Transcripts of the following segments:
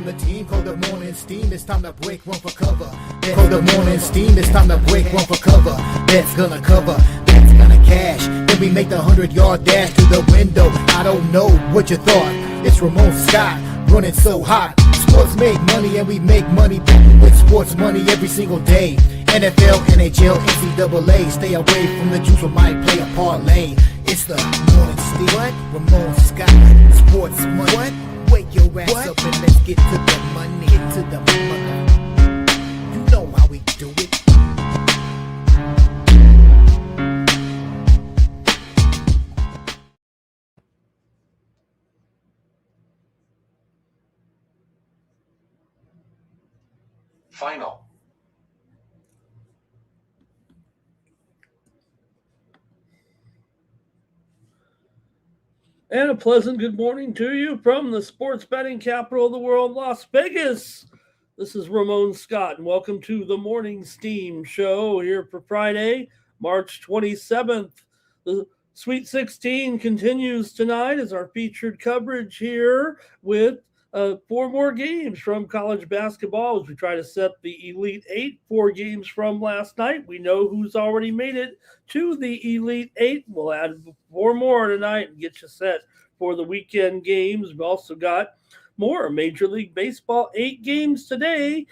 from the team. Call the morning steam, it's time to break one for cover. Call the morning steam, it's time to break one for cover. That's gonna cover, that's gonna cash. Then we make the 100-yard dash to the window. I don't know what you thought. It's Ramon Scott, running so hot. Sports make money and we make money with sports money every single day. NFL, NHL, NCAA. Stay away from the juice, we might play a parlay. It's the morning steam. What? Ramon Scott, sports money. What? Wake your ass up and let's get to the money. Get to the money. You know how we do it. Final. And a pleasant good morning to you from the sports betting capital of the world, Las Vegas. This is Ramon Scott, and welcome to the Morning Steam Show here for Friday, March 27th. The Sweet 16 continues tonight as our featured coverage here with 4 more games from college basketball as we try to set the Elite Eight. 4 games from last night. We know who's already made it to the Elite Eight. We'll add 4 more tonight and get you set for the weekend games. We've also got more Major League Baseball, 8 games today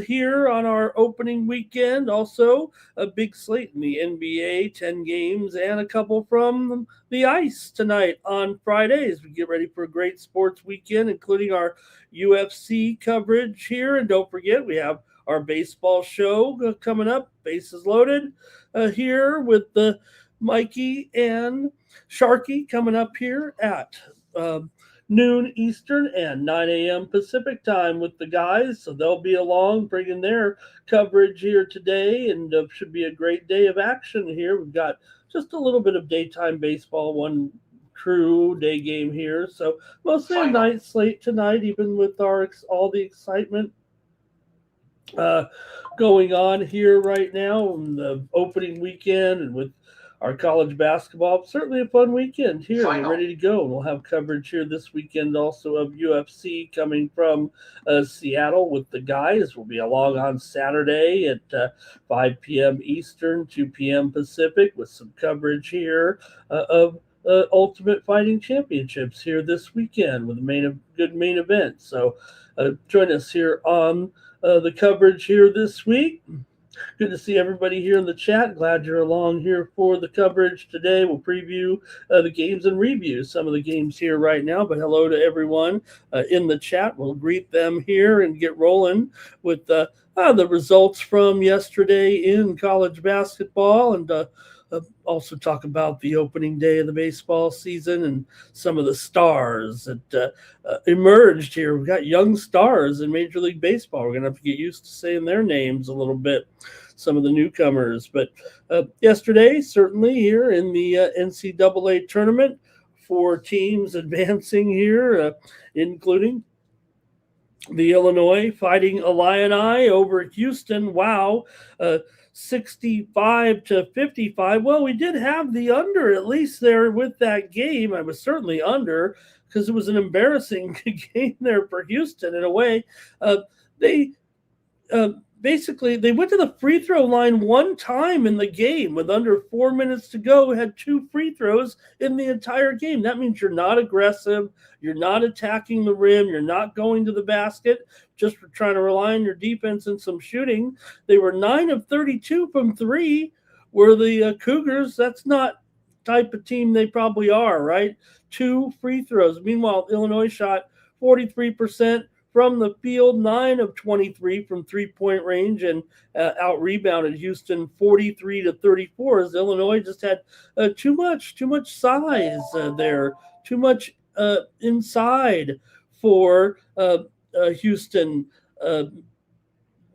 here on our opening weekend. Also, a big slate in the NBA, 10 games, and a couple from the ice tonight on Fridays. We get ready for a great sports weekend, including our UFC coverage here. And don't forget, we have our baseball show coming up, Bases Loaded, here with the Mikey and Sharky coming up here at noon Eastern and 9 a.m. Pacific time with the guys. So they'll be along bringing their coverage here today, and should be a great day of action here. We've got just a little bit of daytime baseball, one true day game here. So mostly a night slate tonight, even with all the excitement going on here right now in the opening weekend and with our college basketball. Certainly a fun weekend here. We're ready to go. We'll have coverage here this weekend also of UFC coming from Seattle with the guys. We'll be along on Saturday at 5 p.m. Eastern, 2 p.m. Pacific with some coverage here of Ultimate Fighting Championships here this weekend with a good main event. So join us here on the coverage here this week. Good to see everybody here in the chat. Glad you're along here for the coverage today. We'll preview the games and review some of the games here right now. But hello to everyone in the chat. We'll greet them here and get rolling with the results from yesterday in college basketball, and also talk about the opening day of the baseball season and some of the stars that emerged here. We've got young stars in Major League Baseball. We're going to have to get used to saying their names a little bit, some of the newcomers. But yesterday, certainly here in the NCAA tournament, 4 teams advancing here, including the Illinois Fighting Illini over Houston. Wow. 65 to 55. Well, we did have the under at least there with that game. I was certainly under because it was an embarrassing game there for Houston in a way. They went to the free throw line one time in the game with under 4 minutes to go, had 2 free throws in the entire game. That means you're not aggressive. You're not attacking the rim. You're not going to the basket, just for trying to rely on your defense and some shooting. They were 9 of 32 from 3, where the Cougars, that's not the type of team they probably are, right? 2 free throws. Meanwhile, Illinois shot 43% from the field, 9 of 23 from three-point range, and out-rebounded Houston 43 to 34, as Illinois just had too much size there, too much inside for Houston.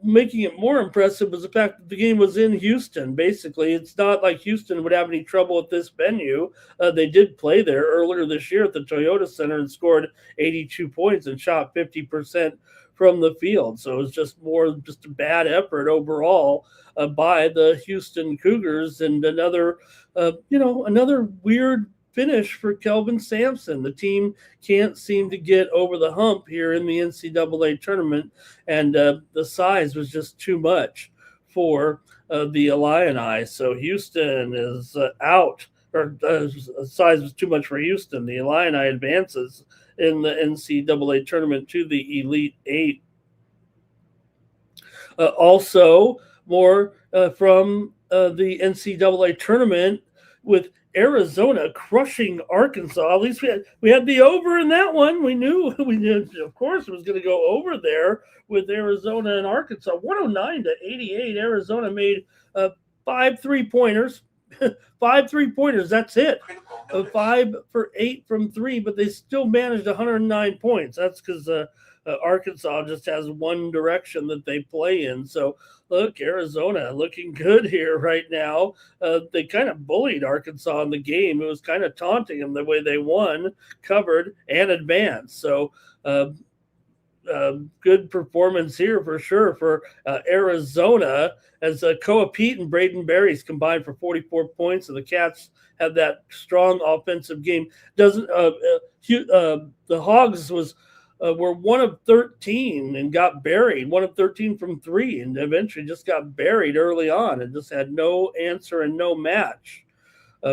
Making it more impressive was the fact that the game was in Houston. Basically, it's not like Houston would have any trouble at this venue. They did play there earlier this year at the Toyota Center and scored 82 points and shot 50% from the field. So it was just a bad effort overall by the Houston Cougars, and another weird finish for Kelvin Sampson. The team can't seem to get over the hump here in the NCAA tournament, and the size was just too much for the Illini. So Houston is out, or size was too much for Houston. The Illini advances in the NCAA tournament to the Elite Eight. Also, more from the NCAA tournament with Arizona crushing Arkansas. At least we had the over in that one. We knew of course it was going to go over there with Arizona and Arkansas. 109-88. Arizona made 5 3-pointers. 5 3-pointers. That's it. 5 for 8 from 3, but they still managed 109 points. That's because Arkansas just has one direction that they play in. So look, Arizona looking good here right now. They kind of bullied Arkansas in the game. It was kind of taunting them the way they won, covered, and advanced. So good performance here for sure for Arizona, as Koa Pete and Braden Berries combined for 44 points, and the Cats had that strong offensive game. The Hogs were 1 of 13 and got buried, 1 of 13 from 3, and eventually just got buried early on and just had no answer and no match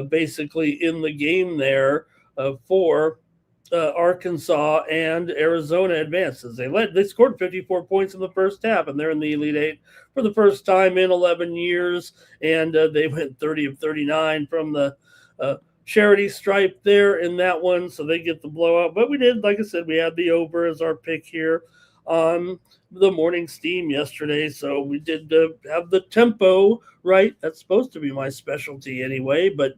basically in the game there for Arkansas, and Arizona advances. They scored 54 points in the first half, and they're in the Elite Eight for the first time in 11 years, and they went 30 of 39 from the charity stripe there in that one, so they get the blowout. But we did, like I said, we had the over as our pick here on the morning steam yesterday, so we did have the tempo right. That's supposed to be my specialty anyway. But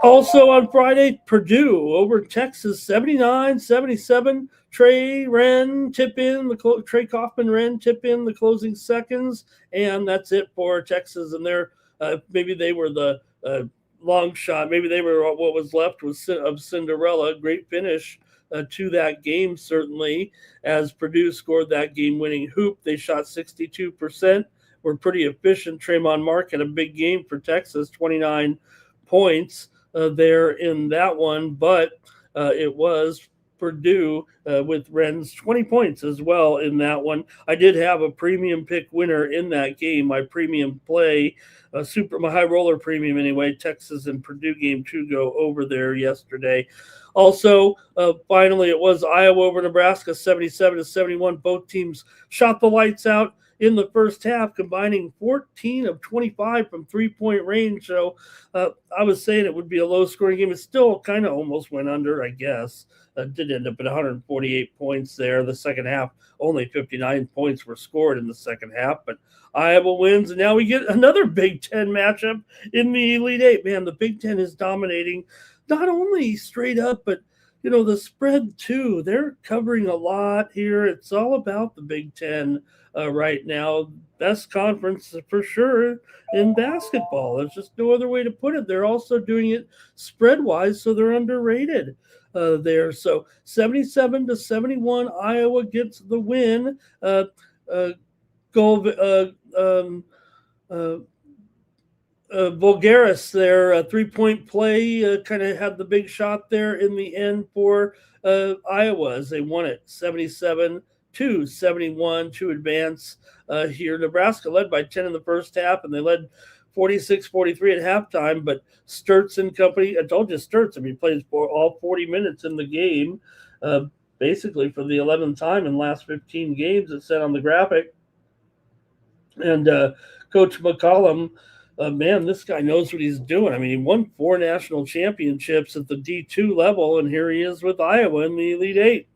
also on Friday, Purdue over Texas, 79-77. Trey Kaufman-Wren tip in the closing seconds, and that's it for Texas. And maybe they were the long shot. Maybe they were what was left of Cinderella. Great finish to that game, certainly, as Purdue scored that game-winning hoop. They shot 62%. Were pretty efficient. Tremont Mark had a big game for Texas, 29 points there in that one, but it was Purdue with Wren's 20 points as well in that one. I did have a premium pick winner in that game. My premium play, my high roller premium anyway, Texas and Purdue game 2 go over there yesterday. Also, finally, it was Iowa over Nebraska, 77-71. Both teams shot the lights out in the first half, combining 14 of 25 from three-point range. So I was saying it would be a low-scoring game. It still kind of almost went under, I guess. Did end up at 148 points there. The second half, only 59 points were scored in the second half. But Iowa wins, and now we get another Big Ten matchup in the Elite Eight. Man, the Big Ten is dominating, not only straight up, but the spread too. They're covering a lot here. It's all about the Big Ten right now. Best conference for sure in basketball. There's just no other way to put it. They're also doing it spread-wise, so they're underrated there. So 77-71, Iowa gets the win. Vulgaris there, three-point play, kind of had the big shot there in the end for Iowa as they won it 77-71 to advance here. Nebraska led by 10 in the first half, and they led 46-43 at halftime, but Sturtz and company, I told you Sturtz, plays for all 40 minutes in the game, basically for the 11th time in the last 15 games, it said on the graphic. And Coach McCollum, man, this guy knows what he's doing. He won 4 national championships at the D2 level, and here he is with Iowa in the Elite Eight.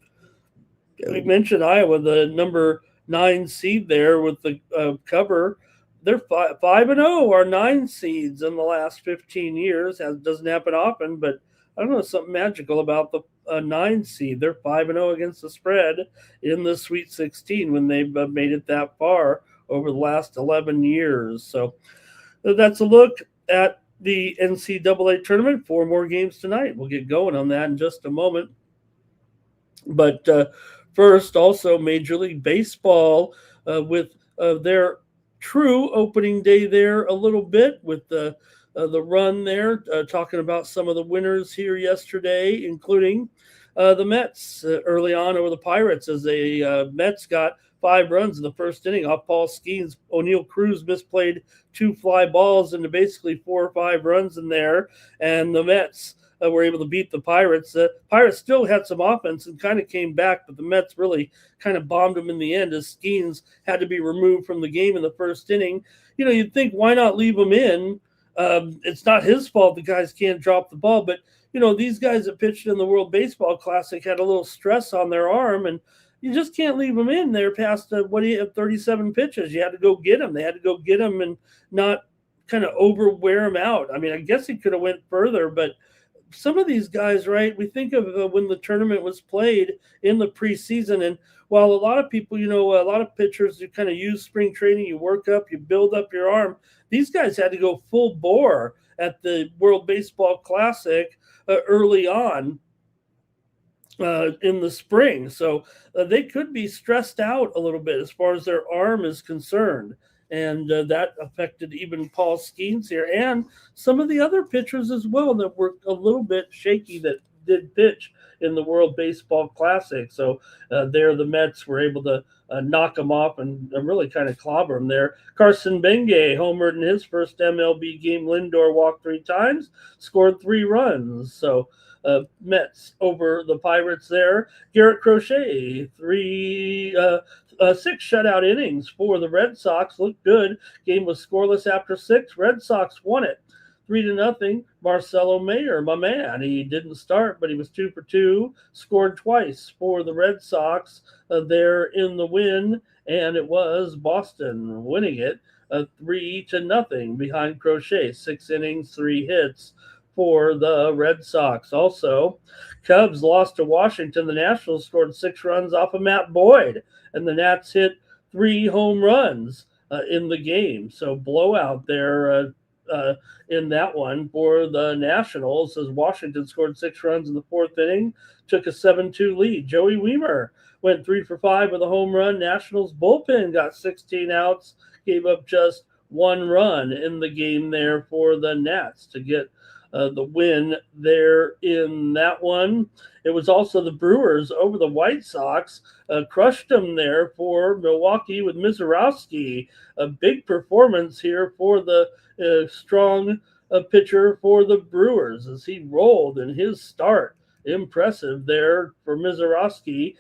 We mentioned Iowa, the number 9 seed there with the cover. They're 5-0, are 9 seeds in the last 15 years. Doesn't happen often, but I don't know, something magical about the 9 seed. They're 5-0 against the spread in the Sweet 16 when they've made it that far over the last 11 years. So that's a look at the NCAA tournament. 4 more games tonight. We'll get going on that in just a moment. But first, also Major League Baseball with their true opening day there a little bit with the the run there, talking about some of the winners here yesterday, including the Mets early on over the Pirates, as the Mets got 5 runs in the first inning off Paul Skeens. O'Neill Cruz misplayed 2 fly balls into basically 4 or 5 runs in there, and the Mets were able to beat the Pirates. The Pirates still had some offense and kind of came back, but the Mets really kind of bombed them in the end as Skeens had to be removed from the game in the first inning. You'd think, why not leave him in? It's not his fault the guys can't drop the ball, but these guys that pitched in the World Baseball Classic had a little stress on their arm, and you just can't leave them in there past 37 pitches. You had to go get them. They had to go get them and not kind of overwear them out. I mean, I guess he could have went further, but some of these guys, right, we think of when the tournament was played in the preseason, and while a lot of people, a lot of pitchers, you kind of use spring training, you work up, you build up your arm. These guys had to go full bore at the World Baseball Classic early on in the spring. So they could be stressed out a little bit as far as their arm is concerned. And that affected even Paul Skeens here and some of the other pitchers as well that were a little bit shaky that did pitch in the World Baseball Classic. So there the Mets were able to knock them off and really kind of clobber them there. Carson Bengay homered in his first MLB game. Lindor walked 3 times, scored 3 runs. So Mets over the Pirates there. Garrett Crochet, 6 shutout innings for the Red Sox. Looked good. Game was scoreless after 6. Red Sox won it 3-0. Marcelo Mayer, my man, he didn't start, but he was 2 for 2. Scored twice for the Red Sox there in the win, and it was Boston winning it 3-0 behind Crochet. 6 innings, 3 hits for the Red Sox. Also, Cubs lost to Washington. The Nationals scored 6 runs off of Matt Boyd, and the Nats hit 3 home runs in the game. So blowout there in that one for the Nationals as Washington scored 6 runs in the 4th inning, took a 7-2 lead. Joey Wiemer went 3 for 5 with a home run. Nationals bullpen got 16 outs, gave up just 1 run in the game there for the Nats to get the win there in that one. It was also the Brewers over the White Sox, crushed them there for Milwaukee with Mizorowski. A big performance here for the strong pitcher for the Brewers as he rolled in his start. Impressive there for Mizorowski.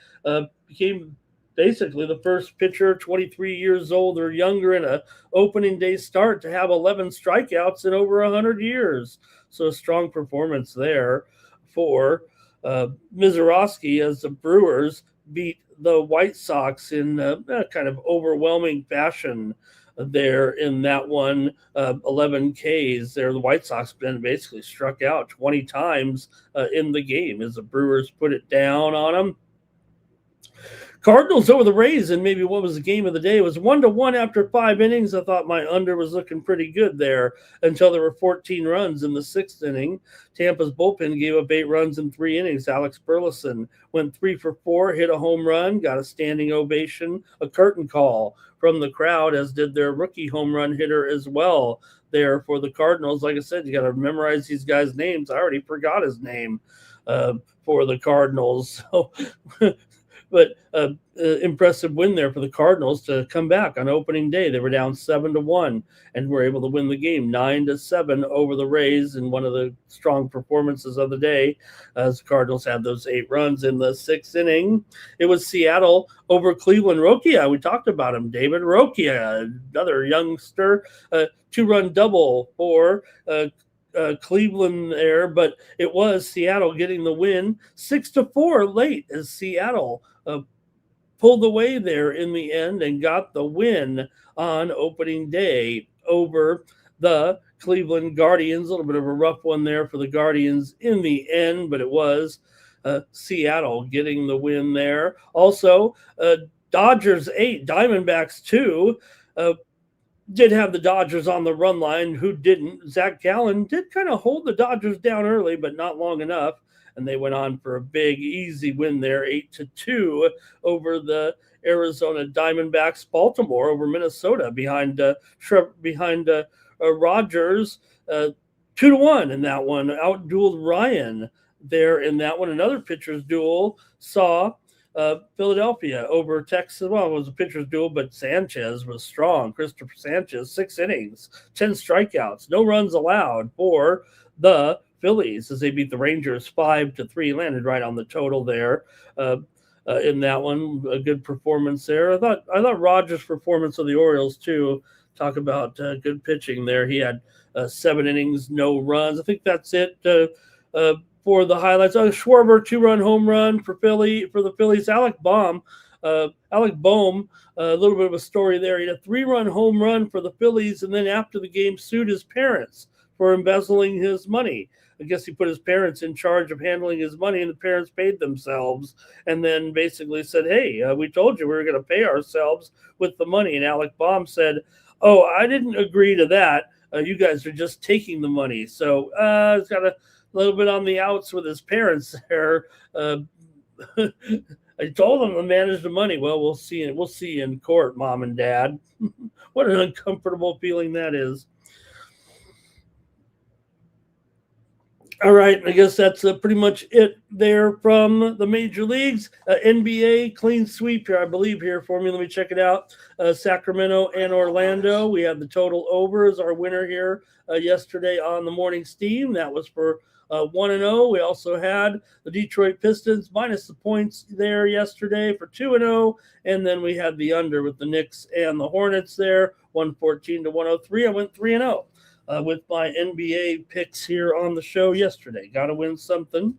Became basically the first pitcher 23 years old or younger in a opening day start to have 11 strikeouts in over 100 years. So a strong performance there for Mizorowski as the Brewers beat the White Sox in kind of overwhelming fashion there in that one. 11 Ks there. The White Sox been basically struck out 20 times in the game as the Brewers put it down on them. Cardinals over the Rays, and maybe what was the game of the day? It was 1-1 after 5 innings. I thought my under was looking pretty good there until there were 14 runs in the 6th inning. Tampa's bullpen gave up 8 runs in 3 innings. Alex Burleson went 3 for 4, hit a home run, got a standing ovation, a curtain call from the crowd, as did their rookie home run hitter as well there for the Cardinals. Like I said, you got to memorize these guys' names. I already forgot his name for the Cardinals. So but impressive win there for the Cardinals to come back on opening day. They were down 7-1 and were able to win the game 9-7 over the Rays in one of the strong performances of the day, as the Cardinals had those 8 runs in the 6th inning. It was Seattle over Cleveland. Rokia, we talked about him, David Rokia, another youngster, 2-run double for Cleveland there, but it was Seattle getting the win 6-4 late as Seattle pulled away there in the end and got the win on opening day over the Cleveland Guardians. A little bit of a rough one there for the Guardians in the end, but it was Seattle getting the win there. Also, Dodgers 8, Diamondbacks 2. Did have the Dodgers on the run line. Who didn't? Zach Gallen did kind of hold the Dodgers down early, but not long enough. And they went on for a big, easy win there, 8-2 over the Arizona Diamondbacks. Baltimore over Minnesota behind Rogers. 2-1 in that one. Outdueled Ryan there in that one. Another pitcher's duel saw Philadelphia over Texas. Well, it was a pitcher's duel, but Sanchez was strong. Christopher Sanchez, 6 innings, 10 strikeouts, no runs allowed for the Phillies as they beat the Rangers 5-3. Landed right on the total there. In that one, a good performance there. I thought Rogers' performance of the Orioles too. Talk about good pitching there. He had 7 innings, no runs. I think that's it for the highlights. Schwarber 2-run home run for the Phillies. Alec Bohm, a little bit of a story there. He had a 3-run home run for the Phillies, and then after the game sued his parents for embezzling his money. I guess he put his parents in charge of handling his money, and the parents paid themselves and then basically said, hey, we told you we were going to pay ourselves with the money. And Alec Bohm said, oh, I didn't agree to that. You guys are just taking the money. So it's got a little bit on the outs with his parents there. I told them to manage the money. Well, we'll see. We'll see in court, Mom and Dad. What an uncomfortable feeling that is. All right, I guess that's pretty much it there from the major leagues. NBA clean sweep here, I believe, here for me. Let me check it out. Sacramento and Orlando. We have the total over as our winner here yesterday on the morning steam. That was for 1-0. We also had the Detroit Pistons minus the points there yesterday for 2-0. And then we had the under with the Knicks and the Hornets there, 114-103. I went 3-0. With my NBA picks here on the show yesterday. Got to win something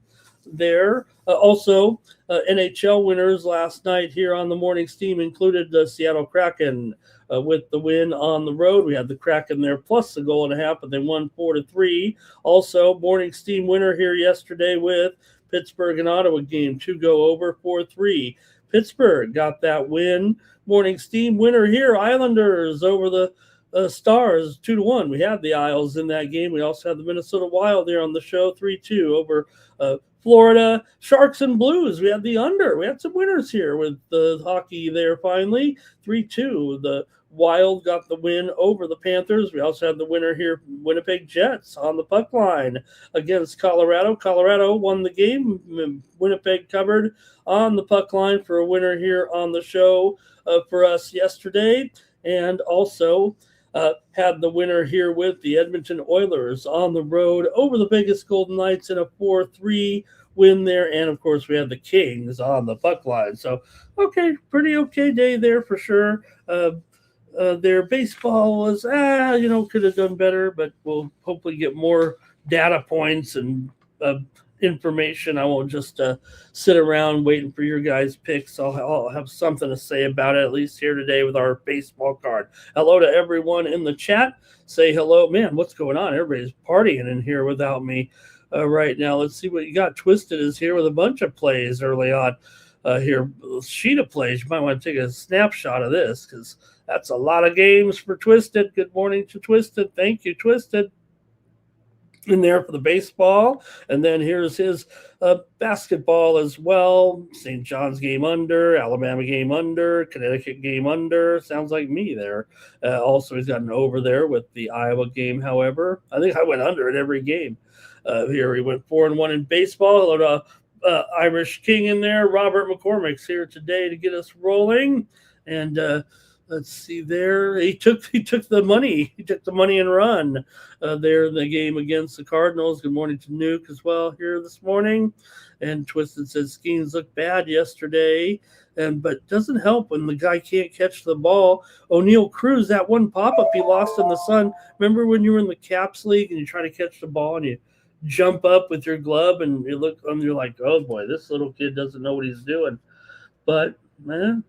there. Also, NHL winners last night here on the morning steam included the Seattle Kraken with the win on the road. We had the Kraken there plus a goal and a half, but they won 4-3. Also, morning steam winner here yesterday with Pittsburgh and Ottawa game to go over 4-3. Pittsburgh got that win. Morning steam winner here, Islanders over the Stars 2-1. We had the Isles in that game. We also had the Minnesota Wild there on the show 3-2 over Florida. Sharks and Blues. We had the under. We had some winners here with the hockey there finally 3-2. The Wild got the win over the Panthers. We also had the winner here, Winnipeg Jets on the puck line against Colorado. Colorado won the game. Winnipeg covered on the puck line for a winner here on the show for us yesterday. And also had the winner here with the Edmonton Oilers on the road over the Vegas Golden Knights in a 4-3 win there. And, of course, we had the Kings on the puck line. So, pretty okay day there for sure. Their baseball was, could have done better, but we'll hopefully get more data points and information. I won't just sit around waiting for your guys' picks. I'll have something to say about it, at least here today with our baseball card. Hello to everyone in the chat. Say hello. Man, what's going on? Everybody's partying in here without me right now. Let's see what you got. Twisted is here with a bunch of plays early on here. Sheet of plays. You might want to take a snapshot of this because that's a lot of games for Twisted. Good morning to Twisted. Thank you, Twisted. In there for the baseball, and then here's his basketball as well. St. John's game under, Alabama game under, Connecticut game under. Sounds like me there. Also, he's got an over there with the Iowa game. However, I think I went under at every game. Here he went 4-1 in baseball. Hello to Irish King in there. Robert McCormick's here today to get us rolling, and let's see there. He took the money. He took the money and run there in the game against the Cardinals. Good morning to Nuke as well here this morning. And Twisted says Skeens looked bad yesterday, but doesn't help when the guy can't catch the ball. O'Neal Cruz, that one pop-up he lost in the sun. Remember when you were in the Caps League and you try to catch the ball and you jump up with your glove and you look and you're like, oh boy, this little kid doesn't know what he's doing. But man,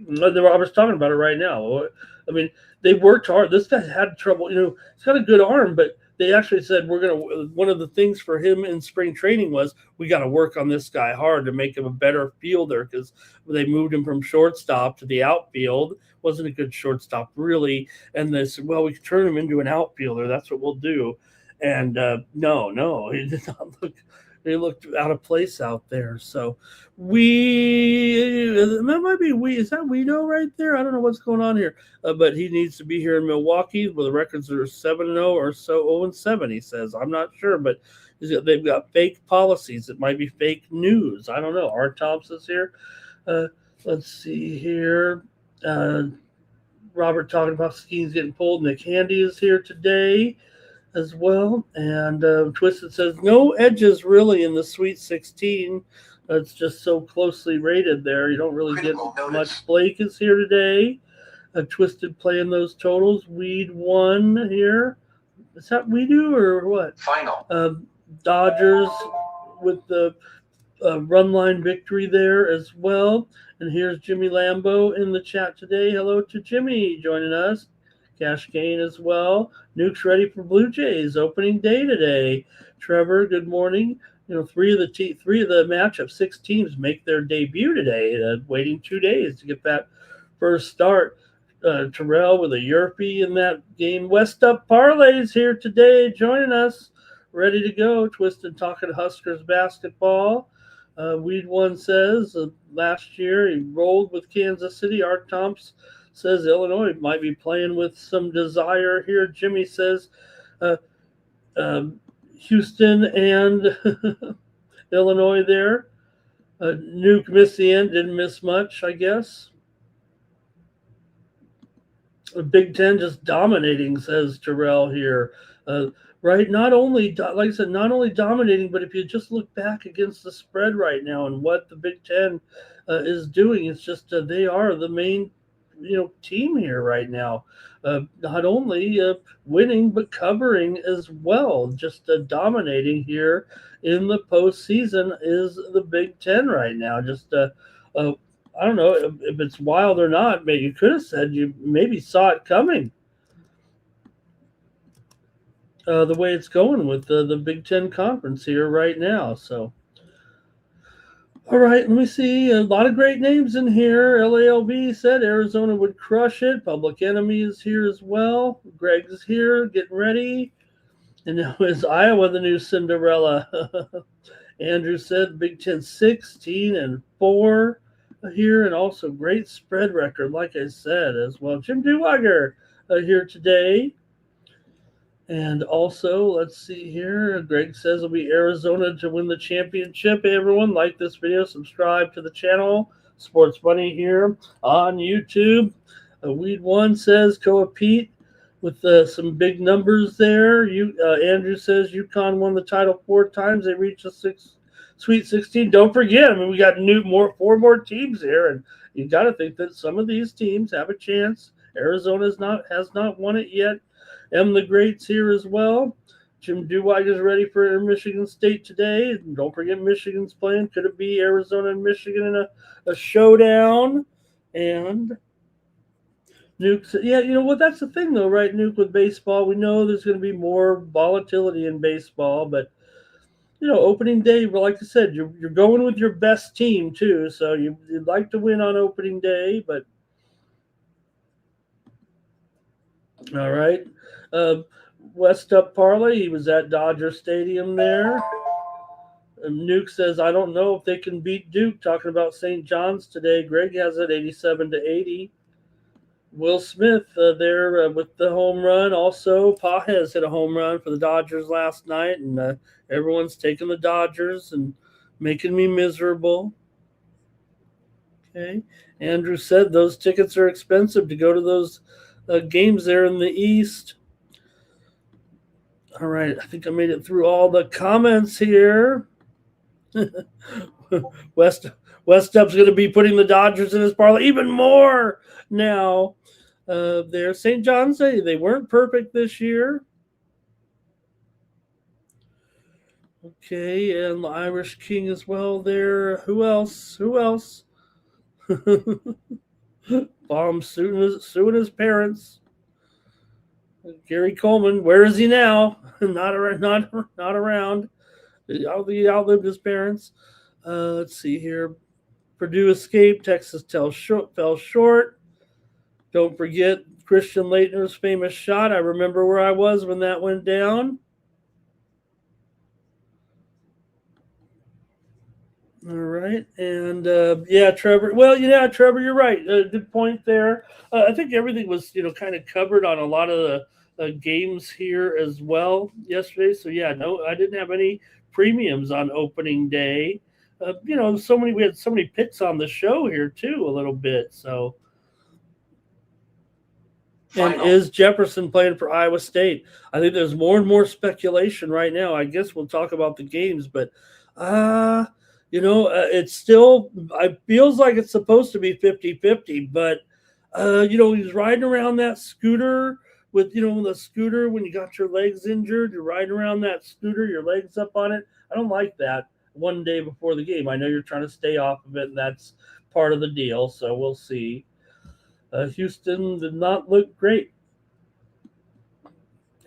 Robert's talking about it right now. I mean, they worked hard. This guy had trouble. He's got a good arm, but they actually said one of the things for him in spring training was we got to work on this guy hard to make him a better fielder because they moved him from shortstop to the outfield. Wasn't a good shortstop, really. And they said, well, we could turn him into an outfielder. That's what we'll do. And no, he did not look They looked out of place out there. So that might be is that Weedo right there? I don't know what's going on here, but he needs to be here in Milwaukee where the records are 7-0 or so 0-7. He says I'm not sure, but they've got fake policies. It might be fake news. I don't know. Art Thompson's here. Let's see here. Robert talking about skis getting pulled. Nick Handy is here today as well. And Twisted says, no edges really in the Sweet 16. It's just so closely rated there. You don't really get much. Blake is here today. Twisted playing those totals. Weed 1 here. Is that we do or what? Final. Dodgers with the run line victory there as well. And here's Jimmy Lambeau in the chat today. Hello to Jimmy joining us. Cash Gain as well. Nuke's ready for Blue Jays opening day today. Trevor, good morning. You know, three of the matchup, 6 teams make their debut today. Waiting 2 days to get that first start. Terrell with a Yerpy in that game. West Up Parlays here today, joining us, ready to go. Twisted talking Huskers basketball. Weed One says last year he rolled with Kansas City. Art Thompson says Illinois might be playing with some desire here. Jimmy says Houston and Illinois there. Nuke missed the end, didn't miss much, I guess. The Big Ten just dominating, says Terrell here. Right, not only, like I said, not only dominating, but if you just look back against the spread right now and what the Big Ten is doing, it's just they are the main, team here right now. Not only winning, but covering as well. Just dominating here in the postseason is the Big Ten right now. Just I don't know if it's wild or not, but you could have said you maybe saw it coming. The way it's going with the Big Ten Conference here right now. So, all right, let me see. A lot of great names in here. LALB said Arizona would crush it. Public Enemy is here as well. Greg's here, getting ready. And now is Iowa the new Cinderella? Andrew said Big Ten 16-4 here, and also great spread record, like I said, as well. Jim Duwager here today. And also, let's see here. Greg says it'll be Arizona to win the championship. Hey, everyone, like this video, subscribe to the channel. Sports Money here on YouTube. Weed One says Koa Pete with some big numbers there. Andrew says UConn won the title 4 times. They reached the Sweet 16. Don't forget, we got 4 more teams here, and you got to think that some of these teams have a chance. Arizona has not won it yet. The Great's here as well. Jim Duwag is ready for Michigan State today. And don't forget Michigan's playing. Could it be Arizona and Michigan in a showdown? And Nuke said, yeah, you know what? That's the thing, though, right, Nuke, with baseball. We know there's going to be more volatility in baseball, but opening day, like I said, you're going with your best team too, so you'd like to win on opening day. But all right, West Up Parlay, he was at Dodger Stadium there. And Nuke says, I don't know if they can beat Duke. Talking about St. John's today. Greg has it 87-80. Will Smith there with the home run. Also, Pajes hit a home run for the Dodgers last night, and everyone's taking the Dodgers and making me miserable. Okay. Andrew said those tickets are expensive to go to those games there in the East. All right. I think I made it through all the comments here. West Up's going to be putting the Dodgers in his parlay even more now. There, St. John's, they weren't perfect this year. Okay, and the Irish King as well there. Who else? Bomb suing his parents. Gary Coleman, where is he now? Not around. He outlived his parents. Let's see here. Purdue escaped. Texas fell short. Don't forget Christian Laettner's famous shot. I remember where I was when that went down. All right, and Trevor. Well, Trevor, you're right. Good point there. I think everything was kind of covered on a lot of the games here as well yesterday. So yeah, no, I didn't have any premiums on opening day. We had so many picks on the show here too, a little bit. So, and Final. is Jefferson playing for Iowa State? I think there's more and more speculation right now. I guess we'll talk about the games, but uh it's still it feels like it's supposed to be 50-50, but he's riding around that scooter with the scooter when you got your legs injured, you're riding around that scooter, your legs up on it. I don't like that one day before the game. I know you're trying to stay off of it, and that's part of the deal, so we'll see. Houston did not look great.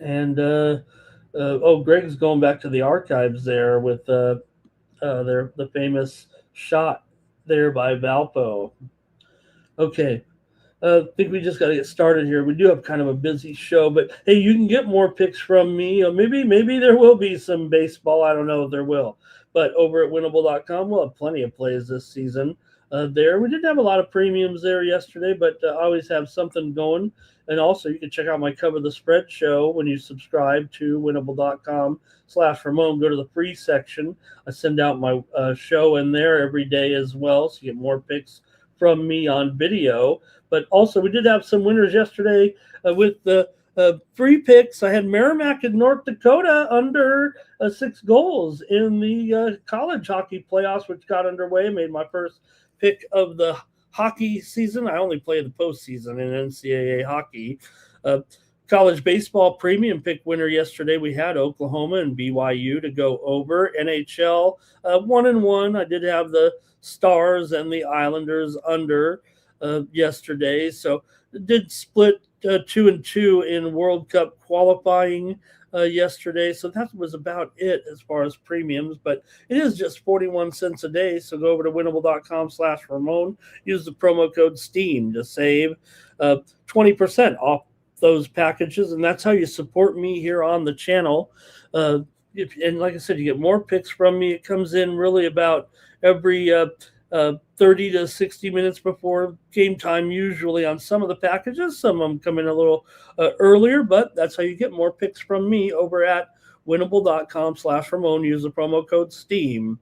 And Greg's going back to the archives there with the famous shot there by Valpo. Okay, I think we just got to get started here. We do have kind of a busy show, but hey, you can get more picks from me. Maybe there will be some baseball. I don't know if there will, but over at winnable.com, we'll have plenty of plays this season. There, we didn't have a lot of premiums there yesterday, but I always have something going. And also, you can check out my Cover the Spread show when you subscribe to winnable.com/Ramon. Go to the free section. I send out my show in there every day as well, so you get more picks from me on video. But also, we did have some winners yesterday with the free picks. I had Merrimack in North Dakota under 6 goals in the college hockey playoffs, which got underway. Made my first pick of the hockey season. I only play the postseason in NCAA hockey. College baseball premium pick winner yesterday. We had Oklahoma and BYU to go over. NHL 1-1. I did have the Stars and the Islanders under yesterday. So did split 2-2 in World Cup qualifying yesterday. So that was about it as far as premiums, but it is just 41 cents a day. So go over to winnable.com/Ramon. Use the promo code STEAM to save 20% off those packages. And that's how you support me here on the channel. And like I said, you get more picks from me. It comes in really about every 30 to 60 minutes before game time, usually on some of the packages. Some of them come in a little earlier, but that's how you get more picks from me over at winnable.com/Ramon. Use the promo code STEAM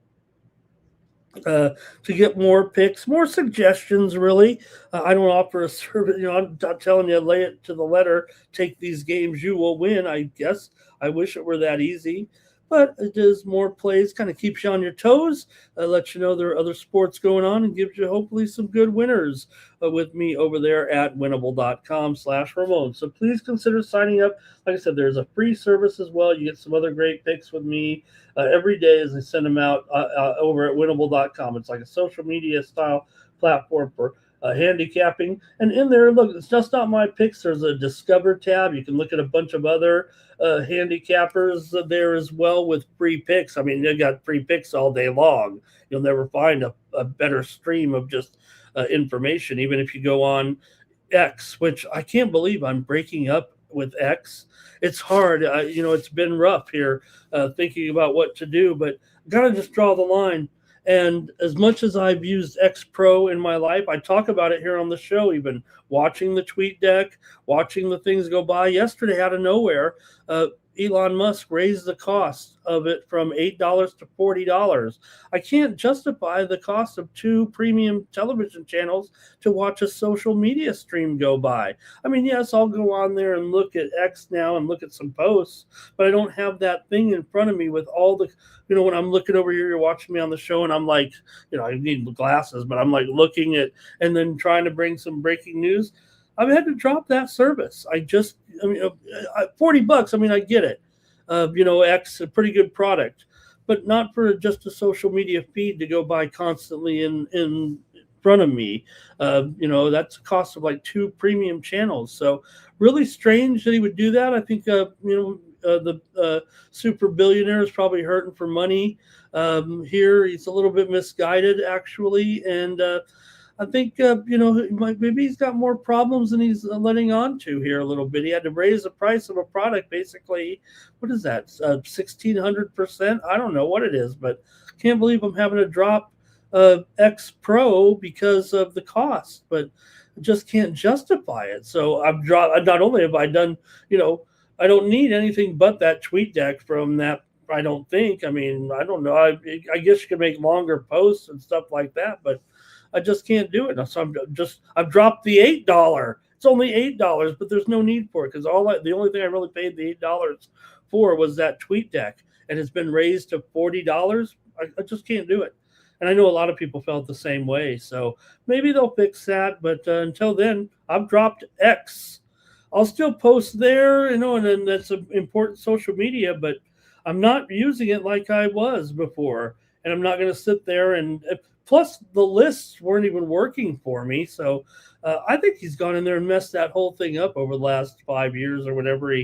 to get more picks, more suggestions, really. I don't offer a service. I'm not telling you, lay it to the letter, take these games, you will win. I guess I wish it were that easy. But it does more plays, kind of keeps you on your toes, lets you know there are other sports going on, and gives you hopefully some good winners with me over there at winnable.com/Ramon. So please consider signing up. Like I said, there's a free service as well. You get some other great picks with me every day as I send them out over at winnable.com. It's like a social media style platform for handicapping. And in there, look, it's just not my picks. There's a Discover tab. You can look at a bunch of other handicappers there as well with free picks. I mean, they got free picks all day long. You'll never find a better stream of just information, even if you go on X, which I can't believe I'm breaking up with X. It's hard. It's been rough here thinking about what to do, but got to just draw the line. And as much as I've used X Pro in my life, I talk about it here on the show, even watching the tweet deck, watching the things go by. Yesterday, out of nowhere, Elon Musk raised the cost of it from $8 to $40. I can't justify the cost of 2 premium television channels to watch a social media stream go by. I mean, yes, I'll go on there and look at X now and look at some posts, but I don't have that thing in front of me with all the, when I'm looking over here, you're watching me on the show and I'm like, I need glasses, but I'm like looking at and then trying to bring some breaking news. I've had to drop that service. $40. I mean, I get it. X, a pretty good product, but not for just a social media feed to go by constantly in front of me. That's a cost of like 2 premium channels. So really strange that he would do that. I think, the super billionaire is probably hurting for money here. He's a little bit misguided, actually. And, I think, maybe he's got more problems than he's letting on to here a little bit. He had to raise the price of a product, basically. What is that? 1,600%? I don't know what it is, but can't believe I'm having to drop X Pro because of the cost, but I just can't justify it. So I've dropped. Not only have I done, I don't need anything but that tweet deck from that. I don't think. I mean, I don't know. I guess you could make longer posts and stuff like that, but I just can't do it. So I've dropped the $8. It's only $8, but there's no need for it because the only thing I really paid the $8 for was that tweet deck, and it's been raised to $40. I just can't do it. And I know a lot of people felt the same way. So maybe they'll fix that. But until then, I've dropped X. I'll still post there, and then that's an important social media, but I'm not using it like I was before. And I'm not going to sit there and plus the lists weren't even working for me. So I think he's gone in there and messed that whole thing up over the last 5 years or whatever.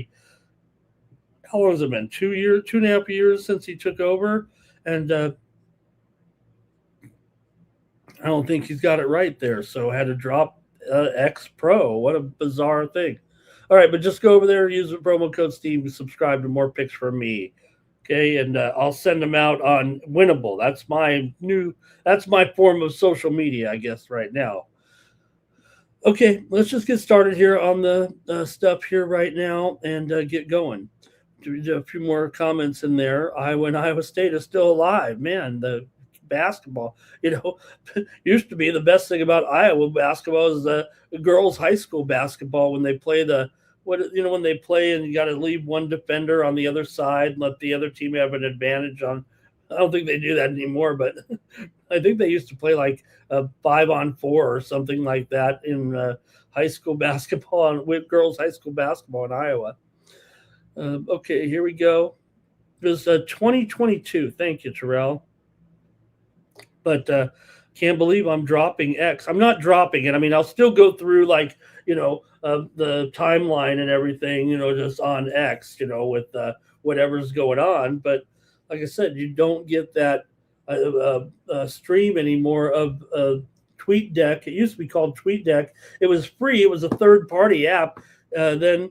How long has it been? 2.5 years since he took over. And I don't think he's got it right there. So I had to drop X Pro. What a bizarre thing. All right, but just go over there, use the promo code Steve, subscribe to more picks from me. Okay, and I'll send them out on Winnable. That's my form of social media, I guess, right now. Okay, let's just get started here on the stuff here right now and get going. A few more comments in there. Iowa State is still alive. Man, the basketball, used to be the best thing about Iowa basketball is the girls' high school basketball when they play when they play and you got to leave one defender on the other side and let the other team have an advantage on. I don't think they do that anymore, but I think they used to play like a 5-on-4 or something like that in high school basketball with girls' high school basketball in Iowa. Okay, here we go. It was 2022. Thank you, Terrell. But can't believe I'm dropping X. I'm not dropping it. I mean, I'll still go through the timeline and everything, just on X, with whatever's going on. But like I said, you don't get that stream anymore of TweetDeck. It used to be called TweetDeck. It was free. It was a third-party app. Then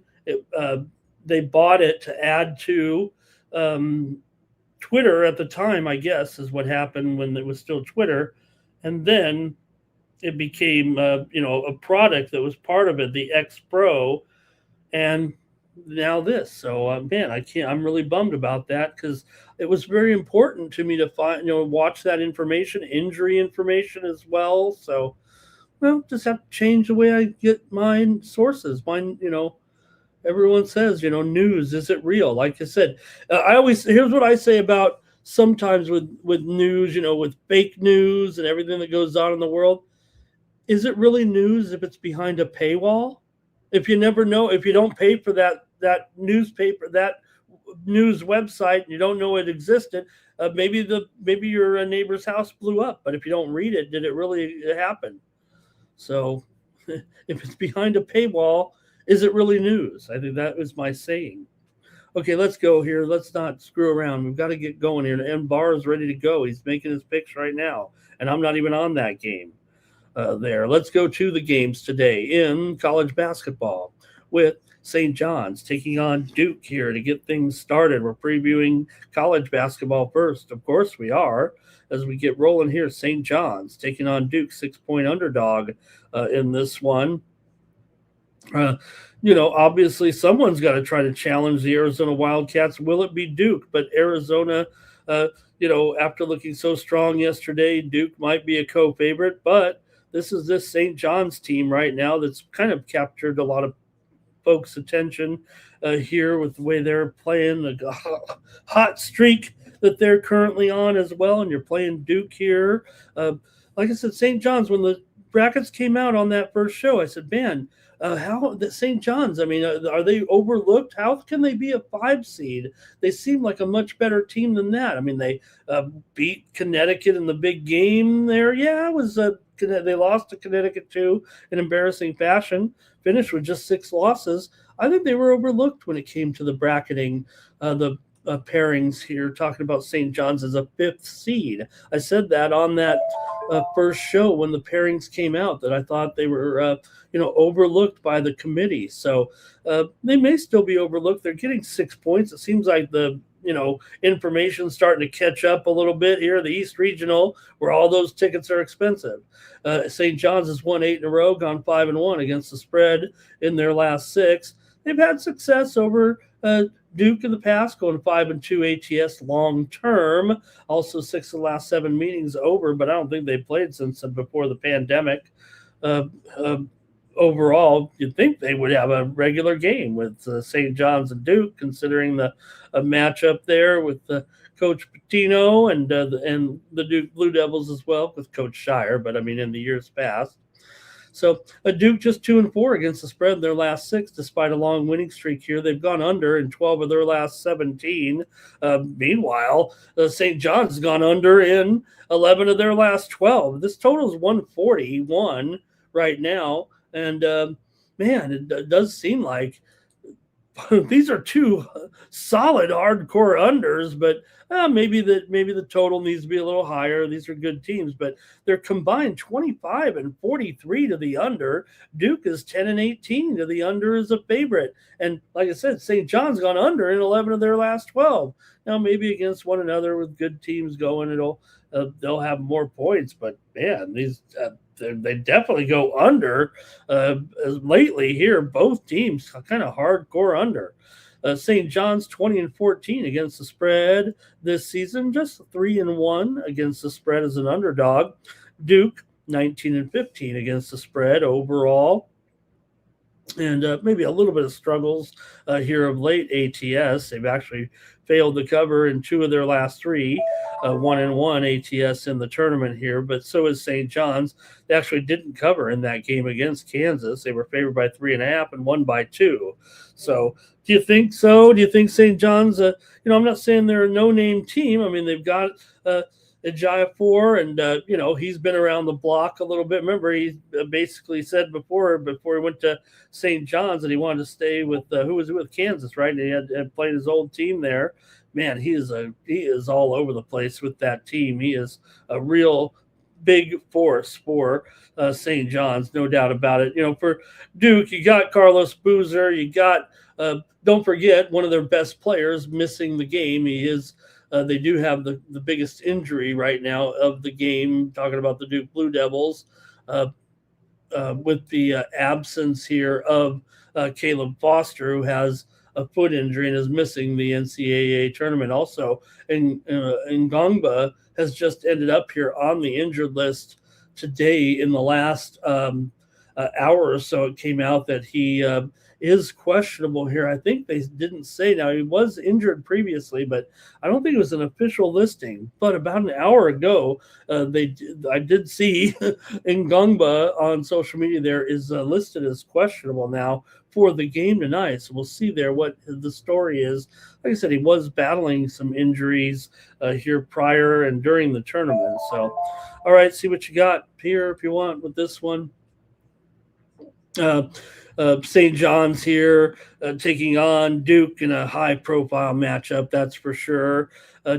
they bought it to add to Twitter at the time, I guess, is what happened when it was still Twitter. And then it became, a product that was part of it, the X Pro, and now this. So, man, I'm really bummed about that because it was very important to me to find, watch that information, injury information as well. So, well, just have to change the way I get my sources. Everyone says, news, is it real? Like I said, here's what I say about sometimes with news, with fake news and everything that goes on in the world. Is it really news if it's behind a paywall? If you never know, if you don't pay for that newspaper, that news website, and you don't know it existed, maybe your neighbor's house blew up. But if you don't read it, did it really happen? So if it's behind a paywall, is it really news? I think that was my saying. Okay, let's go here. Let's not screw around. We've got to get going here. And Barr is ready to go. He's making his picks right now. And I'm not even on that game there. Let's go to the games today in college basketball with St. John's taking on Duke here to get things started. We're previewing college basketball first. Of course we are. As we get rolling here, St. John's taking on Duke, 6-point underdog in this one. Obviously someone's got to try to challenge the Arizona Wildcats. Will it be Duke? But Arizona, after looking so strong yesterday, Duke might be a co-favorite. But this is this St. John's team right now that's kind of captured a lot of folks' attention here with the way they're playing, the hot streak that they're currently on as well. And you're playing Duke here. Like I said, St. John's, when the brackets came out on that first show, I said, man, how the St. John's, I mean, are they overlooked? How can they be a 5 seed? They seem like a much better team than that. I mean, they beat Connecticut in the big game there. Yeah, it was they lost to Connecticut too in embarrassing fashion, finished with just 6 losses. I think they were overlooked when it came to the bracketing, the pairings here, talking about St. John's as a 5th seed. I said that on that first show when the pairings came out, that I thought they were overlooked by the committee. So they may still be overlooked. They're getting 6 points. It seems like the information starting to catch up a little bit here. The East Regional, where all those tickets are expensive. St. John's has won 8 in a row, gone 5-1 against the spread in their last 6. They've had success over Duke in the past, going 5-2 ATS long term. Also 6 of the last 7 meetings over, but I don't think they played since before the pandemic. Overall, you'd think they would have a regular game with St. John's and Duke, considering the matchup there with Coach Pitino and the Duke Blue Devils as well with Coach Shire. But I mean, in the years past. So Duke just 2-4 against the spread in their last 6, despite a long winning streak here. They've gone under in 12 of their last 17. Meanwhile, St. John's has gone under in 11 of their last 12. This total is 141 right now. And, man, it does seem like these are 2 solid hardcore unders, but maybe the total needs to be a little higher. These are good teams, but they're combined 25-43 to the under. Duke is 10-18 to the under as a favorite. And like I said, St. John's gone under in 11 of their last 12. Now maybe against one another with good teams going, they'll have more points. But man, these they definitely go under lately here. Both teams kind of hardcore under. St. John's 20-14 against the spread this season, just 3-1 against the spread as an underdog. Duke 19-15 against the spread overall. And maybe a little bit of struggles here of late ATS. They've actually failed to cover in 2 of their last 3, 1-1 ATS in the tournament here, but so is St. John's. They actually didn't cover in that game against Kansas. They were favored by 3.5 and won by 2. So do you think so? Do you think St. John's, I'm not saying they're a no-name team. I mean, they've got Ejiofor, and he's been around the block a little bit. Remember, he basically said before he went to St. John's that he wanted to stay with who was it with Kansas, right? And he had played his old team there. Man, he is all over the place with that team. He is a real big force for St. John's, no doubt about it. For Duke, you got Carlos Boozer, you got don't forget one of their best players missing the game. He is. They do have the biggest injury right now of the game, talking about the Duke Blue Devils, with the absence here of Caleb Foster, who has a foot injury and is missing the NCAA tournament. Also, Ngongba has just ended up here on the injured list today in the last hour or so. It came out that he is questionable here. I think they didn't say. Now, he was injured previously, but I don't think it was an official listing. But about an hour ago, I did see Ngongba on social media there is listed as questionable now for the game tonight. So we'll see there what the story is. Like I said, he was battling some injuries here prior and during the tournament. So, all right, see what you got here if you want with this one. St. John's here taking on Duke in a high-profile matchup, that's for sure.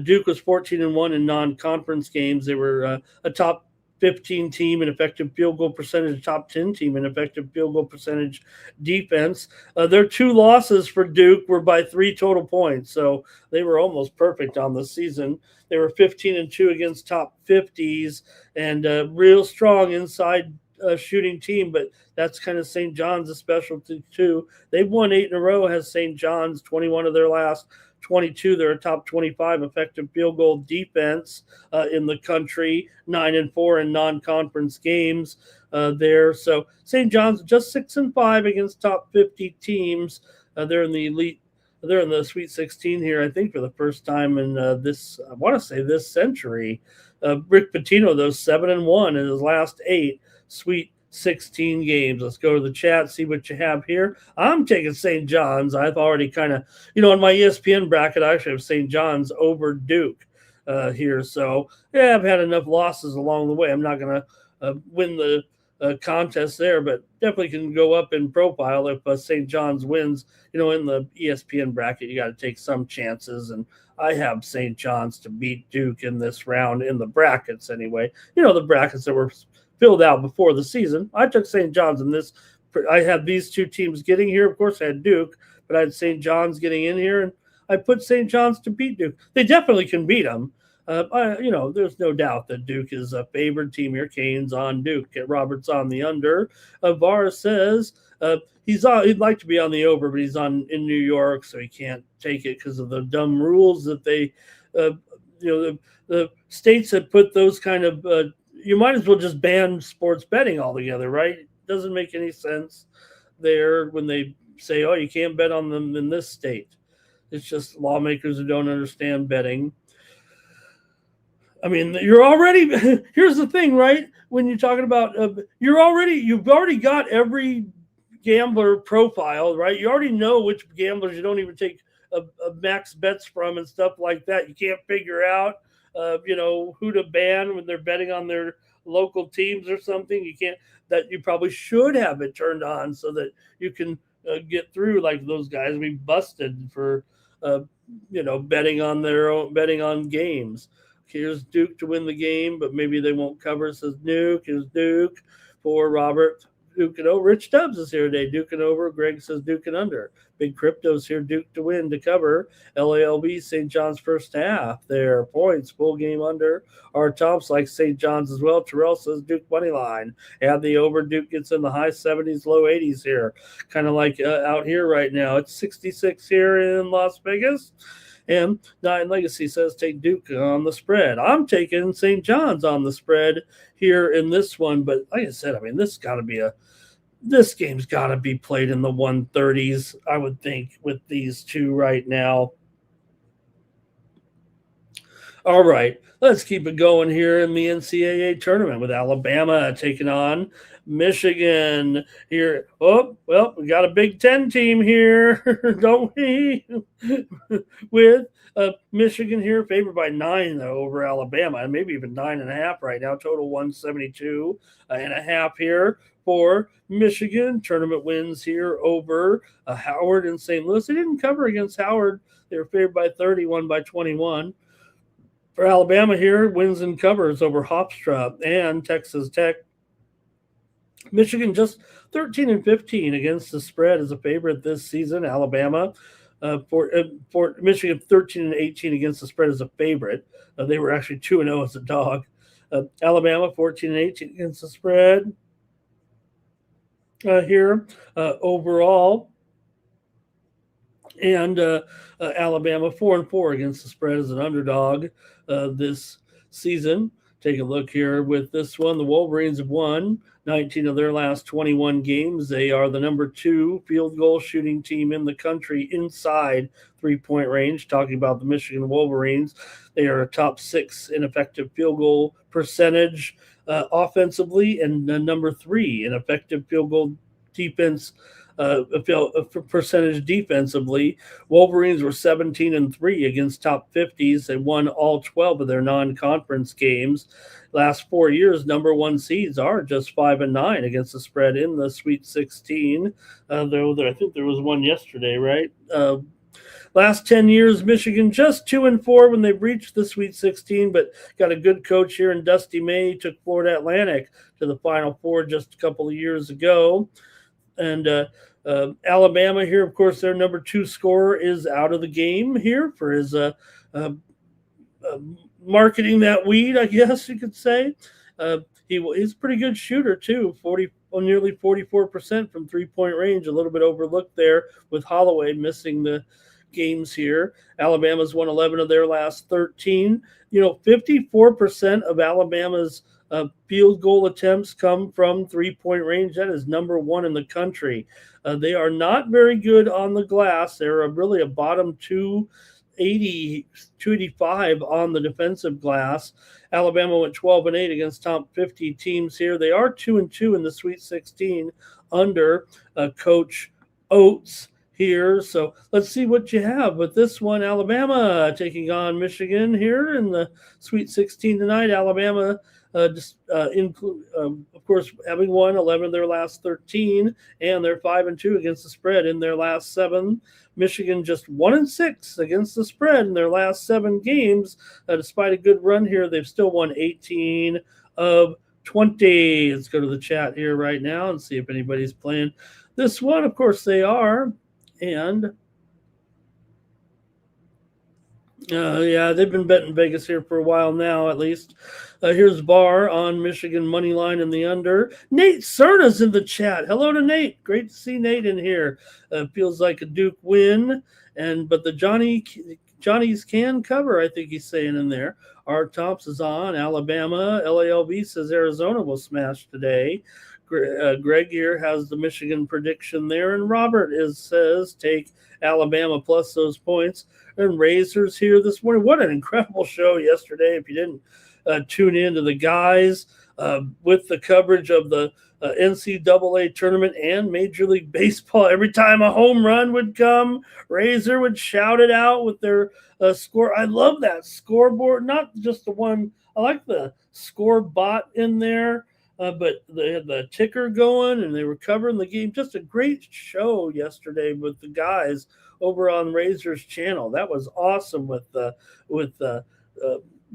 Duke was 14-1 in non-conference games. They were a top 15 team in effective field goal percentage, top 10 team in effective field goal percentage defense. Their 2 losses for Duke were by 3 total points, so they were almost perfect on the season. They were 15-2 against top 50s and real strong inside shooting team, but that's kind of St. John's' specialty too. They've won 8 in a row, has St. John's, 21 of their last 22. They're a top 25 effective field goal defense in the country, 9-4 in non-conference games there. So St. John's just 6-5 against top 50 teams. They're in the elite. They're in the Sweet 16 here, I think, for the first time in this century. Rick Pitino, though, 7-1 in his last 8 Sweet 16 games. Let's go to the chat, see what you have here. I'm taking St. John's. I've already kind of, in my ESPN bracket, I actually have St. John's over Duke here. So, yeah, I've had enough losses along the way. I'm not going to win the contest there, but definitely can go up in profile if St. John's wins. In the ESPN bracket, you got to take some chances, and I have St. John's to beat Duke in this round in the brackets anyway. The brackets that were filled out before the season. I took St. John's in this. I had these 2 teams getting here. Of course, I had Duke, but I had St. John's getting in here, and I put St. John's to beat Duke. They definitely can beat them. There's no doubt that Duke is a favored team here. Kane's on Duke. Robert's on the under. Var says he'd like to be on the over, but he's in New York, so he can't take it because of the dumb rules that they, the states had put those kind of. You might as well just ban sports betting altogether, right? It doesn't make any sense there when they say, "Oh, you can't bet on them in this state." It's just lawmakers who don't understand betting. I mean, you're already. Here's the thing, right? When you're talking about, you've already got every gambler profile, right? You already know which gamblers you don't even take a max bets from and stuff like that. You can't figure out, who to ban when they're betting on their local teams or something. You can't. That you probably should have it turned on so that you can get through like those guys be busted for, betting on games. Here's Duke to win the game, but maybe they won't cover. Says Duke. Here's Duke for Robert. Duke and over. Rich Stubbs is here today. Duke and over. Greg says Duke and under. Big Crypto's here. Duke to win to cover. LALB St. John's first half. Their points. Full game under. Our Tops like St. John's as well. Terrell says Duke money line. Add the over. Duke gets in the high 70s, low 80s here. Kind of like out here right now. It's 66 here in Las Vegas. And Nine Legacy says take Duke on the spread. I'm taking St. John's on the spread here in this one. But like I said, I mean, this game's got to be played in the 130s, I would think, with these two right now. All right, let's keep it going here in the NCAA tournament with Alabama taking on Michigan here. Oh, well, we got a Big Ten team here, don't we? With Michigan here, favored by 9 over Alabama, and maybe even 9.5 right now. Total 172.5 here for Michigan. Tournament wins here over Howard and St. Louis. They didn't cover against Howard. They were favored by 31 by 21. For Alabama here, wins and covers over Hofstra and Texas Tech. Michigan just 13-15 against the spread as a favorite this season. Alabama for Michigan 13-18 against the spread as a favorite. They were actually 2-0 as a dog. Alabama 14-18 against the spread here overall. And Alabama 4-4 against the spread as an underdog this season. Take a look here with this one. The Wolverines have won 19 of their last 21 games. They are the number 2 field goal shooting team in the country inside 3-point range. Talking about the Michigan Wolverines, they are a top 6 in effective field goal percentage offensively and number 3 in effective field goal defense percentage defensively. Wolverines were 17-3 against top 50s. They won all 12 of their non-conference games. Last 4 years, number 1 seeds are just 5-9 against the spread in the Sweet 16. Though I think there was one yesterday, right? Last 10 years, Michigan just 2-4 when they've reached the Sweet 16, but got a good coach here in Dusty May. Took Florida Atlantic to the Final Four just a couple of years ago. And Alabama here, of course, their number 2 scorer is out of the game here for his marketing that weed, I guess you could say. He's a pretty good shooter, too, nearly 44% from 3-point range, a little bit overlooked there with Holloway missing the games here. Alabama's won 11 of their last 13. 54% of Alabama's field goal attempts come from 3-point range. That is number 1 in the country. They are not very good on the glass. They're really a bottom 285 on the defensive glass. Alabama went 12-8 against top 50 teams here. They are 2-2 in the Sweet 16 under Coach Oates here. So let's see what you have with this one. Alabama taking on Michigan here in the Sweet 16 tonight. Alabama of course, having won 11 of their last 13, and they're 5-2 against the spread in their last 7. Michigan just 1-6 against the spread in their last 7 games. Despite a good run here, they've still won 18 of 20. Let's go to the chat here right now and see if anybody's playing this one. Of course, they are. And Yeah, they've been betting Vegas here for a while now, at least. Here's Barr on Michigan money line in the under. Nate Cerna's in the chat. Hello to Nate. Great to see Nate in here. Feels like a Duke win, but the Johnnies can cover. I think he's saying in there. Art Tops is on Alabama. LALB says Arizona will smash today. Greg here has the Michigan prediction there, and Robert says take Alabama plus those points. And Razors here this morning. What an incredible show yesterday. If you didn't tune in to the guys with the coverage of the NCAA tournament and Major League Baseball, every time a home run would come, Razor would shout it out with their score. I love that scoreboard, not just the one. I like the score bot in there. But they had the ticker going and they were covering the game. Just a great show yesterday with the guys over on Razor's channel. That was awesome with Dylon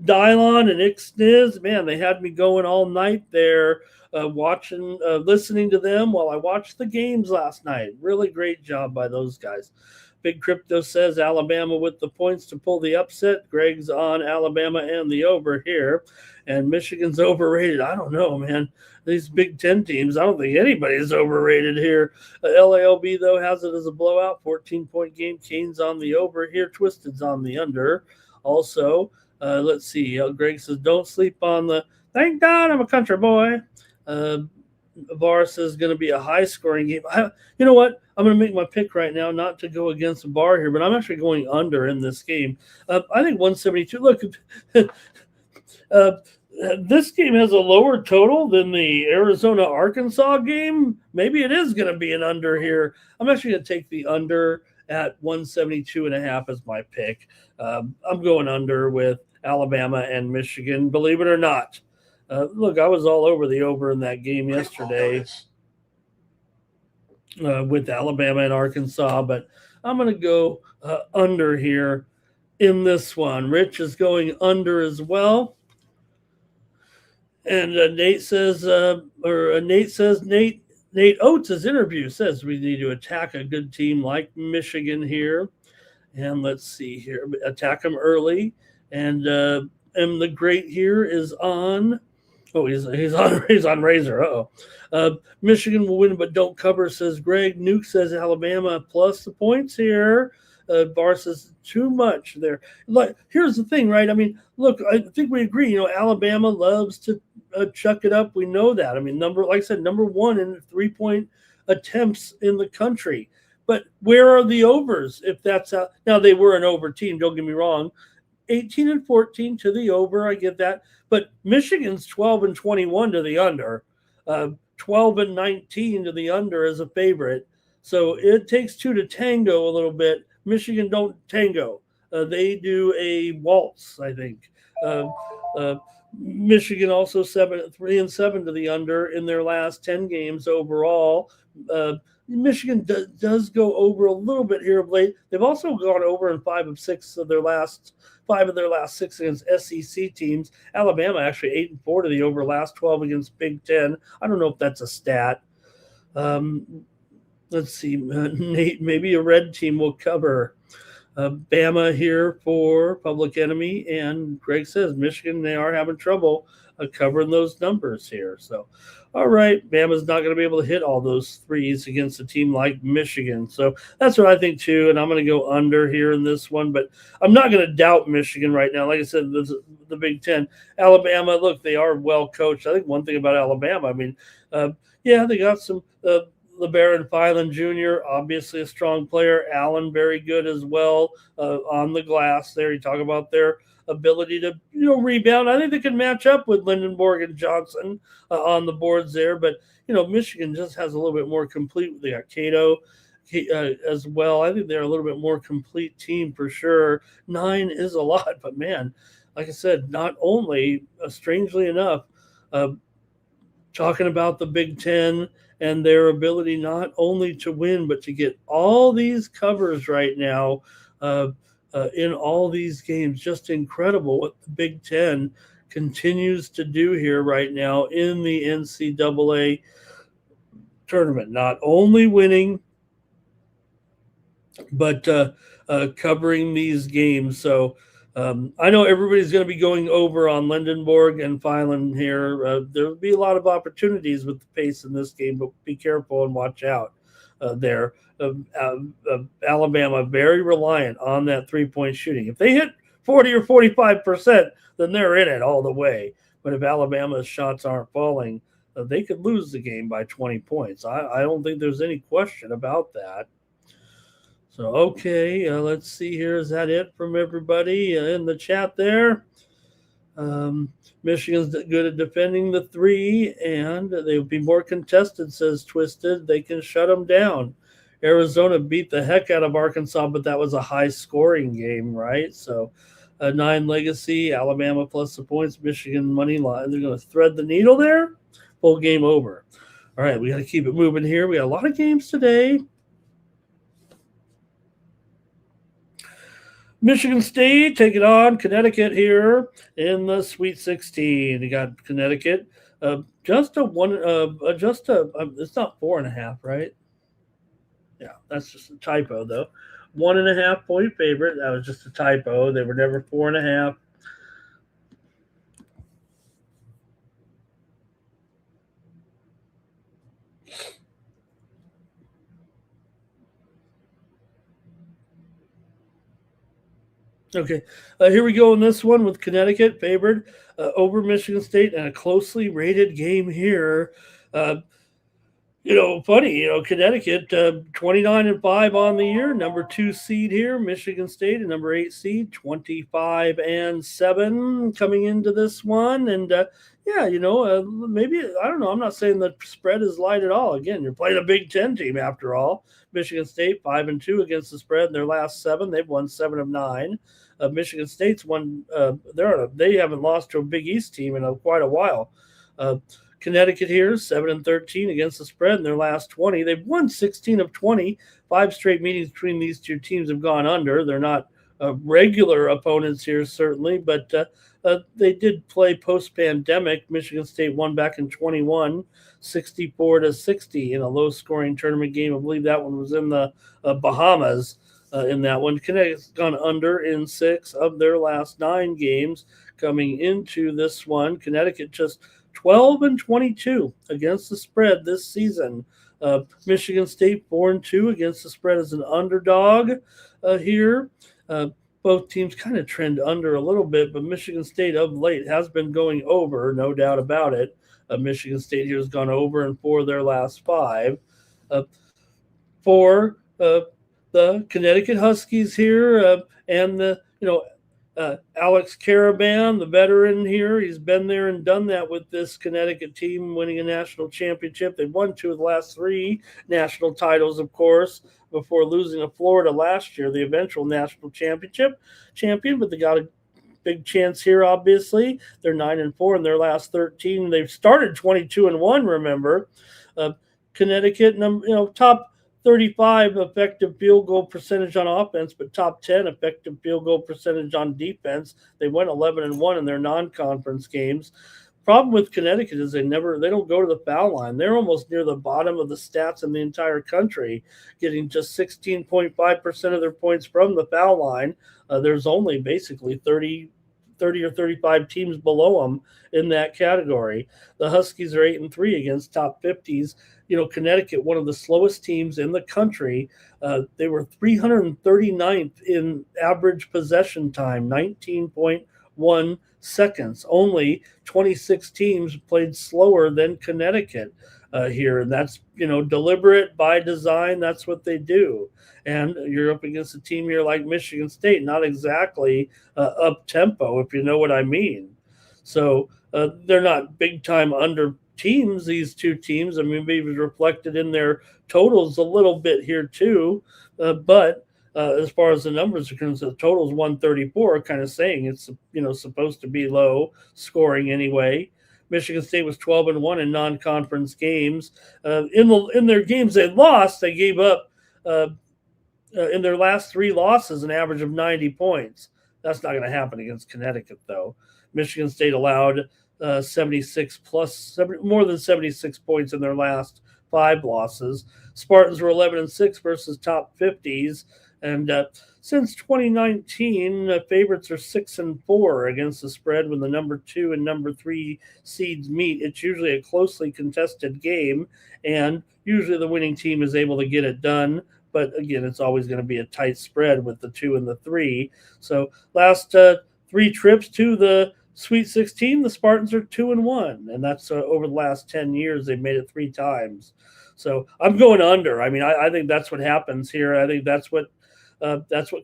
and Ixniz. Man, they had me going all night there listening to them while I watched the games last night. Really great job by those guys. Big Crypto says Alabama with the points to pull the upset. Greg's on Alabama and the over here. And Michigan's overrated. I don't know, man. These Big Ten teams, I don't think anybody's overrated here. LALB, though, has it as a blowout. 14-point game. Kane's on the over here. Twisted's on the under. Also, let's see. Greg says, don't sleep on the – thank God I'm a country boy. Var says going to be a high-scoring game. You know what? I'm going to make my pick right now, not to go against the bar here, but I'm actually going under in this game. I think 172. Look, this game has a lower total than the Arizona-Arkansas game. Maybe it is going to be an under here. I'm actually going to take the under at 172.5 as my pick. I'm going under with Alabama and Michigan, believe it or not. Look, I was all over the over in that game yesterday with Alabama and Arkansas, but I'm going to go under here in this one. Rich is going under as well. And Nate Oates' interview says we need to attack a good team like Michigan here. And let's see here, attack them early. And M the Great here is on. Oh, he's on Razor. Michigan will win, but don't cover, says Greg. Nuke says Alabama plus the points here. Bar says too much there. Like, here's the thing, right? I mean, look, I think we agree. Alabama loves to chuck it up. We know that. I mean, number one in 3-point attempts in the country. But where are the overs? If that's now they were an over team. Don't get me wrong. 18-14 to the over. I get that. But Michigan's 12-21 to the under, 12-19 to the under as a favorite. So it takes two to tango a little bit. Michigan don't tango. They do a waltz, I think. Michigan also 3-7 to the under in their last 10 games overall. Michigan does go over a little bit here of late. They've also gone over in 5 of their last 6 against SEC teams. Alabama actually 8-4 to the over, last 12 against Big Ten. I don't know if that's a stat. Let's see, Nate, maybe a red team will cover. Bama here for Public Enemy, and Greg says Michigan, they are having trouble covering those numbers here. So, all right, Bama's not going to be able to hit all those threes against a team like Michigan. So that's what I think too, and I'm going to go under here in this one, but I'm not going to doubt Michigan right now. Like I said, the Big Ten. Alabama, look, they are well coached. I think one thing about Alabama, I mean, they got some LeBaron Filan Jr., obviously a strong player. Allen, very good as well on the glass there. You talk about their ability to rebound. I think they can match up with Lindenborg and Johnson on the boards there. But, Michigan just has a little bit more complete. They got Cato as well. I think they're a little bit more complete team for sure. 9 is a lot. But, man, like I said, not only, strangely enough, talking about the Big Ten and their ability not only to win, but to get all these covers right now in all these games. Just incredible what the Big Ten continues to do here right now in the NCAA tournament. Not only winning, but covering these games. So I know everybody's going to be going over on Lindenborg and Phelan here. There'll be a lot of opportunities with the pace in this game, but be careful and watch out there. Alabama very reliant on that 3-point shooting. If they hit 40 or 45%, then they're in it all the way. But if Alabama's shots aren't falling, they could lose the game by 20 points. I don't think there's any question about that. So, okay, let's see here. Is that it from everybody in the chat there? Michigan's good at defending the 3, and they'll be more contested, says Twisted. They can shut them down. Arizona beat the heck out of Arkansas, but that was a high-scoring game, right? So, 9 legacy, Alabama plus the points, Michigan money line. They're going to thread the needle there. Full game over. All right, we got to keep it moving here. We got a lot of games today. Michigan State taking on Connecticut here in the Sweet 16. You got Connecticut, it's not 4.5, right? Yeah, that's just a typo though. 1.5 point favorite. That was just a typo. They were never 4.5. Okay, here we go in this one with Connecticut favored over Michigan State and a closely rated game here. Funny, Connecticut 29-5 on the year, number 2 seed here. Michigan State, a number 8 seed, 25-7 coming into this one. And maybe I don't know. I'm not saying the spread is light at all. Again, you're playing a Big Ten team after all. Michigan State 5-2 against the spread in their last 7. They've won 7 of 9. Michigan State's won. They haven't lost to a Big East team in quite a while. Connecticut here 7-13 against the spread in their last 20. They've won 16 of 20. 5 straight meetings between these two teams have gone under. They're not regular opponents here, certainly, but they did play post-pandemic. Michigan State won back in 21, 64-60 in a low-scoring tournament game. I believe that one was in the Bahamas. In that one, Connecticut's gone under in 6 of their last 9 games. Coming into this one, Connecticut just 12-22 against the spread this season. Michigan State 4-2 against the spread as an underdog here. Both teams kind of trend under a little bit, but Michigan State of late has been going over, no doubt about it. Michigan State here has gone over in 4 of their last 5. For the Connecticut Huskies here and the Alex Caravan, the veteran here, he's been there and done that with this Connecticut team, winning a national championship. They won 2 of the last 3 national titles, of course, before losing to Florida last year, the eventual national champion. But they got a big chance here, obviously. They're 9-4 in their last 13. They've started 22-1, remember. Connecticut, top 35 effective field goal percentage on offense, but top 10 effective field goal percentage on defense. They went 11-1 in their non-conference games. Problem with Connecticut is they don't go to the foul line. They're almost near the bottom of the stats in the entire country, getting just 16.5% of their points from the foul line. There's only basically 30 or 35 teams below them in that category. The Huskies are 8-3 against top 50s. Connecticut, one of the slowest teams in the country. They were 339th in average possession time, 19.1 seconds. Only 26 teams played slower than Connecticut here. And that's, deliberate by design. That's what they do. And you're up against a team here like Michigan State, not exactly up-tempo, if you know what I mean. So they're not big-time under teams, these two teams. I mean, maybe reflected in their totals a little bit here too. But as far as the numbers are concerned, the total's 134, kind of saying it's, supposed to be low scoring anyway. Michigan State was 12-1 in non-conference games. In their games they lost, they gave up in their last 3 losses an average of 90 points. That's not going to happen against Connecticut, though. Michigan State allowed more than 76 points in their last 5 losses. Spartans were 11-6 versus top 50s. And since 2019, favorites are 6-4 against the spread when the number 2 and number 3 seeds meet. It's usually a closely contested game, and usually the winning team is able to get it done. But again, it's always going to be a tight spread with the 2 and the 3. So last 3 trips to the Sweet 16, the Spartans are 2-1, and that's over the last 10 years. They've made it 3 times. So I'm going under. I mean, I think that's what happens here. I think that's what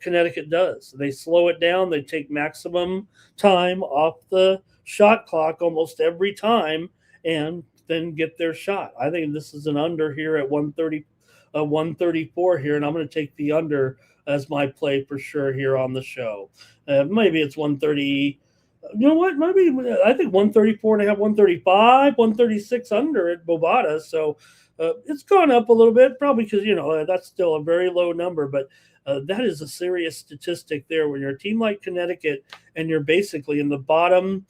Connecticut does. They slow it down. They take maximum time off the shot clock almost every time, and then get their shot. I think this is an under here at 134 here, and I'm going to take the under as my play for sure here on the show. Maybe it's 130. You know what? Maybe I think 134 and a half, 135, 136 under at Bovada. So it's gone up a little bit, probably because, that's still a very low number, but that is a serious statistic there when you're a team like Connecticut and you're basically in the bottom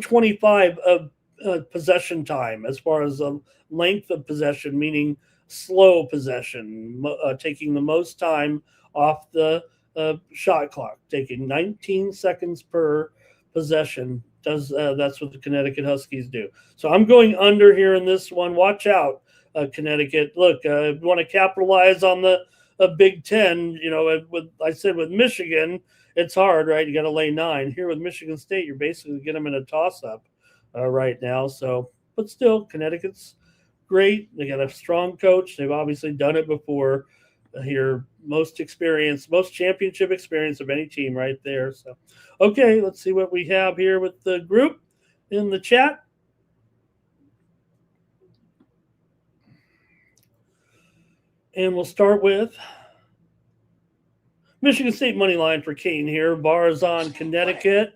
25 of possession time as far as length of possession, meaning slow possession, taking the most time off the shot clock, taking 19 seconds per possession. That's what the Connecticut Huskies do. So I'm going under here in this one. Watch out, Connecticut. Look, you want to capitalize on the Big Ten. With Michigan, it's hard, right? You got to lay 9. Here with Michigan State, you're basically getting them in a toss-up right now. So, but still, Connecticut's great. They got a strong coach. They've obviously done it before. Here, most championship experience of any team right there. So, okay, let's see what we have here with the group in the chat. And we'll start with Michigan State money line for Kane here. Bars on Connecticut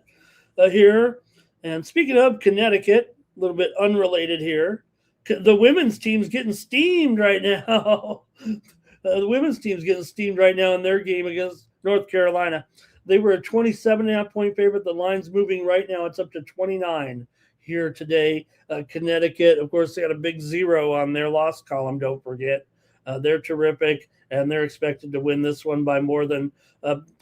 here. And speaking of Connecticut, a little bit unrelated here. The women's team's getting steamed right now. The women's team's getting steamed right now in their game against North Carolina. They were a 27.5-point favorite. The line's moving right now. It's up to 29 here today. Connecticut, of course, they got a big 0 on their loss column, don't forget. They're terrific, and they're expected to win this one by more than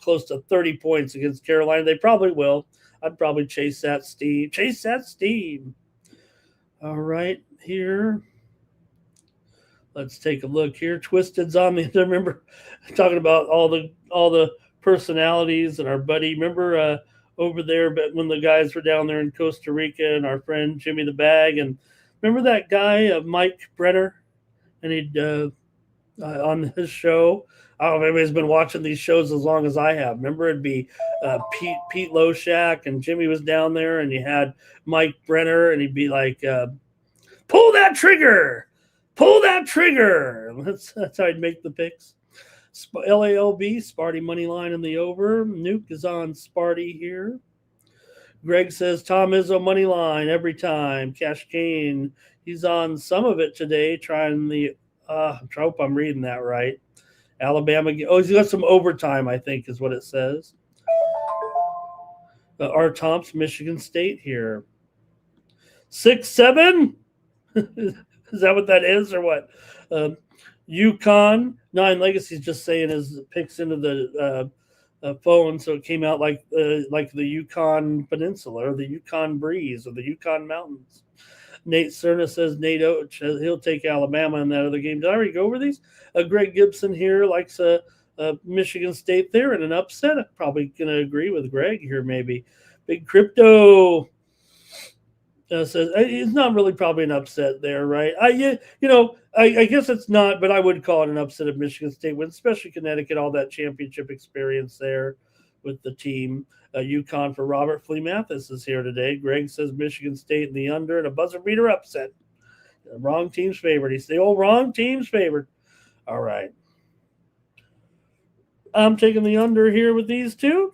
close to 30 points against Carolina. They probably will. I'd probably chase that steam. All right, here. Let's take a look here. Twisted's on me. I remember talking about all the personalities and our buddy. Remember over there, but when the guys were down there in Costa Rica and our friend Jimmy the Bag, and remember that guy Mike Brenner, and he'd on his show. I don't know if anybody's been watching these shows as long as I have. Remember, it'd be Pete Loshak and Jimmy was down there, and you had Mike Brenner, and he'd be like, "Pull that trigger." That's how I'd make the picks. LALB, Sparty money line in the over. Nuke is on Sparty here. Greg says Tom Izzo money line every time. Cash Kane, he's on some of it today. Trying the. I hope I'm reading that right. Alabama. Oh, he's got some overtime, I think, is what it says. R. Thompson, Michigan State here. 6-7. Is that what that is or what? UConn, 9 Legacy's just saying his picks into the phone, so it came out like the Yukon Peninsula or the Yukon Breeze or the Yukon Mountains. Nate Cerna says Nate Oach, he'll take Alabama in that other game. Did I already go over these? Greg Gibson here likes Michigan State there in an upset. I'm probably going to agree with Greg here maybe. Big Crypto says it's not really probably an upset there, right? I guess it's not, but I would call it an upset of Michigan State win, especially Connecticut, all that championship experience there with the team. UConn for Robert Flea Mathis is here today. Greg says Michigan State in the under and a buzzer beater upset. Wrong team's favorite. He's the old wrong team's favorite. All right. I'm taking the under here with these two.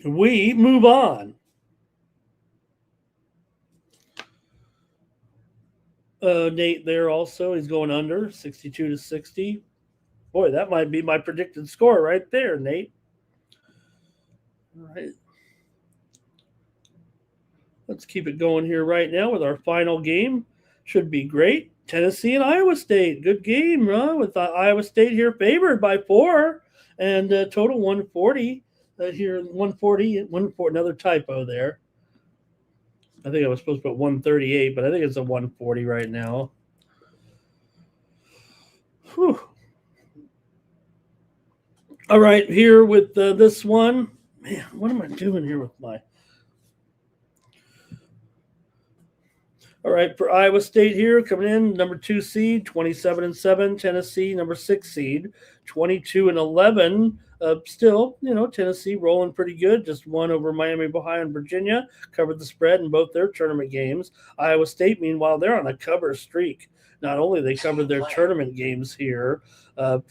We move on. Nate there also. He's going under 62-60. Boy, that might be my predicted score right there, Nate. All right. Let's keep it going here right now with our final game. Should be great. Tennessee and Iowa State. Good game, huh? With Iowa State here favored by 4 and total 140 here. 140. Another typo there. I think I was supposed to put 138, but I think it's a 140 right now. Whew. All right, here with this one. Man, what am I doing here with my... All right, for Iowa State here, coming in, number 2 seed, 27-7. Tennessee, number 6 seed, 22-11. Still, Tennessee rolling pretty good. Just won over Miami, Ohio, and Virginia. Covered the spread in both their tournament games. Iowa State, meanwhile, they're on a cover streak. Not only they covered their tournament games here, not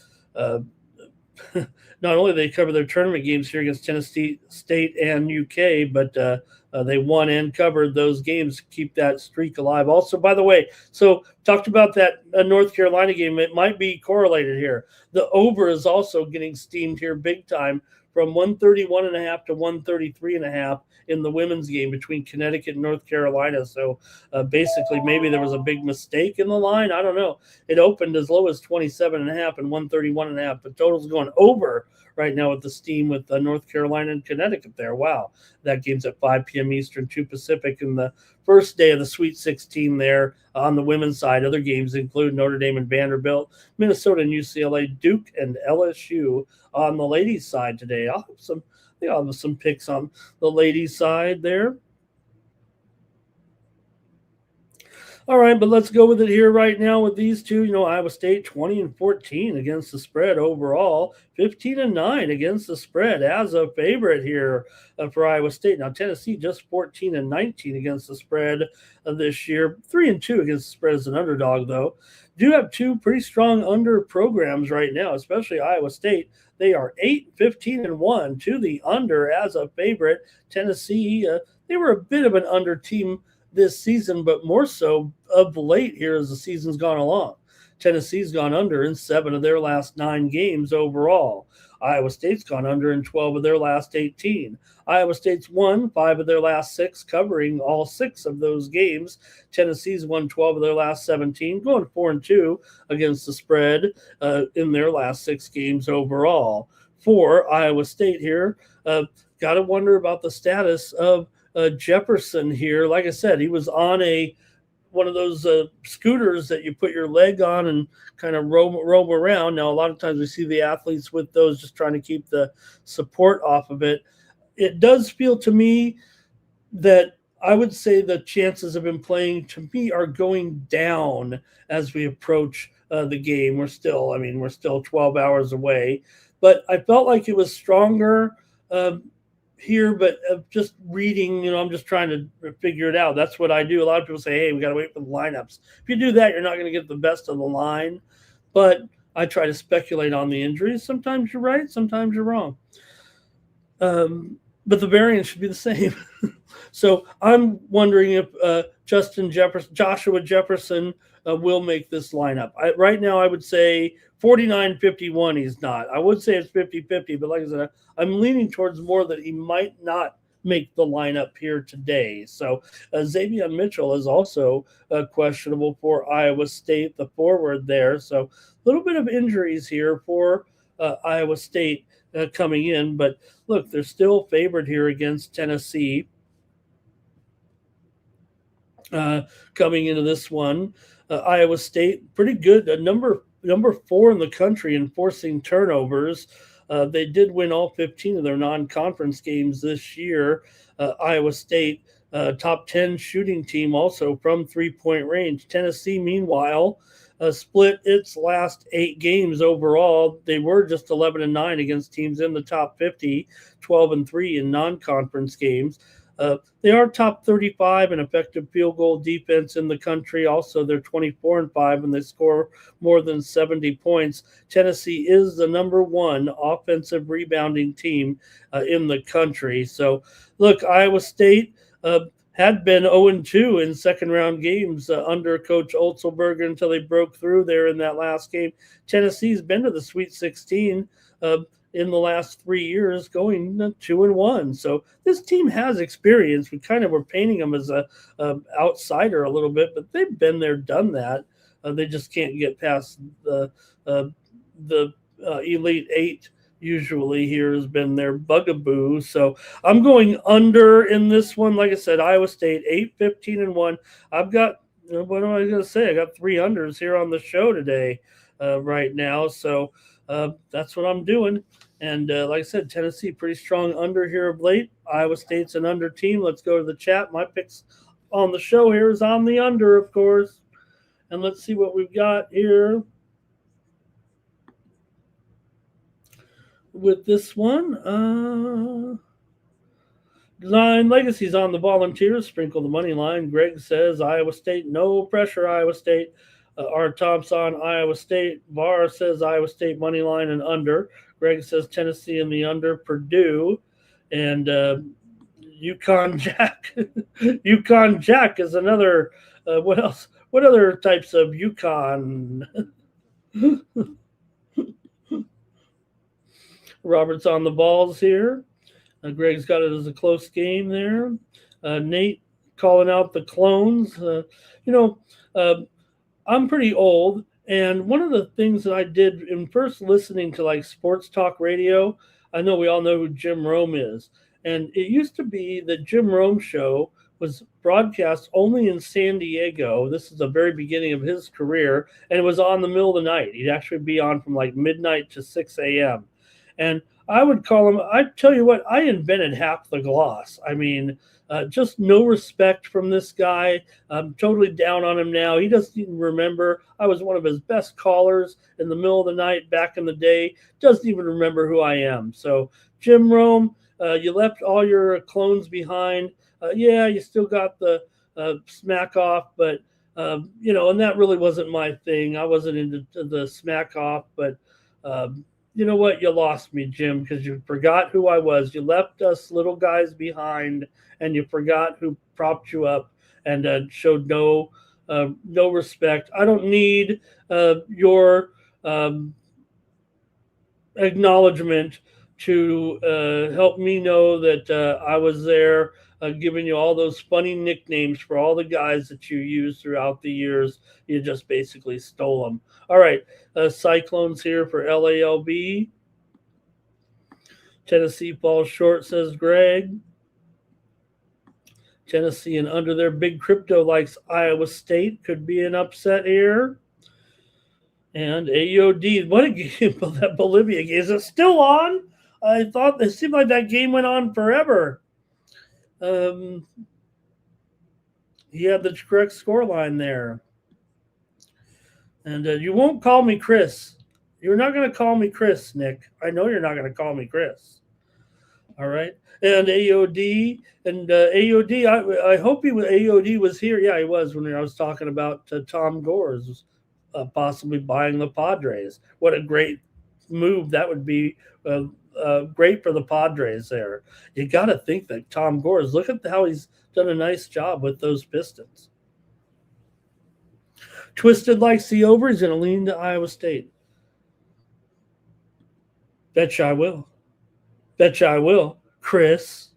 only they covered their tournament games here against Tennessee State and UK, but they won and covered those games to keep that streak alive. Also, by the way, so talked about that North Carolina game. It might be correlated here. The over is also getting steamed here big time from 131.5 to 133.5 in the women's game between Connecticut and North Carolina. So basically maybe there was a big mistake in the line. I don't know. It opened as low as 27.5 and 131.5, but total's going over right now with the steam with North Carolina and Connecticut there. Wow. That game's at 5 p.m. Eastern, 2 Pacific in the first day of the Sweet 16 there on the women's side. Other games include Notre Dame and Vanderbilt, Minnesota and UCLA, Duke and LSU on the ladies' side today. I'll have some picks on the ladies' side there. All right, but let's go with it here right now with these two. Iowa State 20-14 against the spread overall, 15-9 against the spread as a favorite here for Iowa State. Now Tennessee just 14-19 against the spread this year, 3-2 against the spread as an underdog though. Do have two pretty strong under programs right now, especially Iowa State. They are 8-15-1 to the under as a favorite. Tennessee, they were a bit of an under team this season, but more so of late here as the season's gone along. Tennessee's gone under in 7 of their last 9 games overall. Iowa State's gone under in 12 of their last 18. Iowa State's won 5 of their last 6, covering all 6 of those games. Tennessee's won 12 of their last 17, going 4-2 against the spread in their last 6 games overall. For Iowa State here, got to wonder about the status of Jefferson here. Like I said, he was on one of those scooters that you put your leg on and kind of roam around. Now, a lot of times we see the athletes with those just trying to keep the support off of it. It does feel to me that I would say the chances of him playing, to me, are going down as we approach the game. We're still 12 hours away. But I felt like it was stronger here, but just reading, I'm just trying to figure it out. That's what I do. A lot of people say, hey, we got to wait for the lineups. If you do that, you're not going to get the best of the line. But I try to speculate on the injuries. Sometimes you're right, sometimes you're wrong. But the variance should be the same. So I'm wondering if Joshua Jefferson will make this lineup. Right now, I would say 49-51 he's not. I would say it's 50-50, but like I said, I'm leaning towards more that he might not make the lineup here today. So Xavier Mitchell is also questionable for Iowa State, the forward there. So a little bit of injuries here for Iowa State coming in. But look, they're still favored here against Tennessee coming into this one. Iowa State, pretty good, number 4 in the country in forcing turnovers. They did win all 15 of their non-conference games this year. Iowa State, top 10 shooting team also from three-point range. Tennessee, meanwhile, split its last 8 games overall. They were just 11-9 against teams in the top 50, 12-3 in non-conference games. They are top 35 in effective field goal defense in the country. Also, they're 24-5 when they score more than 70 points. Tennessee is the number 1 offensive rebounding team in the country. So, look, Iowa State had been 0-2 in second-round games under Coach Otzelberger until they broke through there in that last game. Tennessee's been to the Sweet 16 in the last 3 years, going 2-1. So this team has experience. We kind of were painting them as a outsider a little bit, but they've been there, done that. They just can't get past the Elite Eight. Usually here has been their bugaboo. So I'm going under in this one. Like I said, Iowa State 8-15-1. I've got, what am I going to say? I got 3 unders here on the show today right now. So that's what I'm doing. And like I said, Tennessee pretty strong under here of late. Iowa State's an under team. Let's go to the chat. My picks on the show here is on the under, of course. And let's see what we've got here with this one. Line Legacy's on the Volunteers. Sprinkle the money line. Greg says Iowa State. No pressure, Iowa State. Art Thompson, Iowa State. Var says Iowa State money line and under. Greg says Tennessee in the under. Purdue. And Yukon Jack. Yukon Jack is another. What else? What other types of Yukon? Robert's on the balls here. Greg's got it as a close game there. Nate calling out the clones. I'm pretty old, and one of the things that I did in first listening to like sports talk radio, I know we all know who Jim Rome is, and it used to be the Jim Rome show was broadcast only in San Diego. This is the very beginning of his career, and it was on the middle of the night. He'd actually be on from like midnight to 6 a.m. And I would call him, I tell you what, I invented half the gloss. I mean, just no respect from this guy. I'm totally down on him now. He doesn't even remember. I was one of his best callers in the middle of the night back in the day. Doesn't even remember who I am. So, Jim Rome, you left all your clones behind. Yeah, you still got the smack off, but, and that really wasn't my thing. I wasn't into the smack off, but you know what? You lost me, Jim, because you forgot who I was. You left us little guys behind, and you forgot who propped you up and showed no respect. I don't need your acknowledgement to help me know that I was there, giving you all those funny nicknames for all the guys that you used throughout the years. You just basically stole them. All right, Cyclones here for LALB. Tennessee falls short, says Greg. Tennessee and under their big crypto likes Iowa State. Could be an upset here. And AOD, what a game, that Bolivia game. Is it still on? I thought it seemed like that game went on forever. He had the correct scoreline there. And you won't call me Chris. You're not going to call me Chris, Nick. I know you're not going to call me Chris. All right. And AOD. And AOD, I hope AOD was here. Yeah, he was when I was talking about Tom Gore's possibly buying the Padres. What a great move that would be. Great for the Padres there. You got to think that Tom Gore's, look at how he's done a nice job with those Pistons. Twisted likes the over. He's going to lean to Iowa State. Betcha I will. Betcha I will. Chris.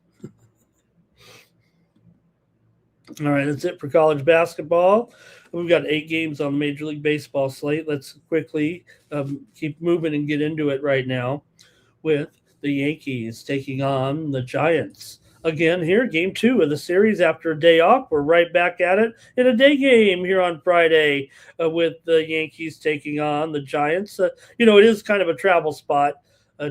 All right, that's it for college basketball. We've got 8 games on the Major League Baseball slate. Let's quickly keep moving and get into it right now with the Yankees taking on the Giants. Again, here, game 2 of the series after a day off. We're right back at it in a day game here on Friday with the Yankees taking on the Giants. It is kind of a travel spot,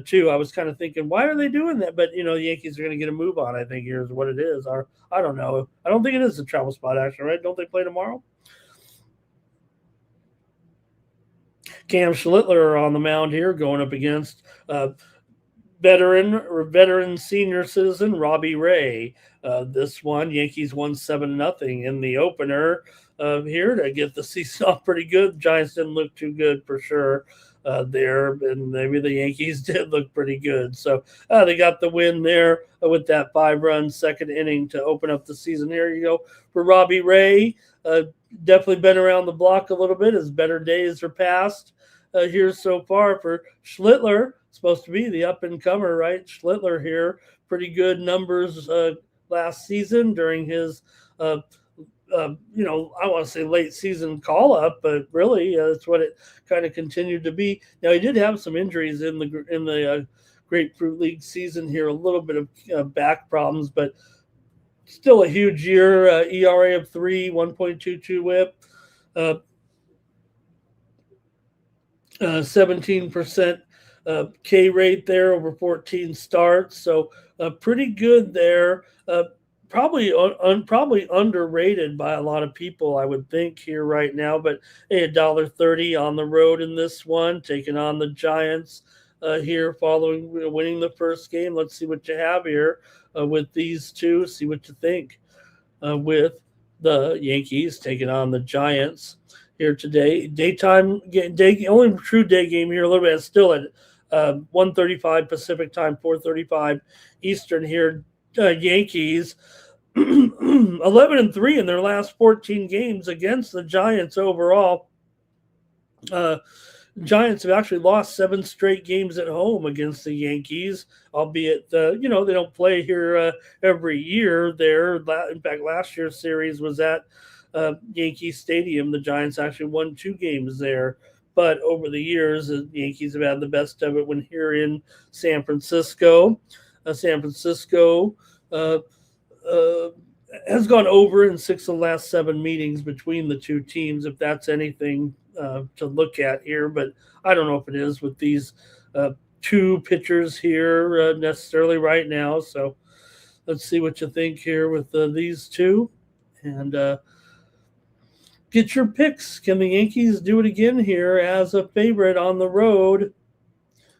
too. I was kind of thinking, why are they doing that? But, the Yankees are going to get a move on, I think, here's what it is. Or, I don't know. I don't think it is a travel spot, actually, right? Don't they play tomorrow? Cam Schlittler on the mound here going up against veteran senior citizen Robbie Ray. This one, Yankees won 7-0 in the opener here to get the season off pretty good. Giants didn't look too good for sure there, and maybe the Yankees did look pretty good. So they got the win there with that 5-run second inning to open up the season. Here you go for Robbie Ray. Definitely been around the block a little bit. His better days are past here so far for Schlittler. Supposed to be the up-and-comer, right? Schlittler here. Pretty good numbers last season during his I want to say late season call up, but really that's what it kind of continued to be. Now he did have some injuries in the Grapefruit League season here, a little bit of back problems, but still a huge year. ERA of 3, 1.22 WHIP, 17% K rate there over 14 starts, so pretty good there. Probably underrated by a lot of people, I would think, here right now. But hey, $1.30 on the road in this one, taking on the Giants here, following winning the first game. Let's see what you have here with these two. See what you think with the Yankees taking on the Giants here today. Only true day game here. A little bit still at 1:35 Pacific time, 4:35 Eastern here. Yankees 11-3 in their last 14 games against the Giants overall. Giants have actually lost 7 straight games at home against the Yankees, albeit they don't play here every year. There, in fact, last year's series was at Yankee Stadium. The Giants actually won 2 games there. But over the years, the Yankees have had the best of it when here in San Francisco. San Francisco has gone over in 6 of the last 7 meetings between the two teams, if that's anything to look at here. But I don't know if it is with these 2 pitchers here necessarily right now. So let's see what you think here with these two. And get your picks. Can the Yankees do it again here as a favorite on the road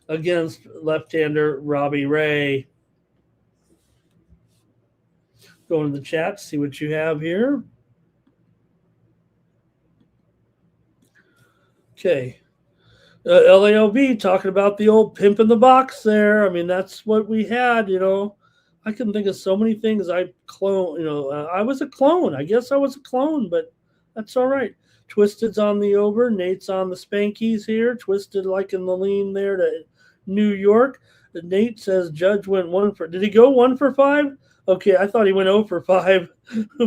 against left-hander Robbie Ray? Go into the chat, see what you have here. Okay. LAOB talking about the old pimp in the box there. I mean, that's what we had, I can think of so many things I was a clone. I guess I was a clone, but that's all right. Twisted's on the over. Nate's on the Spankies here. Twisted like in the lean there to New York. Nate says Judge went 1 for – did he go 1 for 5? Okay, I thought he went 0 for 5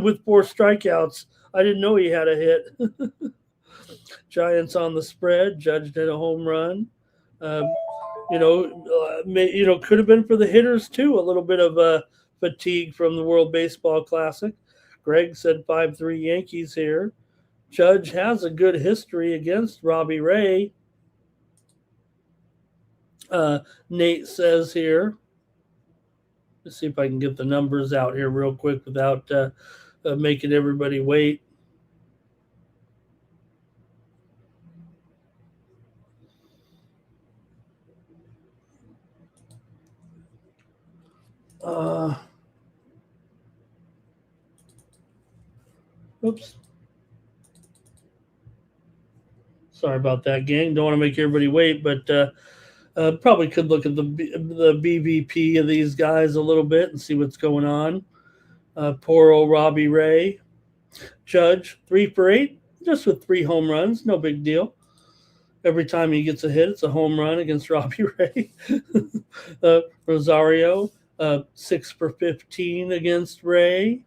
with 4 strikeouts. I didn't know he had a hit. Giants on the spread. Judge did a home run. Could have been for the hitters too. A little bit of fatigue from the World Baseball Classic. Greg said 5-3 Yankees here. Judge has a good history against Robbie Ray. Nate says here. Let's see if I can get the numbers out here real quick without making everybody wait. Oops. Sorry about that, gang. Don't want to make everybody wait, but probably could look at the BVP of these guys a little bit and see what's going on. Poor old Robbie Ray. Judge, 3 for 8, just with 3 home runs. No big deal. Every time he gets a hit, it's a home run against Robbie Ray. Rosario, 6 for 15 against Ray.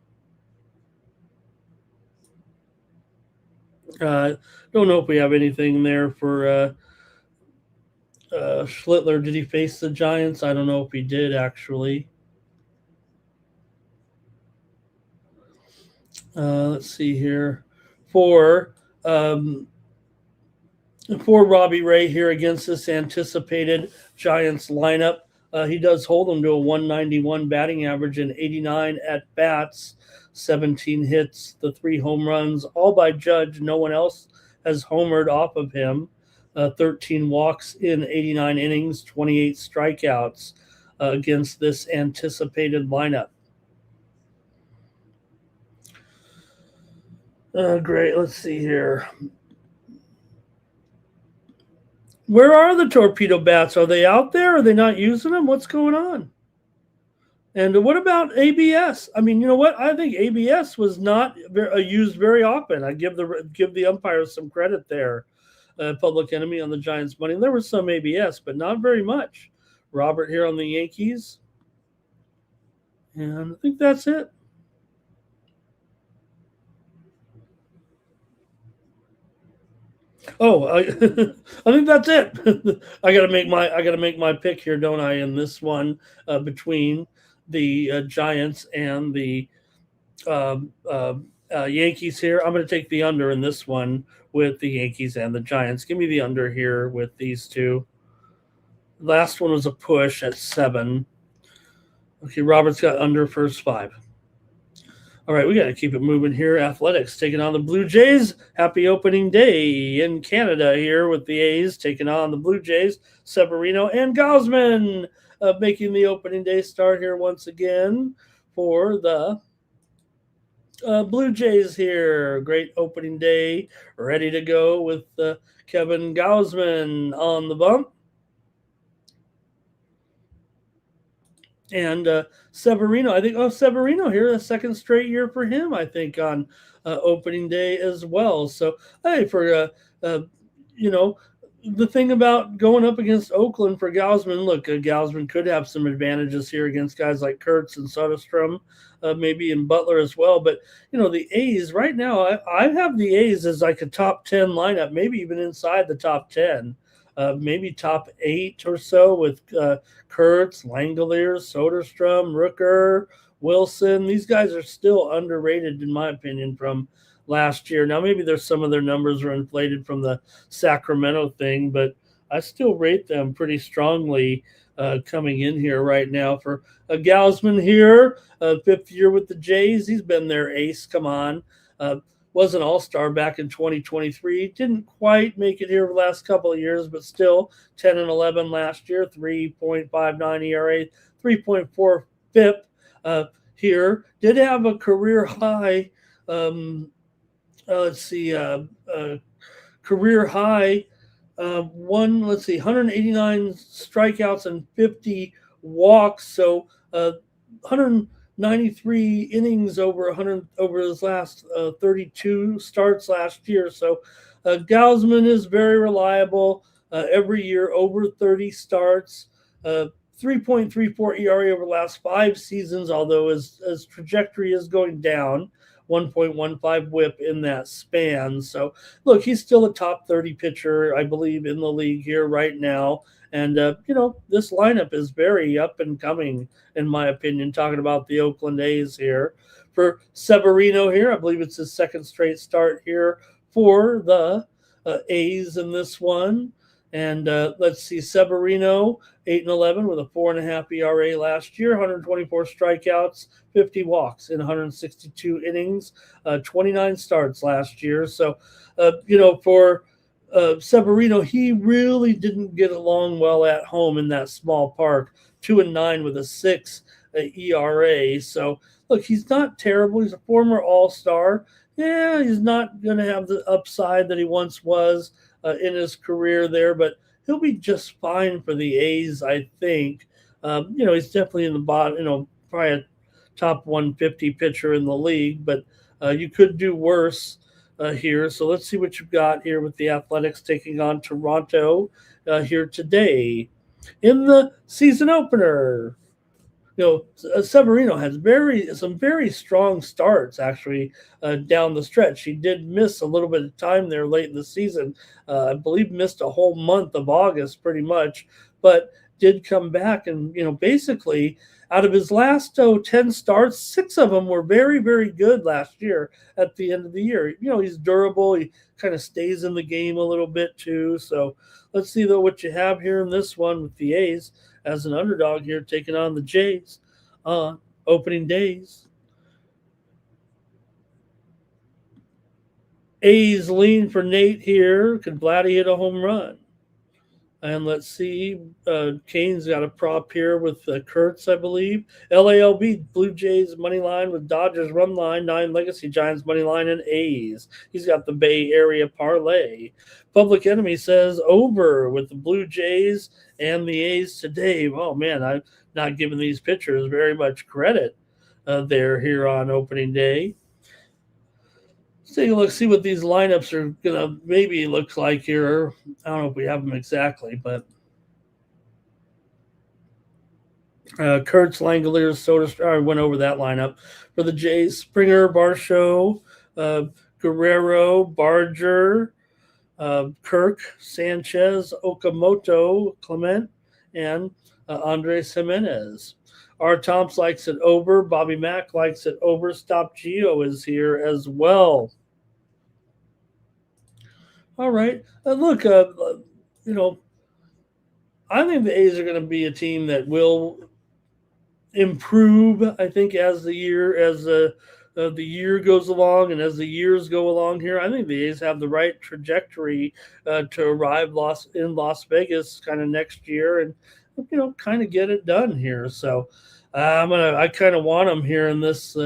Don't know if we have anything there for Schlittler. Did he face the Giants? I don't know if he did, actually. Let's see here. For Robbie Ray here against this anticipated Giants lineup, he does hold them to a 191 batting average and 89 at-bats, 17 hits, the 3 home runs, all by Judge. No one else has homered off of him. 13 walks in 89 innings, 28 strikeouts against this anticipated lineup. Great. Let's see here. Where are the torpedo bats? Are they out there? Are they not using them? What's going on? And what about ABS? I mean, you know what? I think ABS was not used very often. I give the umpires some credit there. Public Enemy on the Giants' money. There was some ABS, but not very much. Robert here on the Yankees. And I think that's it. Oh, I, I think that's it. I gotta make my pick here, don't I? In this one, between the Giants and the uh, uh, Yankees here, I'm gonna take the under in this one with the Yankees and the Giants. Give me the under here with these two. Last one was a push at 7. Okay, Robert's got under first 5. All right, we got to keep it moving here. Athletics taking on the Blue Jays. Happy opening day in Canada here with the A's taking on the Blue Jays. Severino and Gausman making the opening day start here once again for the Blue Jays here. Great opening day. Ready to go with Kevin Gausman on the bump. And Severino, I think, Severino here, a second straight year for him, I think, on opening day as well. So, hey, for, you know, the thing about going up against Oakland for Gausman, look, Gausman could have some advantages here against guys like Kurtz and Soderstrom, maybe in Butler as well. But, the A's right now, I have the A's as like a top 10 lineup, maybe even inside the top 10. Maybe top 8 or so with Kurtz, Langoliers, Soderstrom, Rooker, Wilson. These guys are still underrated, in my opinion, from last year. Now, maybe there's some of their numbers are inflated from the Sacramento thing, but I still rate them pretty strongly coming in here right now. For Gausman here, 5th year with the Jays. He's been their ace. Come on. Was an all-star back in 2023. Didn't quite make it here the last couple of years, but still 10 and 11 last year, 3.59 ERA, 3.4 FIP here. Did have a career high, career high, 189 strikeouts and 50 walks. So 193 innings over his last 32 starts last year. So Gausman is very reliable every year, over 30 starts, 3.34 ERA over the last 5 seasons, although his trajectory is going down, 1.15 whip in that span. So look, he's still a top 30 pitcher, I believe, in the league here right now. And, this lineup is very up and coming, in my opinion, talking about the Oakland A's here. For Severino here, I believe it's his second straight start here for the A's in this one. And let's see, Severino, 8 and 11 with a 4.5 ERA last year, 124 strikeouts, 50 walks in 162 innings, 29 starts last year. So, for Severino, he really didn't get along well at home in that small park. 2-9 with a 6 ERA. So look, he's not terrible. He's a former All-Star. Yeah, he's not going to have the upside that he once was in his career there, but he'll be just fine for the A's, I think. He's definitely in the bottom. Probably a top 150 pitcher in the league, but you could do worse here. So let's see what you've got here with the Athletics taking on Toronto here today. In the season opener, Severino has some very strong starts actually down the stretch. He did miss a little bit of time there late in the season. I believe missed a whole month of August pretty much, but did come back and, basically out of his last 10 starts, 6 of them were very, very good last year at the end of the year. He's durable. He kind of stays in the game a little bit too. So let's see, though, what you have here in this one with the A's as an underdog here taking on the Jays on opening days. A's lean for Nate here. Could Vladdy hit a home run? And let's see, Kane's got a prop here with Kurtz, I believe. LALB, Blue Jays money line with Dodgers run line, 9 Legacy Giants money line, and A's. He's got the Bay Area parlay. Public Enemy says over with the Blue Jays and the A's today. Oh, man, I'm not giving these pitchers very much credit there here on opening day. Let's take a look, see what these lineups are going to maybe look like here. I don't know if we have them exactly, but Kurtz, Langoliers, Soderstrom, I went over that lineup. For the Jays, Springer, Barshow, Guerrero, Barger, Kirk, Sanchez, Okamoto, Clement, and Andres Jimenez. R. Tomps likes it over. Bobby Mack likes it over. Stop Geo is here as well. All right. Look, you know, I think the A's are going to be a team that will improve. I think as the year goes along and as the years go along here, I think the A's have the right trajectory to arrive in Las Vegas kind of next year and kind of get it done here. So I kind of want them here in this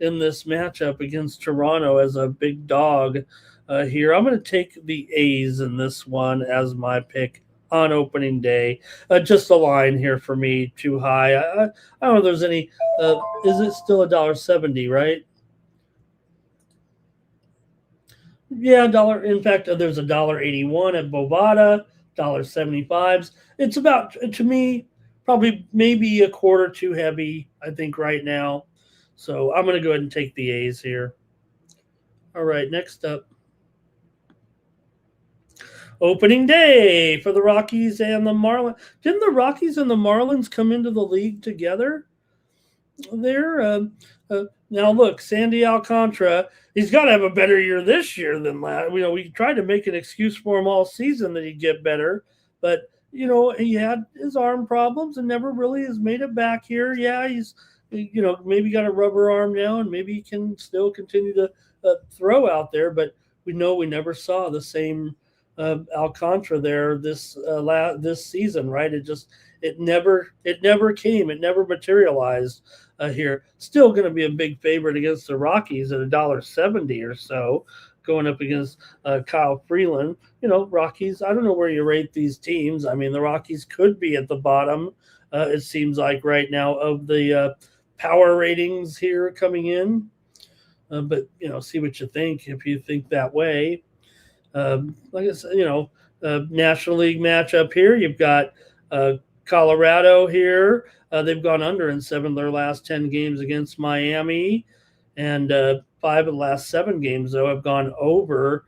matchup against Toronto as a big dog here. I'm going to take the A's in this one as my pick on opening day. Just a line here for me too high. I don't know if there's any. Is it still $1.70, right? Yeah, dollar. In fact, there's $1.81 at Bovada, $1.75. It's about, to me, probably maybe a quarter too heavy, I think, right now. So I'm going to go ahead and take the A's here. All right, next up. Opening day for the Rockies and the Marlins. Didn't the Rockies and the Marlins come into the league together? Now look, Sandy Alcantara, he's got to have a better year this year than last. We tried to make an excuse for him all season that he'd get better, but he had his arm problems and never really has made it back here. Yeah, he's maybe got a rubber arm now and maybe he can still continue to throw out there, but we never saw the same Alcantara there this season, right? It never came. It never materialized here. Still going to be a big favorite against the Rockies at $1.70 or so, going up against Kyle Freeland. Rockies. I don't know where you rate these teams. I mean, the Rockies could be at the bottom. It seems like right now of the power ratings here coming in. But see what you think if you think that way. Like I said, National League matchup here. You've got Colorado here. They've gone under in 7 of their last 10 games against Miami, and 5 of the last 7 games though have gone over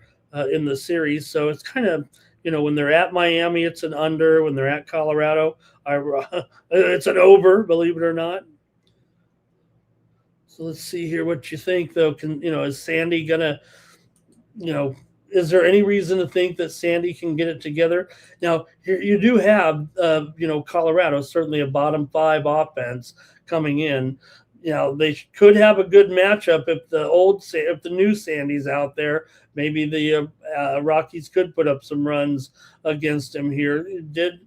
in the series. So it's kind of when they're at Miami, it's an under. When they're at Colorado, it's an over. Believe it or not. So let's see here what you think though. Is Sandy gonna is there any reason to think that Sandy can get it together? Now, here you do have, Colorado, certainly a bottom 5 offense coming in. They could have a good matchup if the new Sandy's out there. Maybe the Rockies could put up some runs against him here. It did,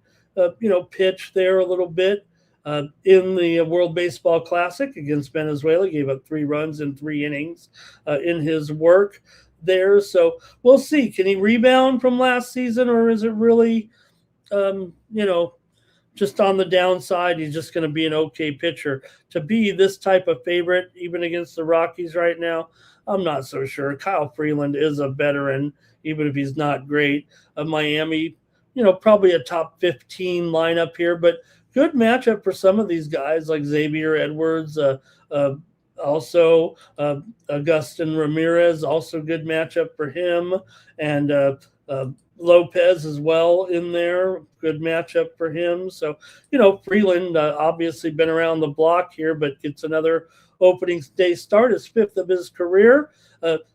pitch there a little bit in the World Baseball Classic against Venezuela. Gave up 3 runs in 3 innings in his work there. So we'll see. Can he rebound from last season, or is it really, just on the downside? He's just going to be an okay pitcher. To be this type of favorite, even against the Rockies right now, I'm not so sure. Kyle Freeland is a veteran, even if he's not great. Miami, probably a top 15 lineup here, but good matchup for some of these guys like Xavier Edwards, also Agustin Ramirez, also good matchup for him, and Lopez as well in there, good matchup for him. So Freeland obviously been around the block here, but gets another opening day start, his 5th of his career.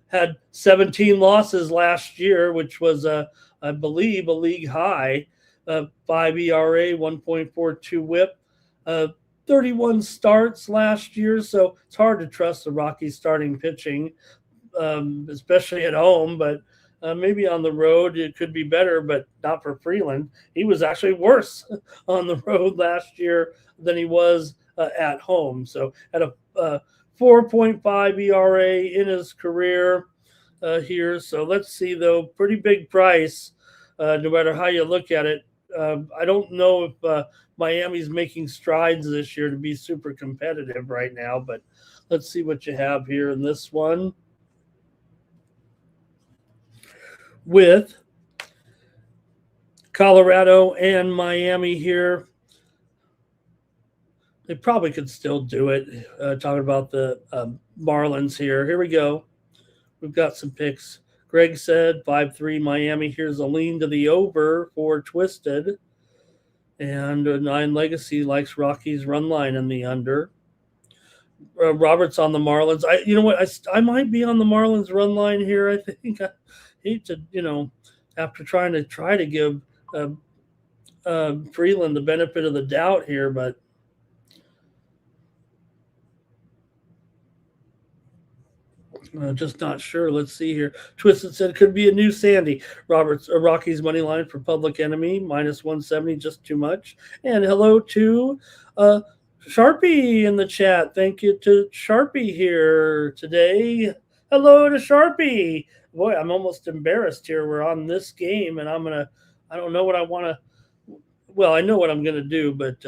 Had 17 losses last year, which was I believe a league high. 5 ERA, 1.42 WHIP. 31 starts last year, so it's hard to trust the Rockies starting pitching, especially at home, but maybe on the road it could be better, but not for Freeland. He was actually worse on the road last year than he was at home. So at a 4.5 ERA in his career here. So let's see, though, pretty big price no matter how you look at it. I don't know if Miami's making strides this year to be super competitive right now, but let's see what you have here in this one. With Colorado and Miami here, they probably could still do it. Talking about the Marlins here. Here we go. We've got some picks Greg said 5-3 Miami. Here's a lean to the over for Twisted. And 9 Legacy likes Rocky's run line in the under. Robert's on the Marlins. You know what? I might be on the Marlins run line here. I think I hate to, after trying to give Freeland the benefit of the doubt here, but just not sure. Let's see here. Twisted said could be a new Sandy. Rocky's money line for Public Enemy -170, just too much. And hello to Sharpie in the chat. Thank you to Sharpie here today. Hello to Sharpie. Boy, I'm almost embarrassed here. We're on this game, and I don't know what I want to. Well, I know what I'm going to do, but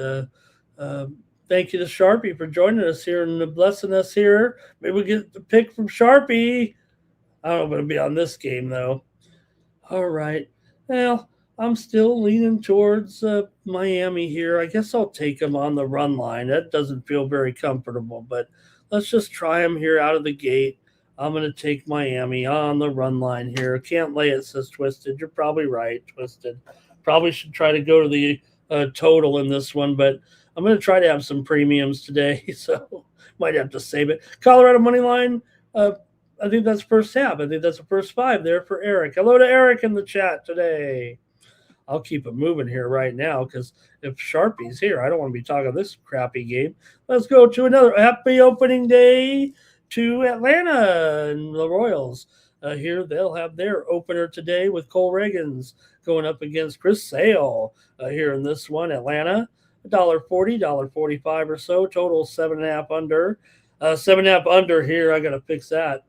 thank you to Sharpie for joining us here and blessing us here. Maybe we get the pick from Sharpie. I don't know if it'll be on this game, though. All right. Well, I'm still leaning towards Miami here. I guess I'll take them on the run line. That doesn't feel very comfortable, but let's just try them here out of the gate. I'm going to take Miami on the run line here. Can't lay it, says Twisted. You're probably right, Twisted. Probably should try to go to the total in this one, but I'm going to try to have some premiums today, so might have to save it. Colorado money line. I think that's first half. I think that's the first 5 there for Eric. Hello to Eric in the chat today. I'll keep it moving here right now because if Sharpie's here, I don't want to be talking this crappy game. Let's go to another happy opening day to Atlanta and the Royals. Here they'll have their opener today with Cole Reagans going up against Chris Sale here in this one. Atlanta, $1.40, $1.45 or so. Total 7.5 under. 7.5 under here. I got to fix that.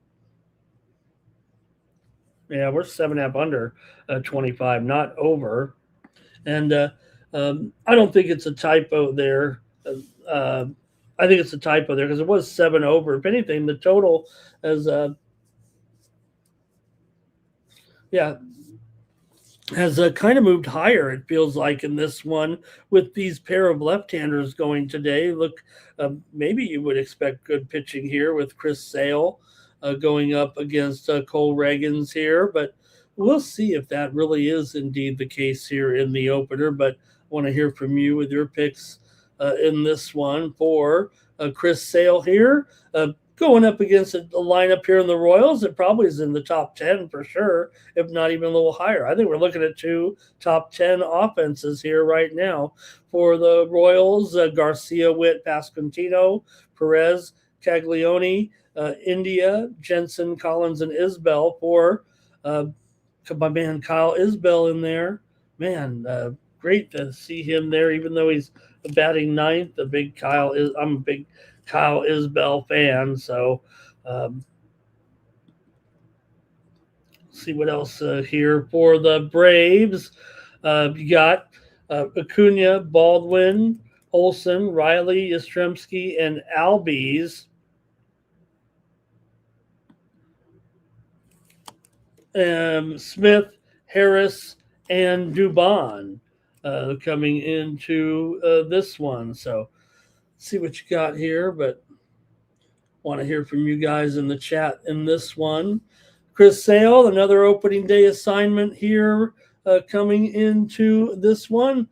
Yeah, we're 7.5 under 25, not over. And I don't think it's a typo there. I think it's a typo there because it was 7 over. If anything, the total is has kind of moved higher, it feels like, in this one with these pair of left-handers going today. Look, maybe you would expect good pitching here with Chris Sale going up against Cole Reagans here, but we'll see if that really is indeed the case here in the opener. But I want to hear from you with your picks in this one for Chris Sale here. Going up against a lineup here in the Royals, it probably is in the top 10 for sure, if not even a little higher. I think we're looking at 2 top 10 offenses here right now for the Royals. Garcia, Witt, Pasquantino, Perez, Caglione, India, Jensen, Collins, and Isbell for my man Kyle Isbell in there. Man, great to see him there, even though he's batting 9th. I'm a big Kyle Isbell fan, so see what else here for the Braves. You got Acuna, Baldwin, Olson, Riley, Yastrzemski, and Albies. Smith, Harris, and Dubon coming into this one. So see what you got here, but want to hear from you guys in the chat in this one. Chris Sale, another opening day assignment here coming into this one.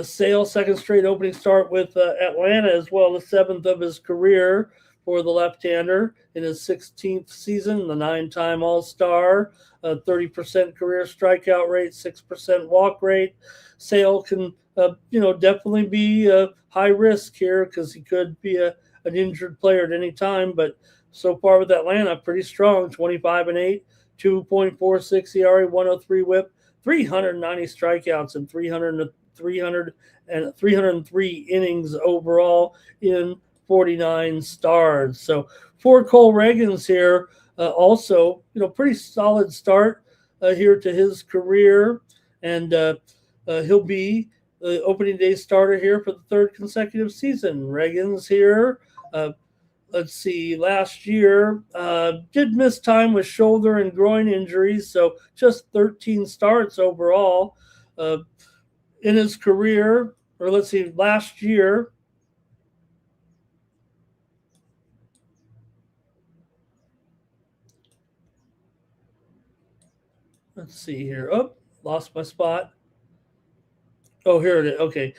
Sale, second straight opening start with Atlanta as well, the 7th of his career for the left-hander in his 16th season, the 9-time All-Star, 30% career strikeout rate, 6% walk rate. Sale can definitely be high risk here because he could be an injured player at any time. But so far with Atlanta, pretty strong, 25-8, 2.46 ERA, 103 WHIP, 390 strikeouts, and 303 innings overall in 49 starts. So for Cole Reagans here, also pretty solid start here to his career, and he'll be the opening day starter here for the 3rd consecutive season. Reagans here, let's see, last year did miss time with shoulder and groin injuries, so just 13 starts overall in his career. Or let's see, last year, Let's see here. Oh, lost my spot. Oh, here it is. Okay.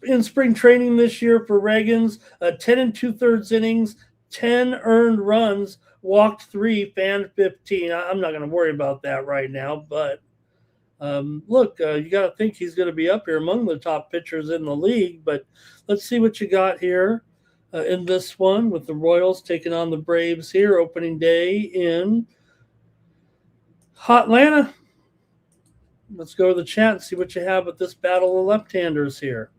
In spring training this year for Reagans, 10 and 2/3 innings, 10 earned runs, walked 3, fanned 15. I'm not going to worry about that right now, but look, you got to think he's going to be up here among the top pitchers in the league. But let's see what you got here in this one with the Royals taking on the Braves here, opening day in Hotlanta. Let's go to the chat and see what you have with this battle of left-handers here.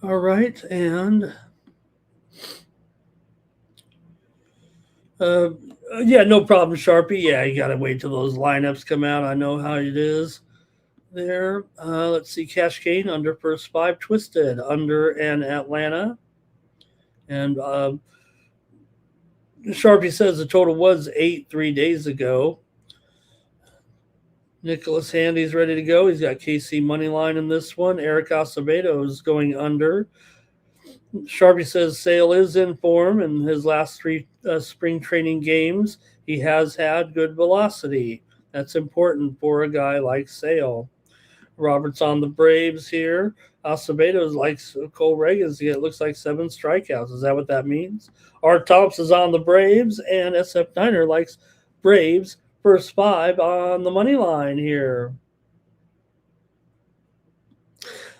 All right, and yeah, no problem, Sharpie. Yeah, you got to wait till those lineups come out. I know how it is there. Let's see, Cash Cane under first 5, Twisted under and Atlanta. And Sharpie says the total was 8 3 days ago. Nicholas Handy's ready to go. He's got KC Moneyline in this one. Eric Acevedo is going under. Sharpie says Sale is in form in his last 3 spring training games. He has had good velocity. That's important for a guy like Sale. Robert's on the Braves here. Acevedo likes Cole Reagans. It looks like 7 strikeouts. Is that what that means? Art Thompson's on the Braves, and SF Niner likes Braves first 5 on the money line here.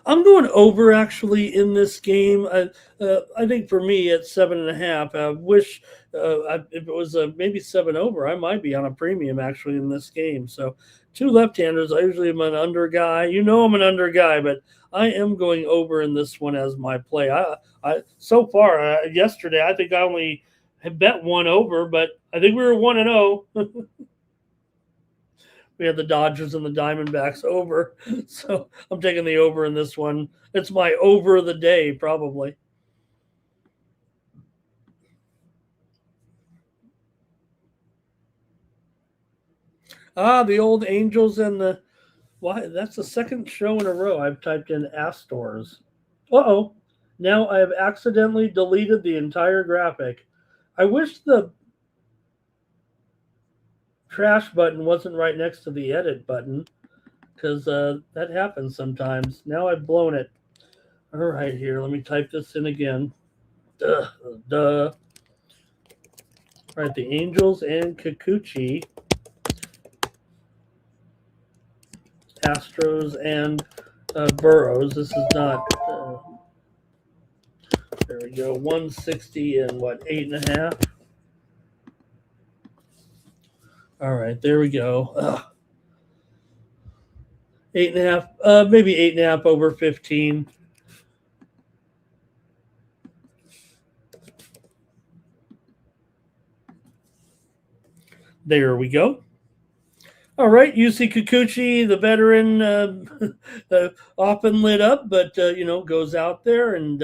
I'm going over actually in this game. I think for me it's 7.5. I wish if it was maybe 7 over, I might be on a premium actually in this game. So 2 left-handers. I usually am an under guy. You know I'm an under guy, but I am going over in this one as my play. I so far yesterday I think I only had bet 1 over, but I think we were 1-0. We had the Dodgers and the Diamondbacks over. So I'm taking the over in this one. It's my over of the day, probably. The old Angels and the... Why? That's the second show in a row I've typed in Astors. Uh-oh. Now I have accidentally deleted the entire graphic. I wish the trash button wasn't right next to the edit button, because that happens sometimes. Now I've blown it. All right, here, let me type this in again. Duh. All right, the Angels and Kikuchi. Astros and Burrows. This is not... there we go. 160 and what, 8.5? All right, there we go. 8.5, maybe 8.5 over 15. There we go. All right, UC Kikuchi, the veteran, often lit up, but goes out there and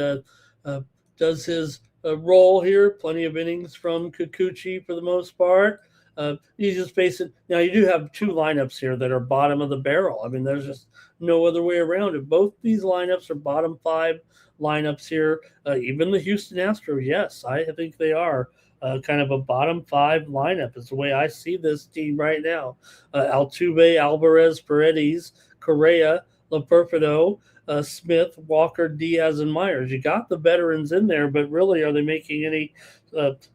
does his role here. Plenty of innings from Kikuchi for the most part. He's just facing. Now you do have 2 lineups here that are bottom of the barrel. I mean, there's just no other way around it. Both these lineups are bottom 5 lineups here. Even the Houston Astros, yes, I think they are. Kind of a bottom 5 lineup is the way I see this team right now. Altuve, Alvarez, Paredes, Correa, LaPerfido, Smith, Walker, Diaz, and Myers. You got the veterans in there, but really, are they making any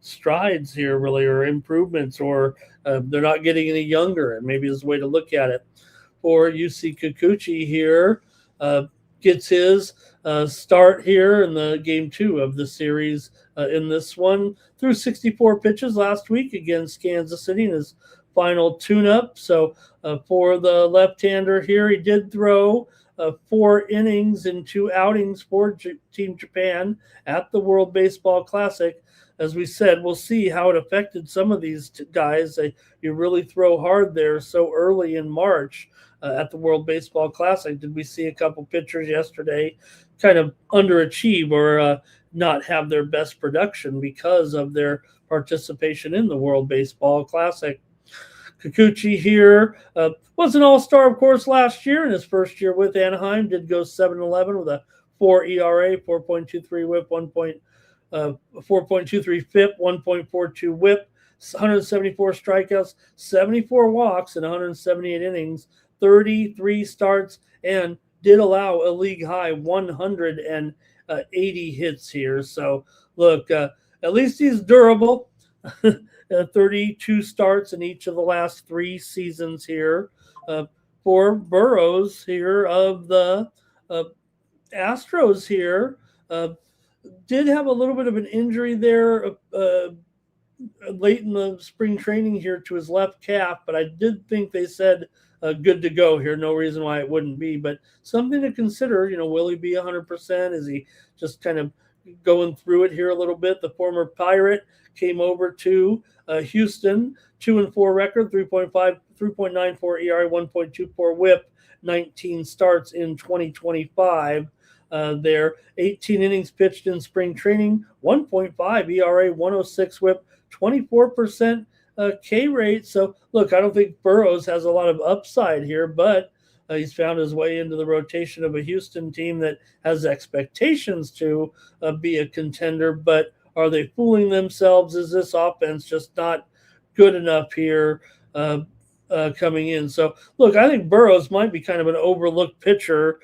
strides here, really, or improvements, or they're not getting any younger? And maybe is the way to look at it. For UC Kikuchi here, gets his start here in the game 2 of the series in this one. Threw 64 pitches last week against Kansas City in his final tune-up. So for the left-hander here, he did throw 4 innings in 2 outings for Team Japan at the World Baseball Classic. As we said, we'll see how it affected some of these guys. You really throw hard there so early in March at the World Baseball Classic. Did we see a couple pitchers yesterday kind of underachieve or not have their best production because of their participation in the World Baseball Classic? Kikuchi here was an all-star, of course, last year in his first year with Anaheim. Did go 7-11 with a 4 ERA, 4.23 whip, 4.23 FIP, 1.42 WHIP, 174 strikeouts, 74 walks in 178 innings, 33 starts, and did allow a league high 180 hits here. So look, at least he's durable. 32 starts in each of the last 3 seasons here. For Burrows here of the Astros here, did have a little bit of an injury there late in the spring training here to his left calf, but I did think they said good to go here. No reason why it wouldn't be, but something to consider. Will he be 100%? Is he just kind of going through it here a little bit? The former Pirate came over to Houston, 2-4 record, 3.94 ERA, 1.24 WHIP, 19 starts in 2025. There, 18 innings pitched in spring training, 1.5 ERA, 106 WHIP, 24% K rate. So, look, I don't think Burrows has a lot of upside here, but he's found his way into the rotation of a Houston team that has expectations to be a contender. But are they fooling themselves? Is this offense just not good enough here coming in? So, look, I think Burrows might be kind of an overlooked pitcher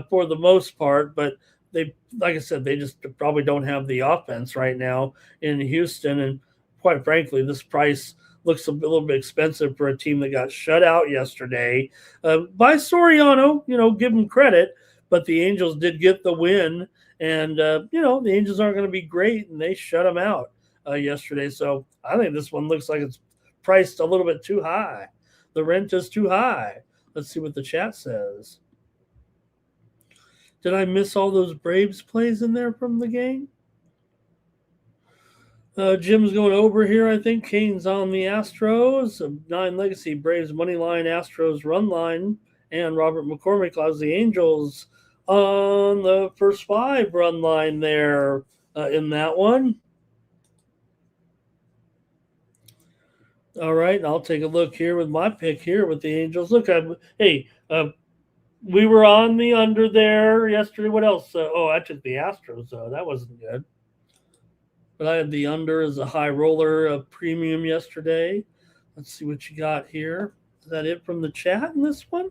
for the most part, but they, like I said, they just probably don't have the offense right now in Houston. And quite frankly, this price looks a little bit expensive for a team that got shut out yesterday by Soriano. Give him credit, but the Angels did get the win. And, the Angels aren't going to be great, and they shut them out yesterday. So I think this one looks like it's priced a little bit too high. The rent is too high. Let's see what the chat says. Did I miss all those Braves plays in there from the game? Jim's going over here, I think. Kane's on the Astros. 9 Legacy, Braves money line, Astros run line, and Robert McCormick allows the Angels on the first 5 run line there in that one. All right, I'll take a look here with my pick here with the Angels. Look, we were on the under there yesterday. What else? I took the Astros, so that wasn't good. But I had the under as a high roller premium yesterday. Let's see what you got here. Is that it from the chat in this one?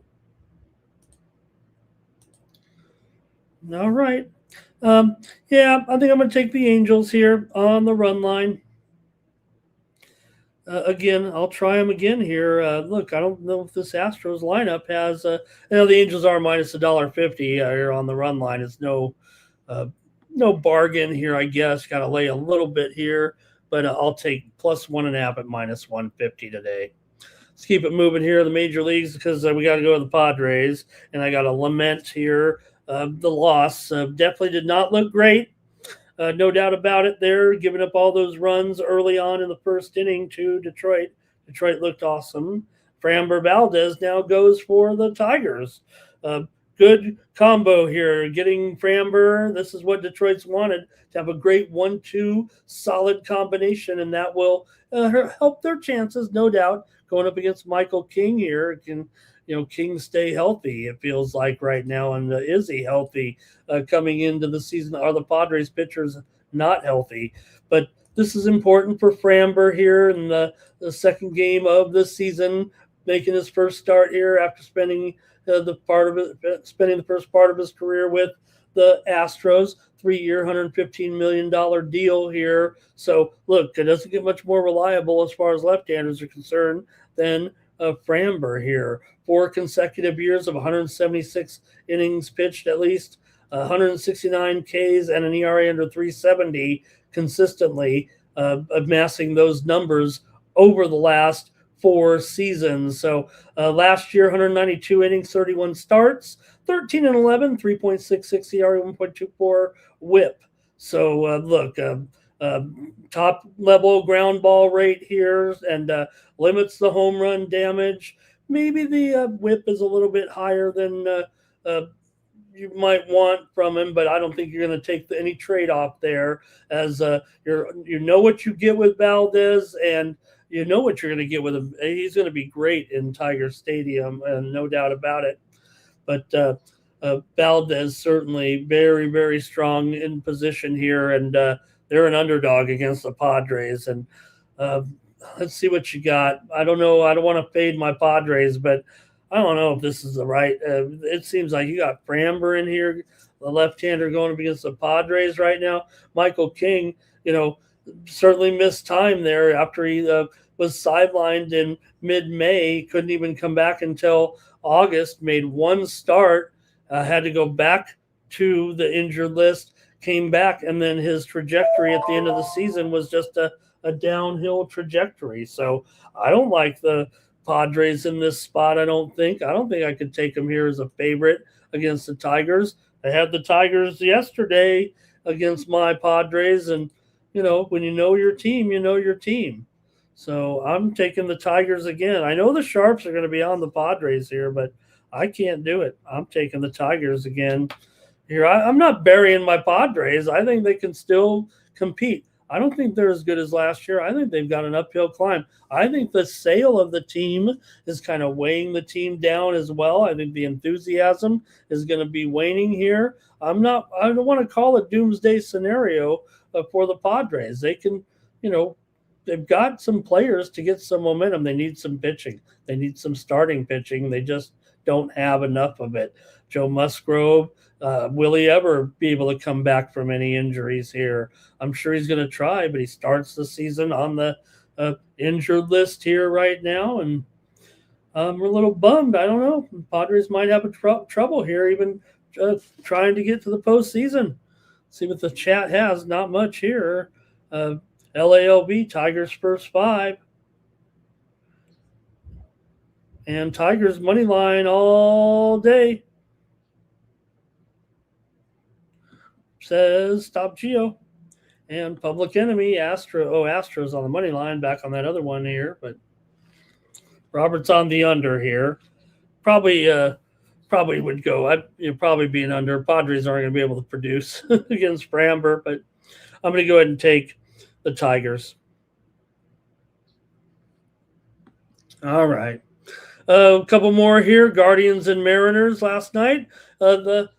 All right. I think I'm going to take the Angels here on the run line. Again, I'll try them again here. Look, I don't know if this Astros lineup has the Angels are minus $1.50 here on the run line. It's no bargain here, I guess. Got to lay a little bit here, but I'll take plus 1.5 at minus 150 today. Let's keep it moving here in the major leagues because we got to go to the Padres, and I got to lament here the loss. Definitely did not look great. No doubt about it there, giving up all those runs early on in the first inning to Detroit. Detroit looked awesome. Framber Valdez now goes for the Tigers. Good combo here, getting Framber. This is what Detroit's wanted, to have a great 1-2 solid combination, and that will help their chances, no doubt, going up against Michael King here. Can King stay healthy, it feels like right now, and is he healthy coming into the season? Are the Padres pitchers not healthy? But this is important for Framber here in the second game of the season, making his first start here after spending the first part of his career with the Astros. 3-year, $115 million deal here. So, look, it doesn't get much more reliable as far as left-handers are concerned than Framber here. 4 consecutive years of 176 innings pitched, at least 169 Ks and an ERA under 370 consistently, amassing those numbers over the last 4 seasons. So last year, 192 innings, 31 starts, 13-11, 3.66 ERA, 1.24 WHIP. So look, top level ground ball rate here, and limits the home run damage. Maybe the WHIP is a little bit higher than you might want from him, but I don't think you're going to take any trade-off there, as you know what you get with Valdez, and you know what you're going to get with him. He's going to be great in Tiger Stadium, and no doubt about it. But Valdez certainly very, very strong in position here, and they're an underdog against the Padres. And let's see what you got. I don't know. I don't want to fade my Padres, but I don't know if this is the right. It seems like you got Framber in here, the left-hander going up against the Padres right now. Michael King, certainly missed time there after he was sidelined in mid-May. Couldn't even come back until August. Made one start, had to go back to the injured list, came back, and then his trajectory at the end of the season was just a downhill trajectory. So I don't like the Padres in this spot. I don't think I could take them here as a favorite against the Tigers. I had the Tigers yesterday against my Padres, and when you know your team, you know your team. So I'm taking the Tigers again. I know the Sharps are going to be on the Padres here, but I can't do it. I'm taking the Tigers again here. I'm not burying my Padres. I think they can still compete. I don't think they're as good as last year. I think they've got an uphill climb. I think the sale of the team is kind of weighing the team down as well. I think the enthusiasm is going to be waning here. I don't want to call it doomsday scenario for the Padres. They can, they've got some players to get some momentum. They need some pitching. They need some starting pitching. They just don't have enough of it. Joe Musgrove, will he ever be able to come back from any injuries here? I'm sure he's going to try, but he starts the season on the injured list here right now, and we're a little bummed. I don't know. Padres might have trouble here, even trying to get to the postseason. See what the chat has. Not much here. LALB, Tigers first 5. And Tigers money line all day. Says Stop Geo. And Public Enemy, Astros on the money line, back on that other one here. But Robert's on the under here. Probably would go. You'd probably be an under. Padres aren't going to be able to produce against Framber, but I'm going to go ahead and take the Tigers. All right. A couple more here. Guardians and Mariners last night. The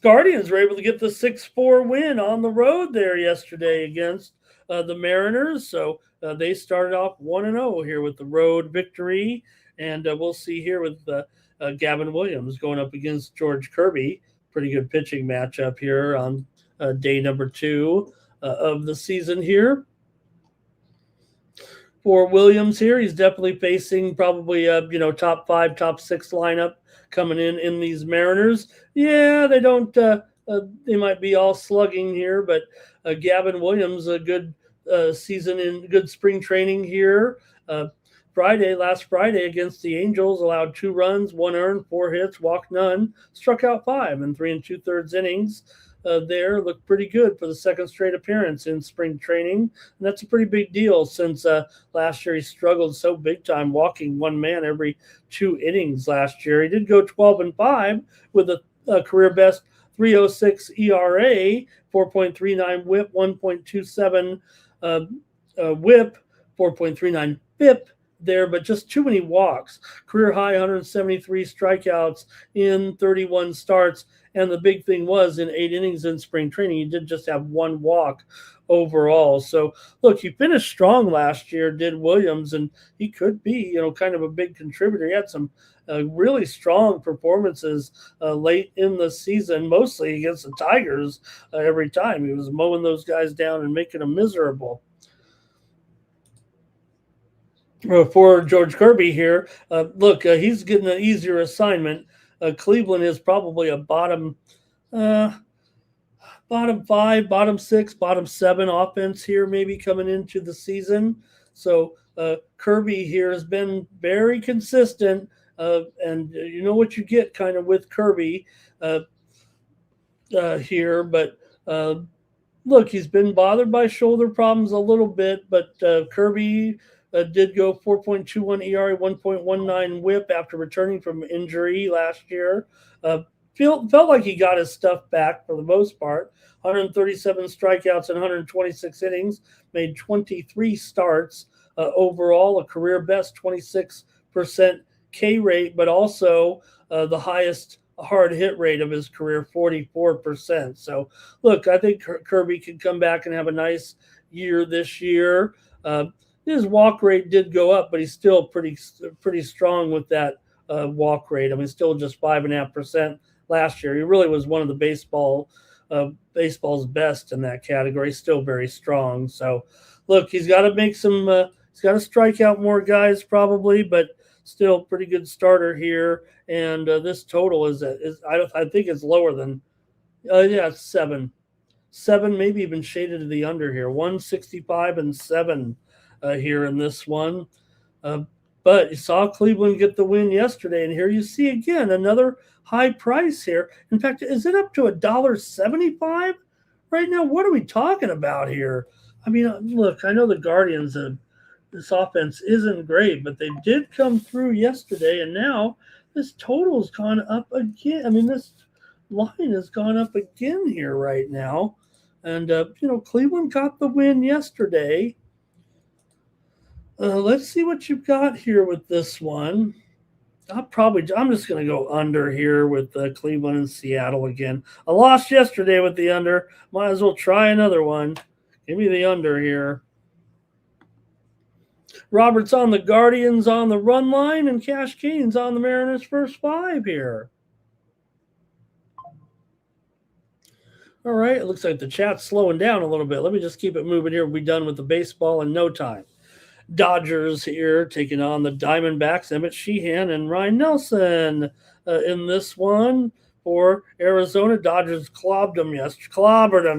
Guardians were able to get the 6-4 win on the road there yesterday against the Mariners. So they started off 1-0 here with the road victory. And we'll see here with Gavin Williams going up against George Kirby. Pretty good pitching matchup here on day number 2 of the season here. For Williams here, he's definitely facing probably a top 5, top 6 lineup coming in these Mariners. Yeah, they don't. They might be all slugging here, but Gavin Williams, a good season in good spring training here. Last Friday against the Angels, allowed 2 runs, 1 earned, 4 hits, walked none, struck out 5 in 3 2/3 innings. There looked pretty good for the second straight appearance in spring training. And that's a pretty big deal since last year he struggled so big time, walking 1 man every 2 innings last year. He did go 12-5 with a career best 3.06 ERA, 4.39 whip, 1.27 whip, 4.39 FIP there, but just too many walks. Career high 173 strikeouts in 31 starts. And the big thing was in 8 innings in spring training, he did just have 1 walk overall. So, look, he finished strong last year, did Williams, and he could be, kind of a big contributor. He had some really strong performances late in the season, mostly against the Tigers every time. He was mowing those guys down and making them miserable. For George Kirby here, he's getting an easier assignment. Cleveland is probably a bottom 5, bottom 6, bottom 7 offense here, maybe coming into the season. So Kirby here has been very consistent, and you know what you get kind of with Kirby here. But look, he's been bothered by shoulder problems a little bit, but Kirby did go 4.21 ERA, 1.19 whip after returning from injury last year. Felt like he got his stuff back for the most part. 137 strikeouts in 126 innings, made 23 starts overall, a career best 26% K rate, but also the highest hard hit rate of his career, 44%. So, look, I think Kirby can come back and have a nice year this year. Uh, his walk rate did go up, but he's still pretty strong with that walk rate. I mean, still just 5.5% last year. He really was one of the baseball's best in that category. Still very strong. So, look, he's got to make some. He's got to strike out more guys probably, but still pretty good starter here. And this total is I think it's lower than it's 7, maybe even shaded to the under here. 165 and 7 here in this one. But you saw Cleveland get the win yesterday, and here you see again another high price here. In fact, is it up to $1.75 right now? What are we talking about here? I mean, look, I know the Guardians this offense isn't great, but they did come through yesterday, and now this total's gone up again. I mean, this line has gone up again here right now. And, Cleveland got the win yesterday. Let's see what you've got here with this one. I'm just going to go under here with Cleveland and Seattle again. I lost yesterday with the under. Might as well try another one. Give me the under here. Roberts on the Guardians on the run line, and Cash Gaines on the Mariners' first 5 here. All right, it looks like the chat's slowing down a little bit. Let me just keep it moving here. We'll be done with the baseball in no time. Dodgers here taking on the Diamondbacks. Emmett Sheehan and Ryan Nelson in this one for Arizona. Dodgers clobbered them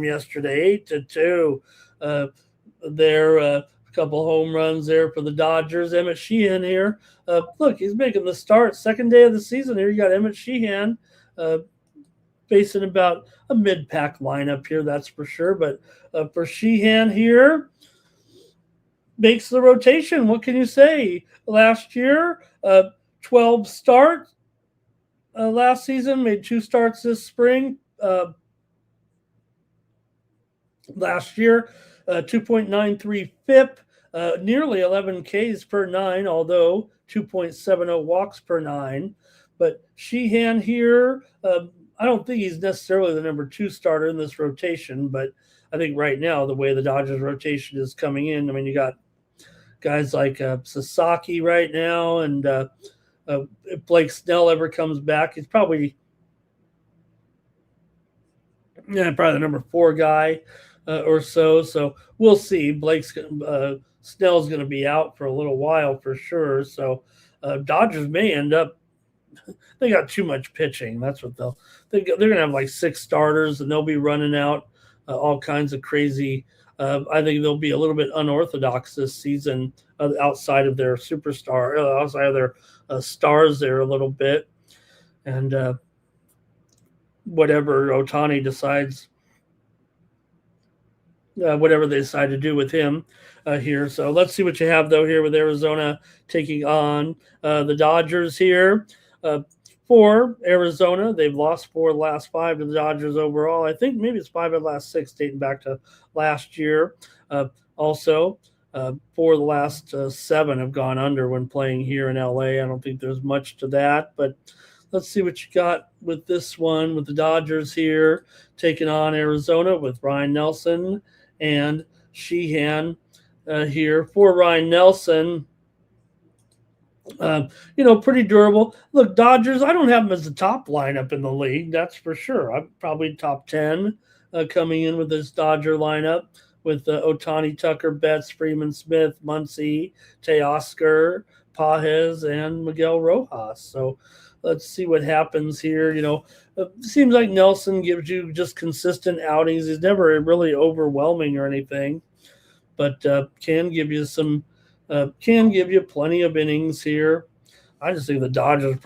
yesterday 8-2. There a couple home runs there for the Dodgers. Emmett Sheehan here. Look, he's making the start. Second day of the season here. You got Emmett Sheehan facing about a mid-pack lineup here, that's for sure. But for Sheehan here, makes the rotation. What can you say? Last year, 12 start. Last season, made 2 starts this spring. Last year, 2.93 FIP, nearly 11 Ks per 9, although 2.70 walks per 9. But Sheehan here, I don't think he's necessarily the number 2 starter in this rotation, but I think right now, the way the Dodgers rotation is coming in, I mean, you got guys like Sasaki right now, and if Blake Snell ever comes back, he's probably the number 4 guy or so. So we'll see. Snell's going to be out for a little while for sure. So Dodgers may end up. They got too much pitching. That's what they're going to have like 6 starters, and they'll be running out all kinds of crazy. I think they'll be a little bit unorthodox this season outside of their superstar, outside of their stars there a little bit. And whatever Ohtani decides, whatever they decide to do with him here. So let's see what you have, though, here with Arizona taking on the Dodgers here. For Arizona, they've lost 4 of the last 5 to the Dodgers overall. I think maybe it's 5 of the last 6 dating back to last year. Also, 4 of the last 7 have gone under when playing here in LA. I don't think there's much to that, but let's see what you got with this one with the Dodgers here taking on Arizona with Ryan Nelson and Sheehan here. For Ryan Nelson, pretty durable. Look, Dodgers, I don't have them as the top lineup in the league, that's for sure. I'm probably top 10 coming in with this Dodger lineup with Ohtani, Tucker, Betts, Freeman, Smith, Muncy, Teoscar, Pages, and Miguel Rojas. So let's see what happens here. It seems like Nelson gives you just consistent outings. He's never really overwhelming or anything, but can give you plenty of innings here. I just think the Dodgers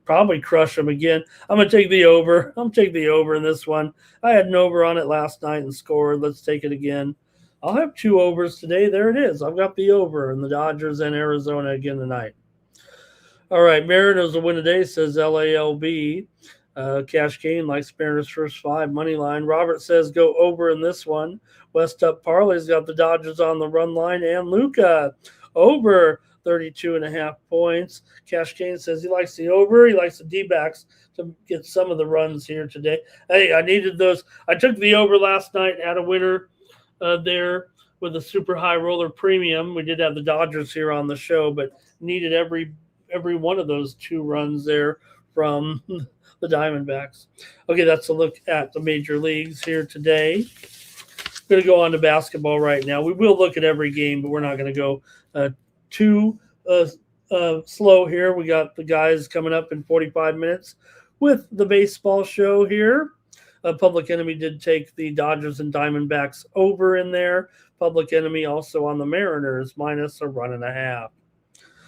probably crush them again. I'm going to take the over. I'm taking the over in this one. I had an over on it last night and scored. Let's take it again. I'll have 2 overs today. There it is. I've got the over in the Dodgers and Arizona again tonight. All right, Mariners will win today, says LALB. Cash Gain likes Mariners first 5 money line. Robert says go over in this one. West Up Parley's got the Dodgers on the run line, and Luca over 32.5 points. Cash Kane says he likes the over. He likes the D-backs to get some of the runs here today. Hey, I needed those. I took the over last night, had a winner there with a super high roller premium. We did have the Dodgers here on the show, but needed every one of those 2 runs there from the Diamondbacks. Okay, that's a look at the major leagues here today. Going to go on to basketball right now. We will look at every game, but we're not going to go too slow here. We got the guys coming up in 45 minutes with the baseball show here. Public Enemy did take the Dodgers and Diamondbacks over in there. Public Enemy also on the Mariners minus a 1.5.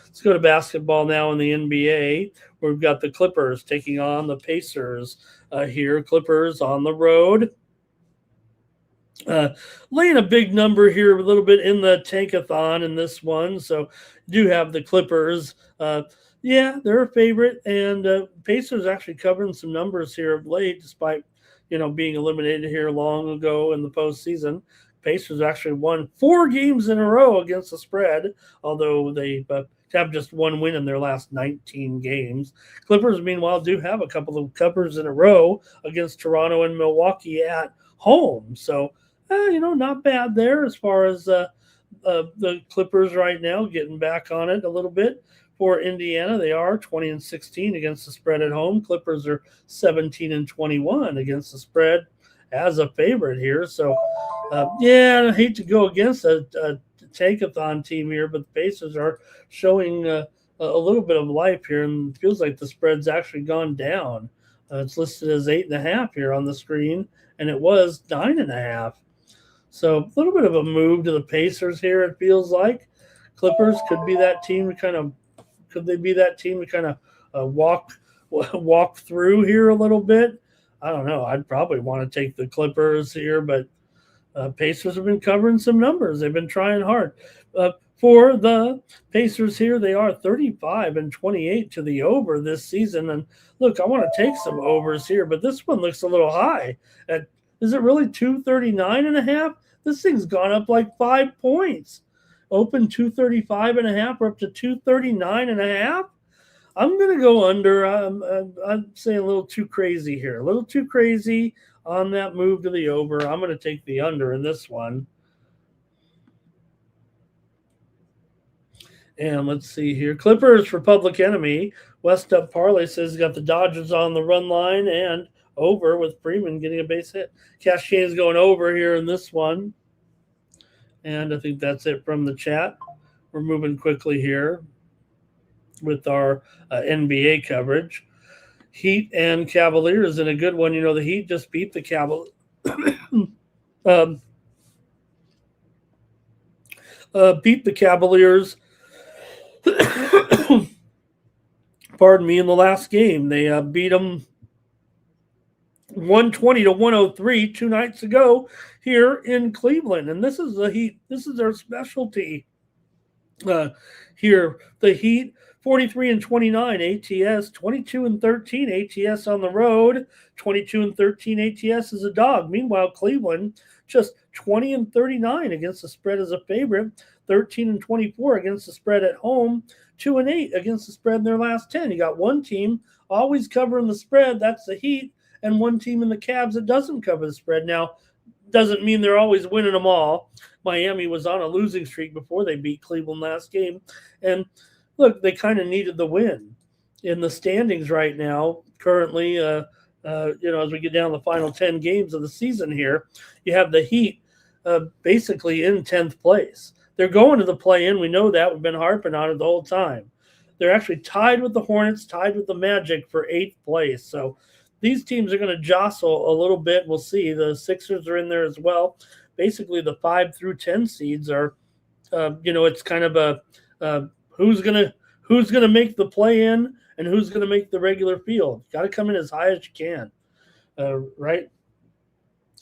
Let's go to basketball now in the NBA, where we've got the Clippers taking on the Pacers here. Clippers on the road. Laying a big number here a little bit in the tankathon in this one. So do have the Clippers. Yeah, they're a favorite. And Pacers actually covering some numbers here of late, despite, being eliminated here long ago in the postseason. Pacers actually won 4 games in a row against the spread, although they have just 1 win in their last 19 games. Clippers, meanwhile, do have a couple of covers in a row against Toronto and Milwaukee at home. So, not bad there as far as the Clippers right now getting back on it a little bit. For Indiana, they are 20-16 against the spread at home. Clippers are 17-21 against the spread as a favorite here. So, I hate to go against a tankathon team here, but the Pacers are showing a little bit of life here, and it feels like the spread's actually gone down. It's listed as 8.5 here on the screen, and it was 9.5. So a little bit of a move to the Pacers here, it feels like. Clippers could be that team to kind of walk through here a little bit. I don't know. I'd probably want to take the Clippers here, but Pacers have been covering some numbers. They've been trying hard. For the Pacers here, they are 35-28 to the over this season. And look, I want to take some overs here, but this one looks a little high. Is it really 239.5? This thing's gone up like 5 points. Open 235.5, we're up to 239.5. I'm going to go under. I'm saying a little too crazy here. A little too crazy on that move to the over. I'm going to take the under in this one. And let's see here. Clippers for Public Enemy. West Up Parlay says he's got the Dodgers on the run line and over with Freeman getting a base hit. Cash Kane's going over here in this one. And I think that's it from the chat. We're moving quickly here with our NBA coverage. Heat and Cavaliers in a good one. The Heat just beat the Cavaliers. Beat the Cavaliers. Pardon me, in the last game. They beat them 120-103 2 nights ago here in Cleveland. And this is the Heat. This is their specialty here. The Heat, 43-29 ATS, 22-13 ATS on the road, 22-13 ATS as a dog. Meanwhile, Cleveland just 20-39 against the spread as a favorite, 13-24 against the spread at home, 2-8 against the spread in their last 10. You got one team always covering the spread, that's the Heat, and one team in the Cavs that doesn't cover the spread. Now, doesn't mean they're always winning them all. Miami was on a losing streak before they beat Cleveland last game. And look, they kind of needed the win. In the standings right now, currently, as we get down the final 10 games of the season here, you have the Heat basically in 10th place. They're going to the play-in. We know that. We've been harping on it the whole time. They're actually tied with the Hornets, tied with the Magic for 8th place. So these teams are going to jostle a little bit. We'll see. The Sixers are in there as well. Basically, the 5 through 10 seeds are, it's kind of a who's gonna make the play-in and who's gonna make the regular field. Got to come in as high as you can, right?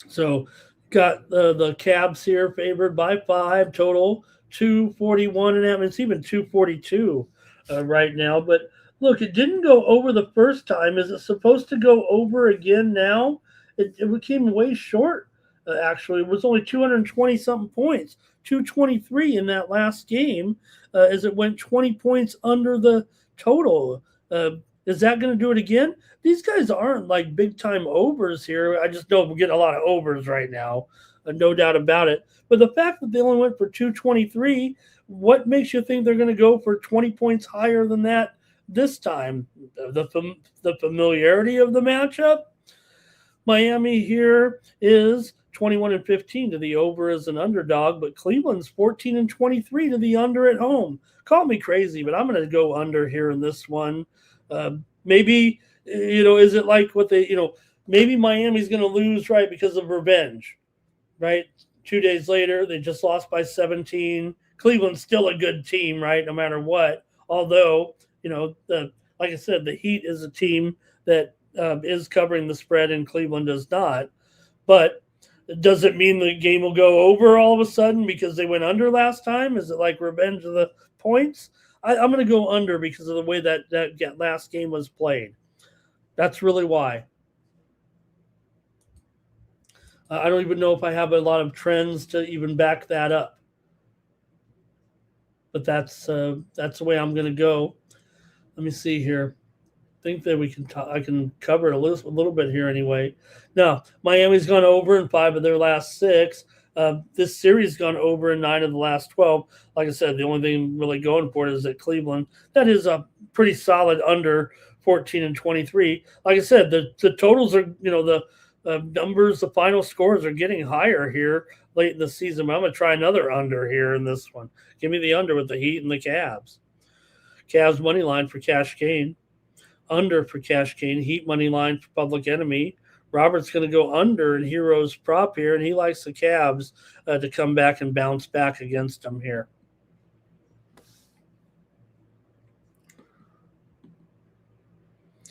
So, got the Cavs here favored by 5 total, 241.5. It's even 242 right now. But look, it didn't go over the first time. Is it supposed to go over again now? It came way short Actually, it was only 220 something points, 223 in that last game, as it went 20 points under the total. Is that going to do it again? These guys aren't like big time overs here. I just know we're getting a lot of overs right now, no doubt about it. But the fact that they only went for 223, what makes you think they're going to go for 20 points higher than that this time? The familiarity of the matchup. Miami here is 21-15 to the over as an underdog, but Cleveland's 14-23 to the under at home. Call me crazy, but I'm going to go under here in this one. Maybe, is it like what they, maybe Miami's going to lose, right, because of revenge, right? 2 days later, they just lost by 17. Cleveland's still a good team, right, no matter what. Although, like I said, the Heat is a team that is covering the spread and Cleveland does not. But does it mean the game will go over all of a sudden because they went under last time? Is it like revenge of the points? I'm going to go under because of the way that last game was played. That's really why. I don't even know if I have a lot of trends to even back that up. But that's the way I'm going to go. Let me see here. I think that I can cover it a little bit here anyway. Now, Miami's gone over in 5 of their last 6. This series has gone over in 9 of the last 12. Like I said, the only thing really going for it is at Cleveland. That is a pretty solid under 14-23. Like I said, the totals are, the numbers, the final scores are getting higher here late in the season. But I'm going to try another under here in this one. Give me the under with the Heat and the Cavs. Cavs money line for Cash Kane. Under for Cash Kane. Heat money line for Public Enemy. Robert's going to go under in Heroes prop here, and he likes the Cavs to come back and bounce back against them here.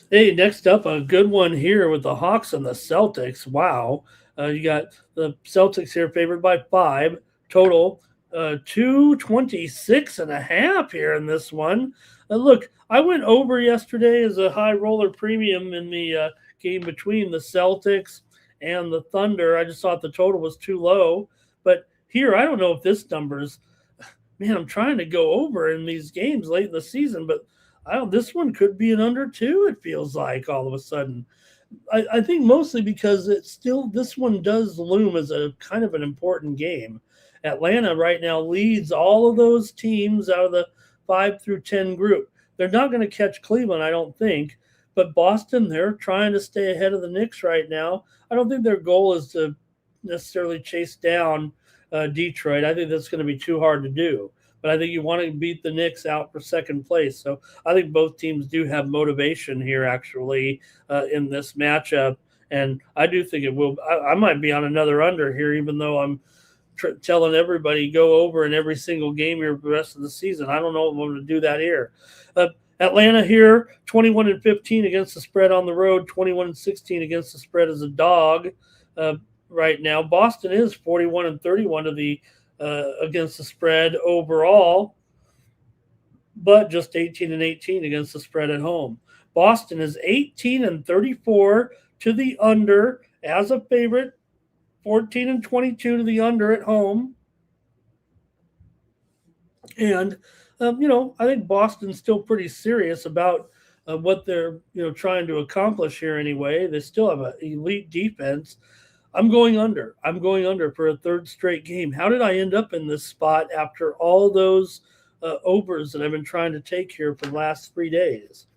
Hey, next up, a good one here with the Hawks and the Celtics. Wow. You got the Celtics here favored by 5. Total 226.5 here in this one. Look, I went over yesterday as a high roller premium in the game between the Celtics and the Thunder. I just thought the total was too low. But here, I don't know if this number's – man, I'm trying to go over in these games late in the season, but this one could be an under 2, it feels like, all of a sudden. I think mostly because this one does loom as a kind of an important game. Atlanta right now leads all of those teams out of the 5 through 10 group. They're not going to catch Cleveland, I don't think. But Boston, they're trying to stay ahead of the Knicks right now. I don't think their goal is to necessarily chase down Detroit. I think that's going to be too hard to do. But I think you want to beat the Knicks out for second place. So I think both teams do have motivation here, actually, in this matchup. And I do think it will. I might be on another under here, even though I'm telling everybody go over in every single game here for the rest of the season. I don't know if I'm going to do that here. Atlanta here, 21-15 against the spread on the road, 21-16 against the spread as a dog right now. Boston is 41-31 to the against the spread overall, but just 18-18 against the spread at home. Boston is 18-34 to the under as a favorite, 14-22 to the under at home. And I think Boston's still pretty serious about what they're, trying to accomplish here anyway. They still have an elite defense. I'm going under. I'm going under for a third straight game. How did I end up in this spot after all those overs that I've been trying to take here for the last 3 days?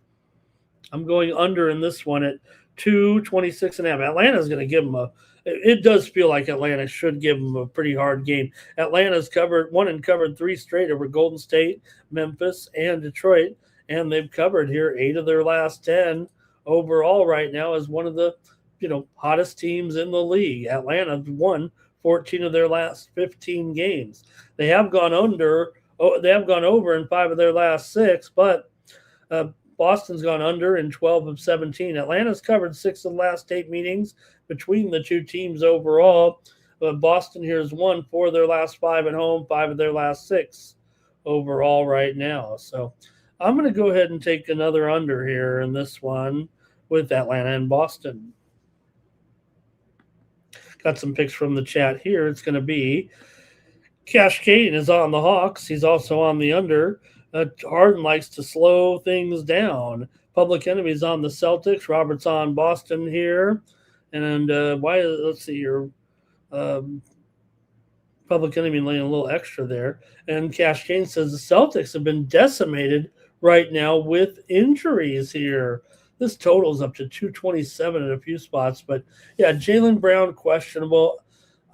I'm going under in this one at 226.5. Atlanta's going to give them it does feel like Atlanta should give them a pretty hard game. Atlanta's covered 3 straight over Golden State, Memphis, and Detroit, and they've covered here 8 of their last 10 overall right now as one of the hottest teams in the league. Atlanta won 14 of their last 15 games. They have gone over in 5 of their last 6, but Boston's gone under in 12 of 17. Atlanta's covered 6 of the last 8 meetings between the two teams overall. Boston here has won 4 of their last 5 at home, 5 of their last 6 overall right now. So I'm going to go ahead and take another under here in this one with Atlanta and Boston. got some picks from the chat here. It's going to be Cash Kane is on the Hawks. He's also on the under. Harden likes to slow things down. Public Enemy's on the Celtics. Robert's on Boston here. And let's see here. Public Enemy laying a little extra there. And Cash Kane says the Celtics have been decimated right now with injuries here. This total's up to 227 in a few spots. But, yeah, Jaylen Brown questionable.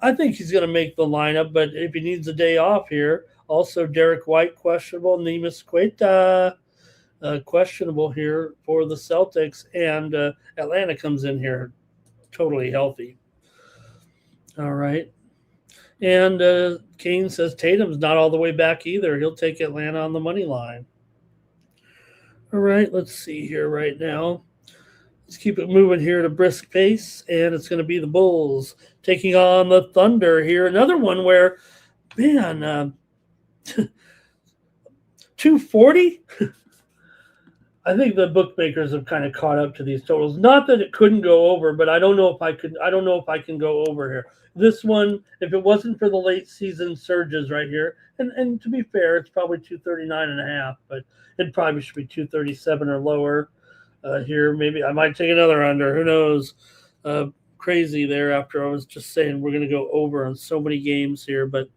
I think he's going to make the lineup, but if he needs a day off here, also Derek White questionable, Neemias Queta questionable here for the Celtics, and Atlanta comes in here totally healthy. All right. And Kane says Tatum's not all the way back either. He'll take Atlanta on the money line. All right, let's see here right now. Let's keep it moving here at a brisk pace, and it's going to be the Bulls taking on the Thunder here. Another one where, man, 240? I think the bookmakers have kind of caught up to these totals. Not that it couldn't go over, but I don't know if I can go over here. This one, if it wasn't for the late season surges right here, and to be fair, it's probably 239.5, but it probably should be 237 or lower. Here, maybe I might take another under. Who knows? Crazy there after I was just saying we're going to go over on so many games here. But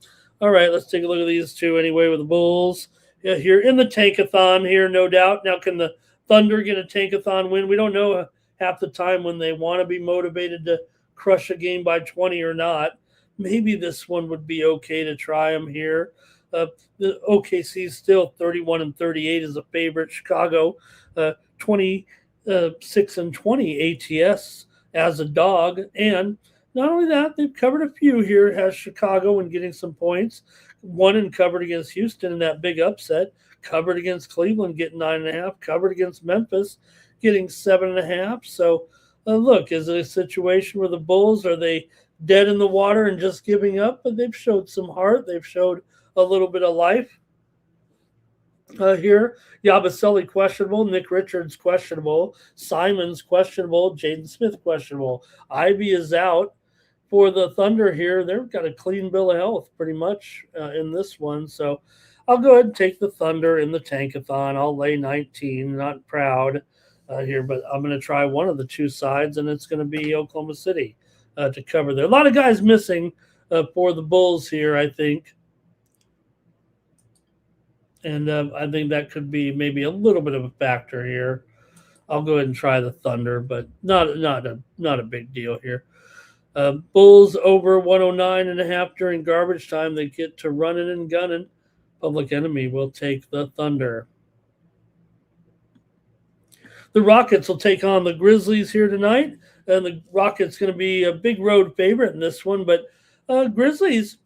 all right, let's take a look at these two anyway with the Bulls. Yeah, here in the tankathon here, no doubt. Now, can the Thunder get a tankathon win? We don't know half the time when they want to be motivated to crush a game by 20 or not. Maybe this one would be okay to try them here. The OKC is still 31-38 as a favorite. Chicago 26-20 ATS as a dog. And not only that, they've covered a few here. Has Chicago and getting some points. Won and covered against Houston in that big upset. Covered against Cleveland, getting 9.5. Covered against Memphis, getting 7.5. So, look, is it a situation where the Bulls, are they dead in the water and just giving up? But they've showed some heart. They've showed a little bit of life. Here, Yabusele questionable, Nick Richards questionable, Simons questionable, Jaden Smith questionable. Ivy is out for the Thunder here. They've got a clean bill of health pretty much in this one. So I'll go ahead and take the Thunder in the tankathon. I'll lay 19. Not proud here, but I'm going to try one of the two sides, and it's going to be Oklahoma City to cover there. A lot of guys missing for the Bulls here, I think. And I think that could be maybe a little bit of a factor here. I'll go ahead and try the Thunder, but not a big deal here. Bulls over 109.5 during garbage time. They get to running and gunning. Public Enemy will take the Thunder. The Rockets will take on the Grizzlies here tonight. And the Rockets going to be a big road favorite in this one. But Grizzlies...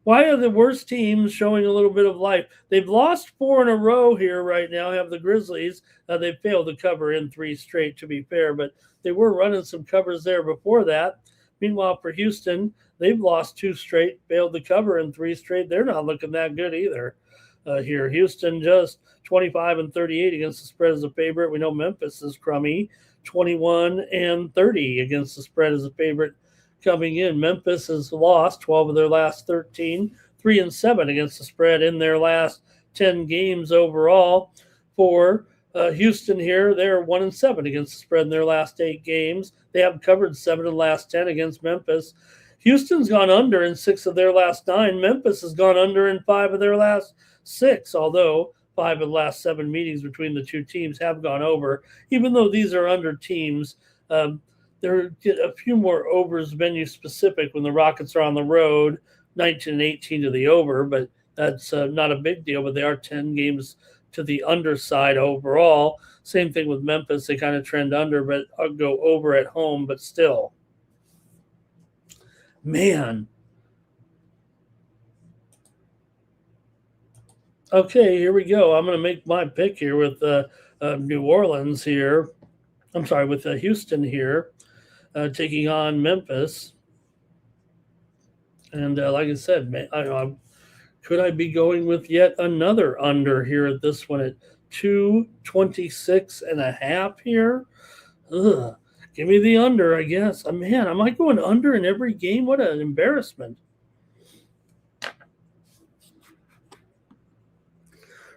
Why are the worst teams showing a little bit of life? They've lost 4 in a row here right now, have the Grizzlies. They've failed to cover in 3 straight, to be fair, but they were running some covers there before that. Meanwhile, for Houston, they've lost 2 straight, failed to cover in 3 straight. They're not looking that good either here. Houston just 25-38 against the spread as a favorite. We know Memphis is crummy, 21-30 against the spread as a favorite. Coming in, Memphis has lost 12 of their last 13, 3-7 against the spread in their last 10 games overall. For Houston here, they're 1-7 against the spread in their last 8 games. They have covered 7 of the last 10 against Memphis. Houston's gone under in 6 of their last 9. Memphis has gone under in 5 of their last 6, although 5 of the last 7 meetings between the two teams have gone over. Even though these are under teams, there are a few more overs venue specific when the Rockets are on the road, 19-18 to the over, but that's not a big deal. But they are 10 games to the underside overall. Same thing with Memphis. They kind of trend under, but go over at home, but still. Man. Okay, here we go. I'm going to make my pick here with New Orleans here. I'm sorry, with Houston here. Taking on Memphis. And like I said, could I be going with yet another under here at this one at 226.5 here? Give me the under, I guess. Man, am I going under in every game? What an embarrassment.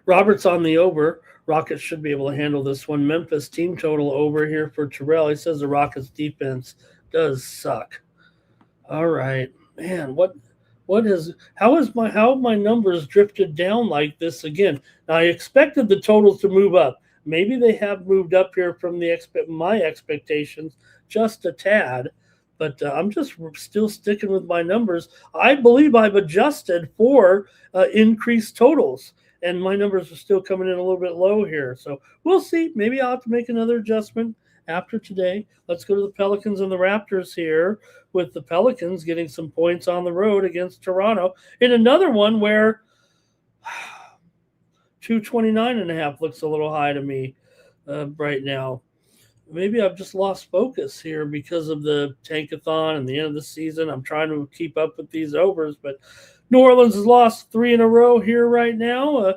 Robert's on the over. Rockets should be able to handle this one. Memphis team total over here for Terrell. He says the Rockets defense does suck. All right, man. How have my numbers drifted down like this again? Now, I expected the totals to move up. Maybe they have moved up here from my expectations just a tad, but I'm just still sticking with my numbers. I believe I've adjusted for increased totals, and my numbers are still coming in a little bit low here. So we'll see. Maybe I'll have to make another adjustment after today. Let's go to the Pelicans and the Raptors here, with the Pelicans getting some points on the road against Toronto in another one where 229.5 looks a little high to me right now. Maybe I've just lost focus here because of the tankathon and the end of the season. I'm trying to keep up with these overs, but New Orleans has lost 3 in a row here right now.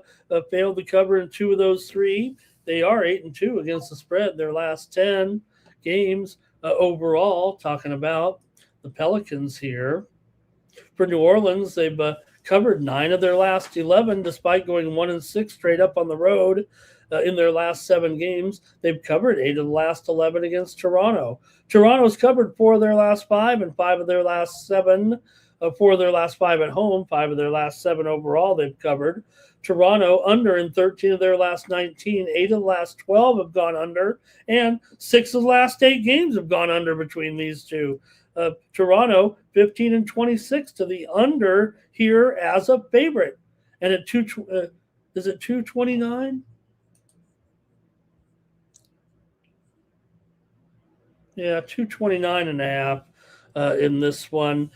Failed to cover in 2 of those 3. They are 8-2 against the spread their last 10 games overall. Talking about the Pelicans here. For New Orleans, they've covered 9 of their last 11, despite going 1-6 straight up on the road in their last 7 games. They've covered 8 of the last 11 against Toronto. Toronto's covered 4 of their last 5 and 5 of their last 7. 4 of their last 5 at home, 5 of their last 7 overall they've covered. Toronto under in 13 of their last 19, 8 of the last 12 have gone under, and 6 of the last 8 games have gone under between these two. Toronto 15-26 to the under here as a favorite, and at is it 229? Yeah, 229.5 in this one.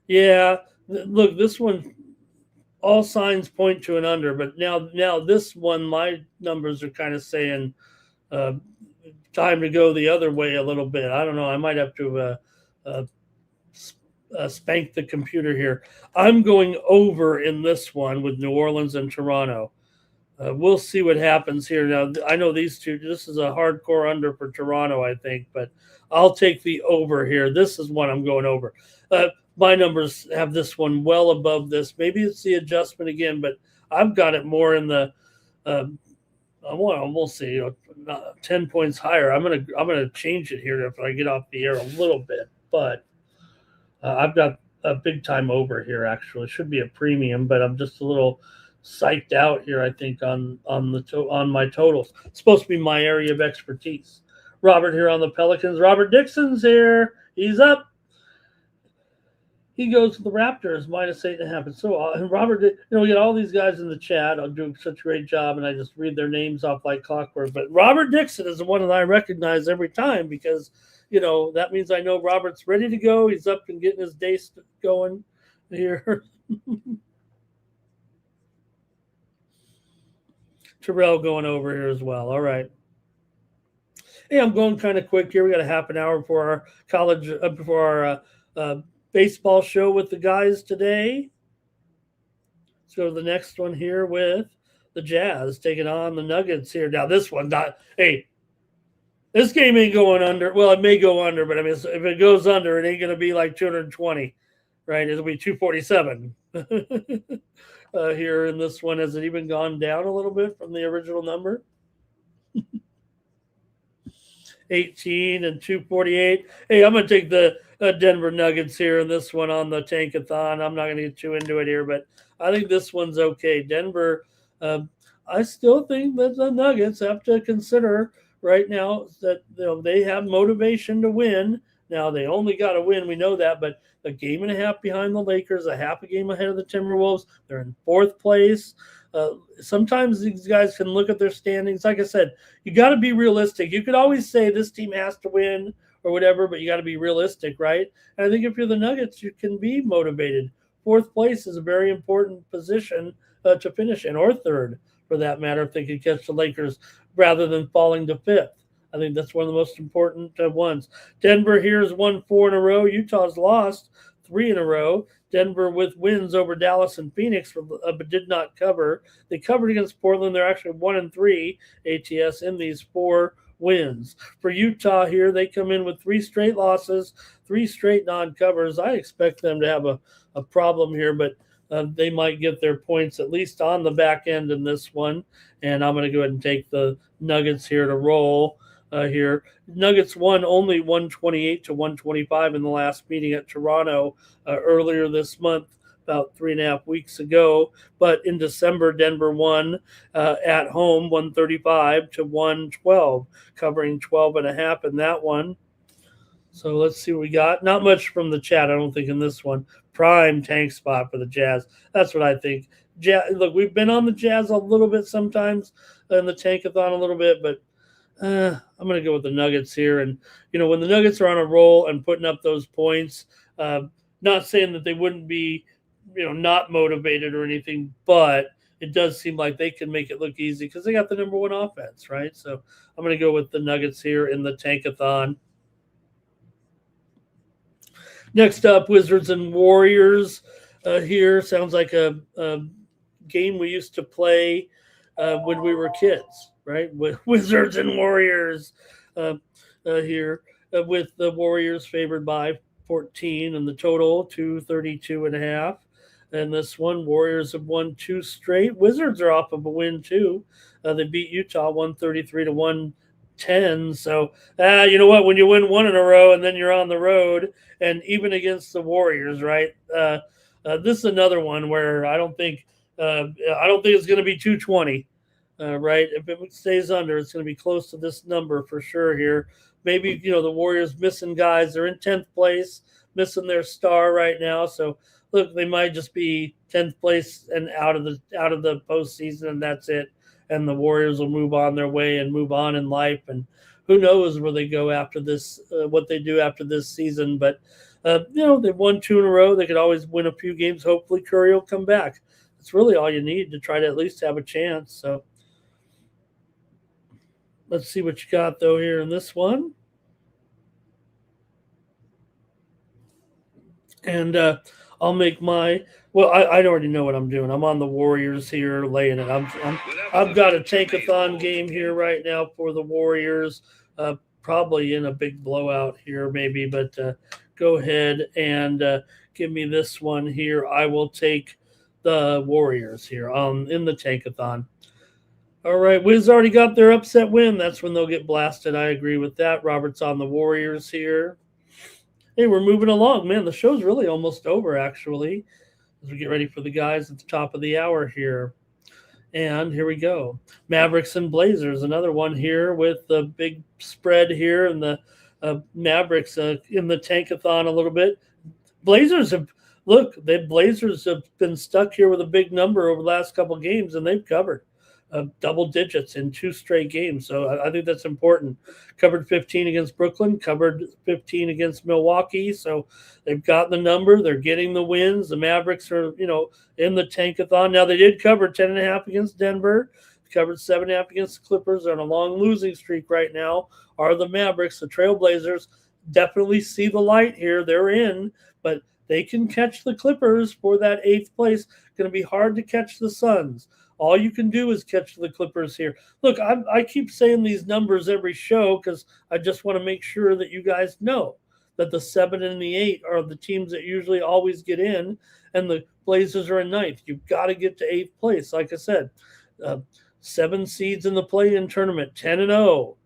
Yeah, look, this one, all signs point to an under, but now this one, my numbers are kind of saying time to go the other way a little bit. I don't know. I might have to spank the computer here. I'm going over in this one with New Orleans and Toronto. We'll see what happens here. Now, I know these two, this is a hardcore under for Toronto, I think, but I'll take the over here. This is one I'm going over. My numbers have this one well above this. Maybe it's the adjustment again, but I've got it more in the we'll see, 10 points higher. I'm gonna change it here if I get off the air a little bit, but I've got a big time over here. Actually, should be a premium, but I'm just a little psyched out here, I think, on my totals. It's supposed to be my area of expertise. Robert here on the Pelicans. Robert Dixon's here. He's up. He goes to the Raptors -8.5. And so, Robert, we get all these guys in the chat. I'm doing such a great job, and I just read their names off like clockwork. But Robert Dixon is the one that I recognize every time because, that means I know Robert's ready to go. He's up and getting his day going here. Terrell going over here as well. All right. Hey, I'm going kind of quick here. We got a half an hour before our baseball show with the guys today. Let's go to the next one here with the Jazz taking on the Nuggets here. Now this one, this game ain't going under. Well, it may go under, but I mean, if it goes under, it ain't going to be like 220, right? It'll be 247 here in this one. Has it even gone down a little bit from the original number? 18 and 248. Hey, I'm going to take the Denver Nuggets here in this one on the tankathon. I'm not going to get too into it here, but I think this one's okay. Denver, I still think that the Nuggets have to consider right now that they have motivation to win. Now, they only got to win. We know that, but a game and a half behind the Lakers, a half a game ahead of the Timberwolves. They're in 4th place. Sometimes these guys can look at their standings. Like I said, you got to be realistic. You could always say this team has to win or whatever, but you got to be realistic, right? And I think if you're the Nuggets, you can be motivated. 4th place is a very important position to finish in, or 3rd for that matter, if they could catch the Lakers rather than falling to 5th. I think that's one of the most important ones. Denver here has won 4 in a row. Utah's lost 3 in a row. Denver with wins over Dallas and Phoenix, but did not cover. They covered against Portland. They're actually 1-3 ATS in these 4 wins. For Utah here, they come in with 3 straight losses, 3 straight non-covers. I expect them to have a problem here, but they might get their points at least on the back end in this one. And I'm going to go ahead and take the Nuggets here to roll here. Nuggets won only 128 to 125 in the last meeting at Toronto earlier this month, about 3.5 weeks ago. But in December, Denver won at home 135 to 112, covering 12.5 in that one. So let's see what we got. Not much from the chat, I don't think, in this one. Prime tank spot for the Jazz. That's what I think. Look, we've been on the Jazz a little bit sometimes in the tankathon a little bit, but I'm going to go with the Nuggets here. And, when the Nuggets are on a roll and putting up those points, not saying that they wouldn't be, not motivated or anything, but it does seem like they can make it look easy because they got the number 1 offense, right? So I'm going to go with the Nuggets here in the tankathon. Next up, Wizards and Warriors here. Sounds like a game we used to play when we were kids, right? With Wizards and Warriors here, with the Warriors favored by 14 and the total 232.5. And this one, Warriors have won 2 straight. Wizards are off of a win too. They beat Utah 133 to 110. So you know what? When you win 1 in a row and then you're on the road, and even against the Warriors, right? This is another one where I don't think it's going to be 220, right? If it stays under, it's going to be close to this number for sure here. Maybe the Warriors missing guys. They're in 10th place, missing their star right now. So look, they might just be 10th place and out of the postseason, and that's it. And the Warriors will move on their way and move on in life. And who knows where they go after this, what they do after this season. But, they've won 2 in a row. They could always win a few games. Hopefully Curry will come back. That's really all you need to try to at least have a chance. So let's see what you got, though, here in this one. And I'll make I already know what I'm doing. I'm on the Warriors here, laying it. I've got a tankathon game here right now for the Warriors, probably in a big blowout here maybe, but go ahead and give me this one here. I will take the Warriors here in the tankathon. All right, Wiz already got their upset win. That's when they'll get blasted. I agree with that. Robert's on the Warriors here. Hey, we're moving along, man. The show's really almost over, actually, as we get ready for the guys at the top of the hour here. And here we go. Mavericks and Blazers, another one here with the big spread here, and the Mavericks in the tankathon a little bit. Blazers have been stuck here with a big number over the last couple of games, and they've covered double digits in 2 straight games. So I think that's important. Covered 15 against Brooklyn, covered 15 against Milwaukee. So they've got the number. They're getting the wins. The Mavericks are, in the tankathon. Now they did cover 10.5 against Denver, covered 7.5 against the Clippers. They're on a long losing streak right now. Are the Mavericks. The Trailblazers definitely see the light here. They're in, but they can catch the Clippers for that 8th place. Going to be hard to catch the Suns. All you can do is catch the Clippers here. Look, I keep saying these numbers every show because I just want to make sure that you guys know that the 7 and the 8 are the teams that usually always get in, and the Blazers are in 9th. You've got to get to 8th place. Like I said, 7 seeds in the play-in tournament, 10-0.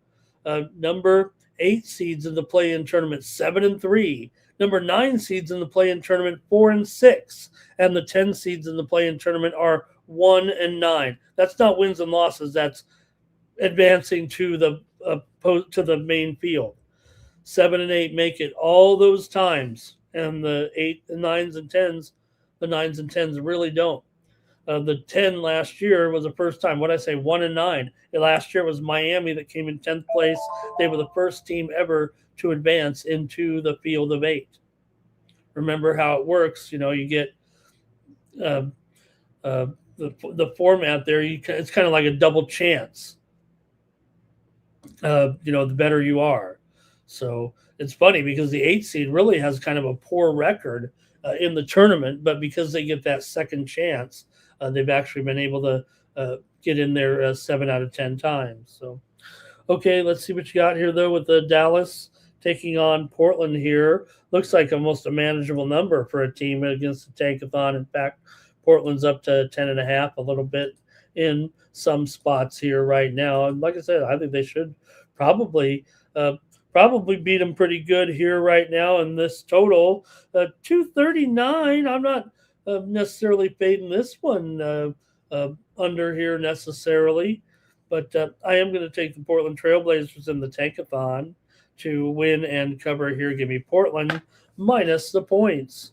Number 8 seeds in the play-in tournament, 7-3. Number 9 seeds in the play-in tournament, 4-6. And the 10 seeds in the play-in tournament are 1-9. That's not wins and losses. That's advancing to the main field. 7 and 8 make it all those times, and the 8 and 9s and 10s, the 9s and 10s really don't. The 10 last year was the first time. What I say, 1-9. Last year was Miami that came in 10th place. They were the first team ever to advance into the field of 8. Remember how it works. You get the format there. It's kind of like a double chance. The better you are. So it's funny because the 8 seed really has kind of a poor record in the tournament, but because they get that second chance, they've actually been able to get in there 7 out of 10 times. So, Okay, let's see what you got here, though, with the Dallas taking on Portland here. Looks like almost a manageable number for a team against the Tankathon. In fact, Portland's up to 10.5, a little bit in some spots here right now. And like I said, I think they should probably uh, probably beat them pretty good here right now. And this total, 239. I'm not necessarily fading this one under here necessarily. But I am going to take the Portland Trailblazers in the Tankathon to win and cover here. Give me Portland minus the points.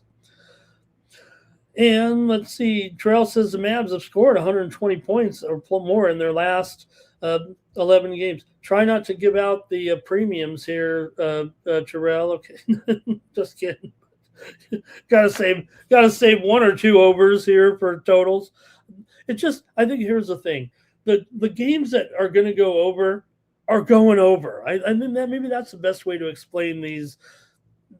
And let's see, Terrell says the Mavs have scored 120 points or more in their last 11 games. Try not to give out the premiums here, Terrell. Okay, just kidding. gotta save one or two overs here for totals. I think here's the thing: the games that are going to go over are going over. I think that maybe that's the best way to explain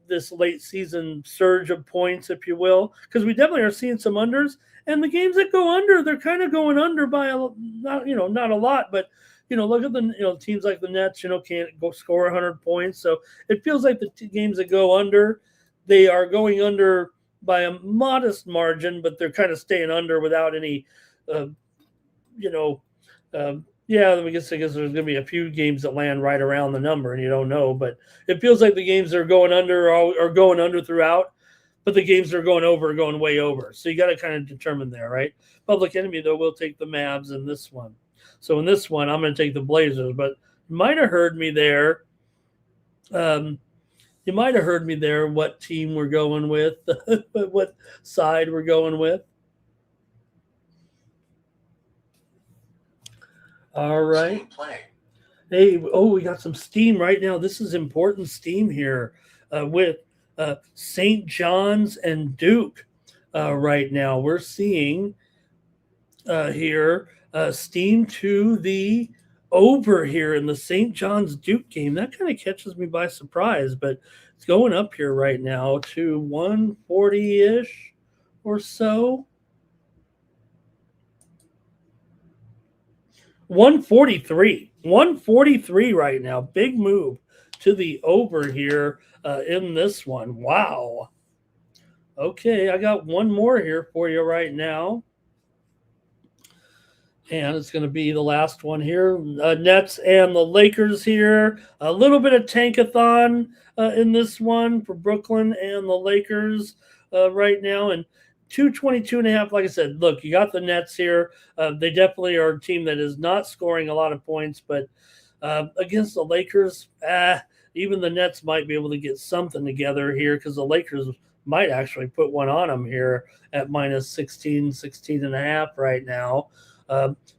this late season surge of points, if you will, because we definitely are seeing some unders, and the games that go under, they're kind of going under by not a lot, but look at the teams like the Nets, can't go score 100 points, so it feels like the games that go under, they are going under by a modest margin, but they're kind of staying under without any, yeah, I guess there's going to be a few games that land right around the number, and you don't know. But it feels like the games that are going under are going under throughout, but the games that are going over are going way over. So you got to kind of determine there, right? Public Enemy, though, will take the Mavs in this one. So in this one, I'm going to take the Blazers. But you might have heard me there. You might have heard me there what team we're going with, what side we're going with. All right. Hey, we got some steam right now. This is important steam here with St. John's and Duke right now. We're seeing here steam to the over here in the St. John's Duke game. That kind of catches me by surprise, but it's going up here right now to 140-ish or so. 143 right now. Big move to the over here in this one. Wow. Okay, I got one more here for you right now. And it's going to be the last one here. Nets and the Lakers here. A little bit of tankathon in this one for Brooklyn and the Lakers right now. And 222.5. Like I said, look, you got the Nets here. They definitely are a team that is not scoring a lot of points, but against the Lakers, even the Nets might be able to get something together here because the Lakers might actually put one on them here at minus 16.5 right now.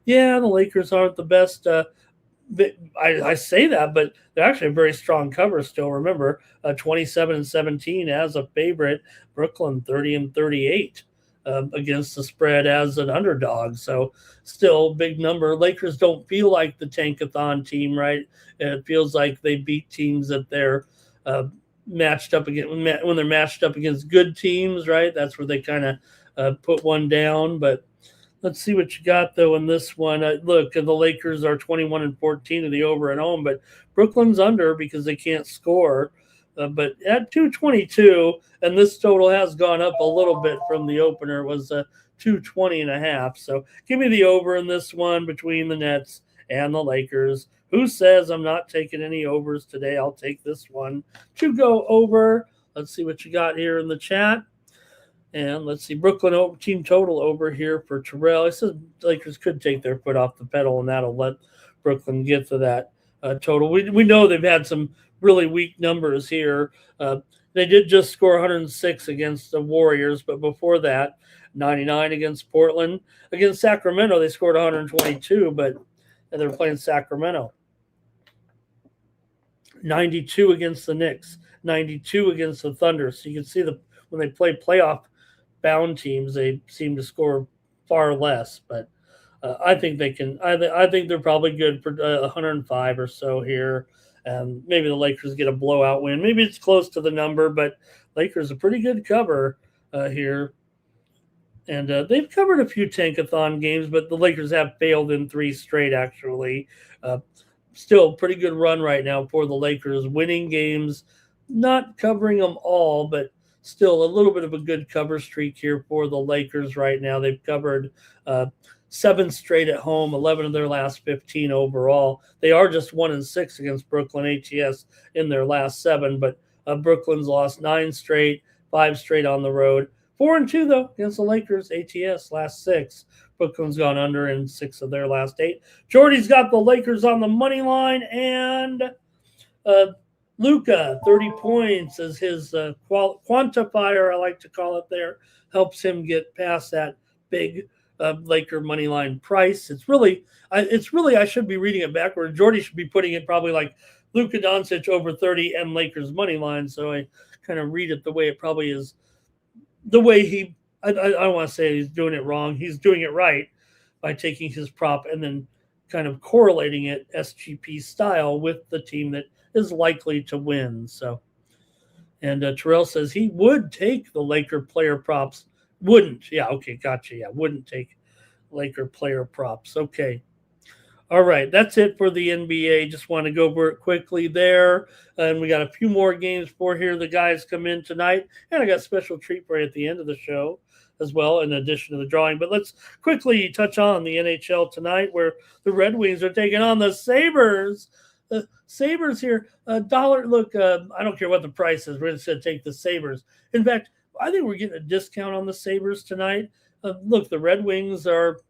Yeah, the Lakers aren't the best. I say that, but they're actually a very strong cover still. Remember, 27-17 as a favorite. Brooklyn 30-38 against the spread as an underdog. So still big number. Lakers don't feel like the tankathon team, right? It feels like they beat teams that they're matched up against when they're matched up against good teams, right? That's where they kind of put one down, but. Let's see what you got, though, in this one. Look, the Lakers are 21-14 of the over at home, but Brooklyn's under because they can't score. But at 222, and this total has gone up a little bit from the opener, was 220.5. So give me the over in this one between the Nets and the Lakers. Who says I'm not taking any overs today? I'll take this one to go over. Let's see what you got here in the chat. And let's see, Brooklyn team total over here for Terrell. It says Lakers could take their foot off the pedal, and that'll let Brooklyn get to that total. We know they've had some really weak numbers here. They did just score 106 against the Warriors, but before that, 99 against Portland. Against Sacramento, they scored 122, but they're playing Sacramento. 92 against the Knicks, 92 against the Thunder. So you can see when they play playoff bound teams, they seem to score far less, but I think they can. I think they're probably good for 105 or so here, and maybe the Lakers get a blowout win. Maybe it's close to the number, but Lakers a pretty good cover here, and they've covered a few tankathon games, but the Lakers have failed in 3 straight actually. still pretty good run right now for the Lakers, winning games, not covering them all, but still a little bit of a good cover streak here for the Lakers right now. They've covered 7 straight at home, 11 of their last 15 overall. They are just 1-6 against Brooklyn ATS in their last 7, but Brooklyn's lost 9 straight, 5 straight on the road. 4-2 though against the Lakers ATS last 6. Brooklyn's gone under in 6 of their last 8. Jordy's got the Lakers on the money line, and Luka, 30 points as his quantifier, I like to call it there, helps him get past that big Laker money line price. It's really, I should be reading it backward. Jordy should be putting it probably like Luka Doncic over 30 and Lakers money line. So I kind of read it the way it probably is, the way he, I don't want to say he's doing it wrong. He's doing it right by taking his prop and then kind of correlating it SGP style with the team that is likely to win. So, and Terrell says he would take the Laker player props. Wouldn't. Yeah. Okay. Gotcha. Yeah. Wouldn't take Laker player props. Okay. All right. That's it for the NBA. Just want to go over it quickly there. And we got a few more games for here. The guys come in tonight. And I got a special treat for you at the end of the show as well, in addition to the drawing. But let's quickly touch on the NHL tonight, where the Red Wings are taking on the Sabres. The Sabres here, $1. Look, I don't care what the price is. We're just going to take the Sabres. In fact, I think we're getting a discount on the Sabres tonight. Look, the Red Wings are,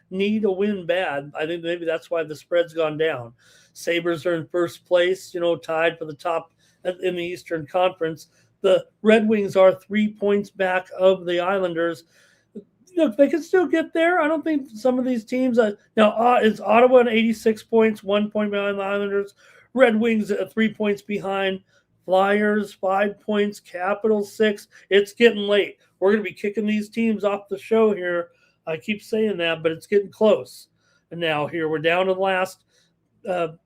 need a win bad. I think maybe that's why the spread's gone down. Sabres are in first place, tied for the top in the Eastern Conference. The Red Wings are 3 points back of the Islanders. Look, they can still get there. I don't think some of these teams. Now, it's Ottawa at 86 points, 1 point behind the Islanders. Red Wings at 3 points behind. Flyers, 5 points. Capitals, 6. It's getting late. We're going to be kicking these teams off the show here. I keep saying that, but it's getting close. And now here we're down to the last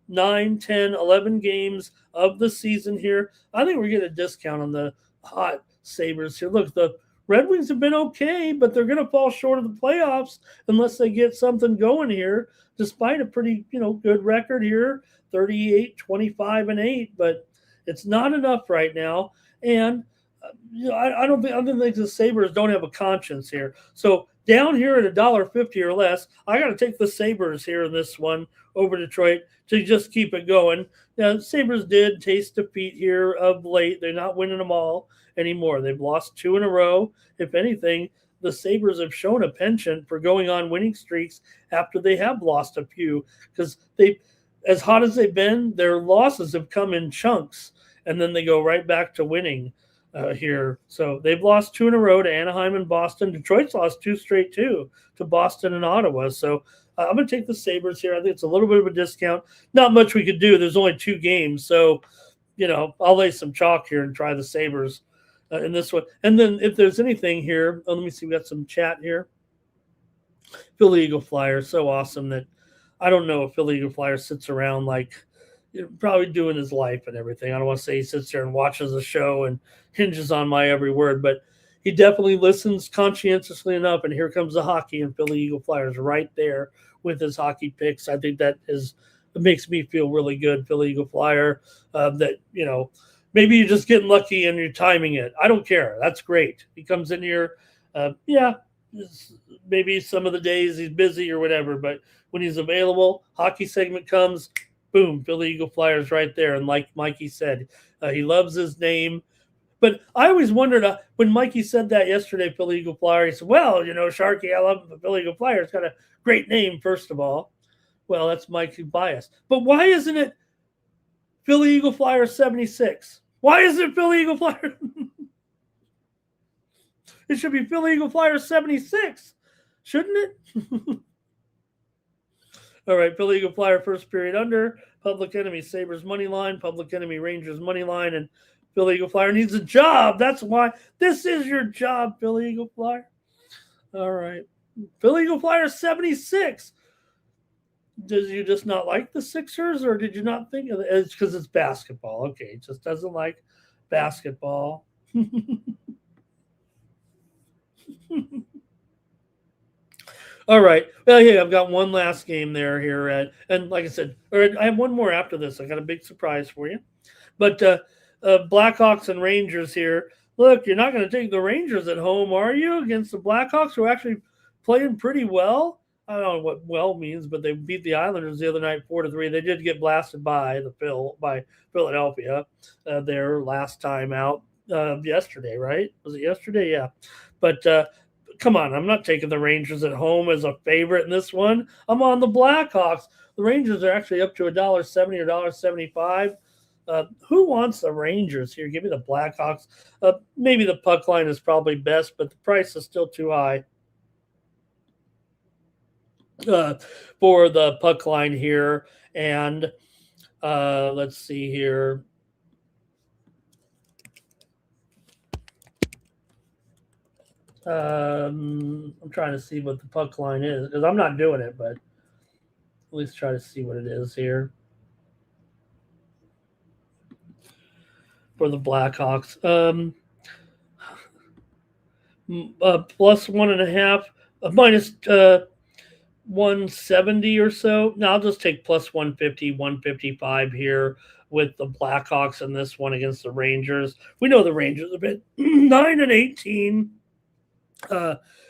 9, 10, 11 games of the season here. I think we're getting a discount on the hot Sabres here. Look, the Red Wings have been okay, but they're going to fall short of the playoffs unless they get something going here, despite a pretty, good record here, 38, 25, and 8. But it's not enough right now. And I don't think the Sabres don't have a conscience here. So down here at $1.50 or less, I got to take the Sabres here in this one over Detroit to just keep it going. Now, Sabres did taste defeat here of late. They're not winning them all anymore. They've lost 2 in a row. If anything, the Sabres have shown a penchant for going on winning streaks after they have lost a few, because they, as hot as they've been, their losses have come in chunks, and then they go right back to winning here. So they've lost 2 in a row to Anaheim and Boston. Detroit's lost 2 straight too to Boston and Ottawa. So I'm going to take the Sabres here. I think it's a little bit of a discount. Not much we could do. There's only 2 games. So, I'll lay some chalk here and try the Sabres in this one. And then if there's anything here, let me see. We got some chat here. Philly Eagle Flyer, so awesome that I don't know if Philly Eagle Flyer sits around like probably doing his life and everything. I don't want to say he sits there and watches the show and hinges on my every word, but he definitely listens conscientiously enough. And here comes the hockey, and Philly Eagle Flyers right there with his hockey picks. I think it makes me feel really good, Philly Eagle Flyer, that, maybe you're just getting lucky and you're timing it. I don't care. That's great. He comes in here. Maybe some of the days he's busy or whatever, but when he's available, hockey segment comes, boom, Philly Eagle Flyers right there. And like Mikey said, he loves his name. But I always wondered when Mikey said that yesterday, Philly Eagle Flyer, he said, well, Sharky, I love the Philly Eagle Flyer. It's got a great name, first of all. Well, that's Mikey's bias. But why isn't it Philly Eagle Flyer 76? Why isn't it Philly Eagle Flyer? It should be Philly Eagle Flyer 76, shouldn't it? All right, Philly Eagle Flyer first period under, Public Enemy Sabres money line, Public Enemy Rangers money line, and Philly Eagle Flyer needs a job. That's why this is your job, Philly Eagle Flyer. All right, Philly Eagle Flyer 76. Did you just not like the Sixers, or did you not think of it? It's because it's basketball. Okay, it just doesn't like basketball. All right. Well, yeah, I've got one last game here, and like I said, or I have one more after this. I got a big surprise for you. But Blackhawks and Rangers here. Look, you're not going to take the Rangers at home, are you? Against the Blackhawks, who are actually playing pretty well. I don't know what well means, but they beat the Islanders the other night 4-3. They did get blasted by Philadelphia their last time out yesterday, right? Was it yesterday? Yeah. But come on, I'm not taking the Rangers at home as a favorite in this one. I'm on the Blackhawks. The Rangers are actually up to $1.70 or $1.75. Who wants the Rangers here? Give me the Blackhawks. Maybe the puck line is probably best, but the price is still too high for the puck line here. And let's see here. I'm trying to see what the puck line is because I'm not doing it, but at least try to see what it is here for the Blackhawks. Plus 1.5, minus 170 or so. Now I'll just take plus 150, 155 here with the Blackhawks in this one against the Rangers. We know the Rangers have been 9-18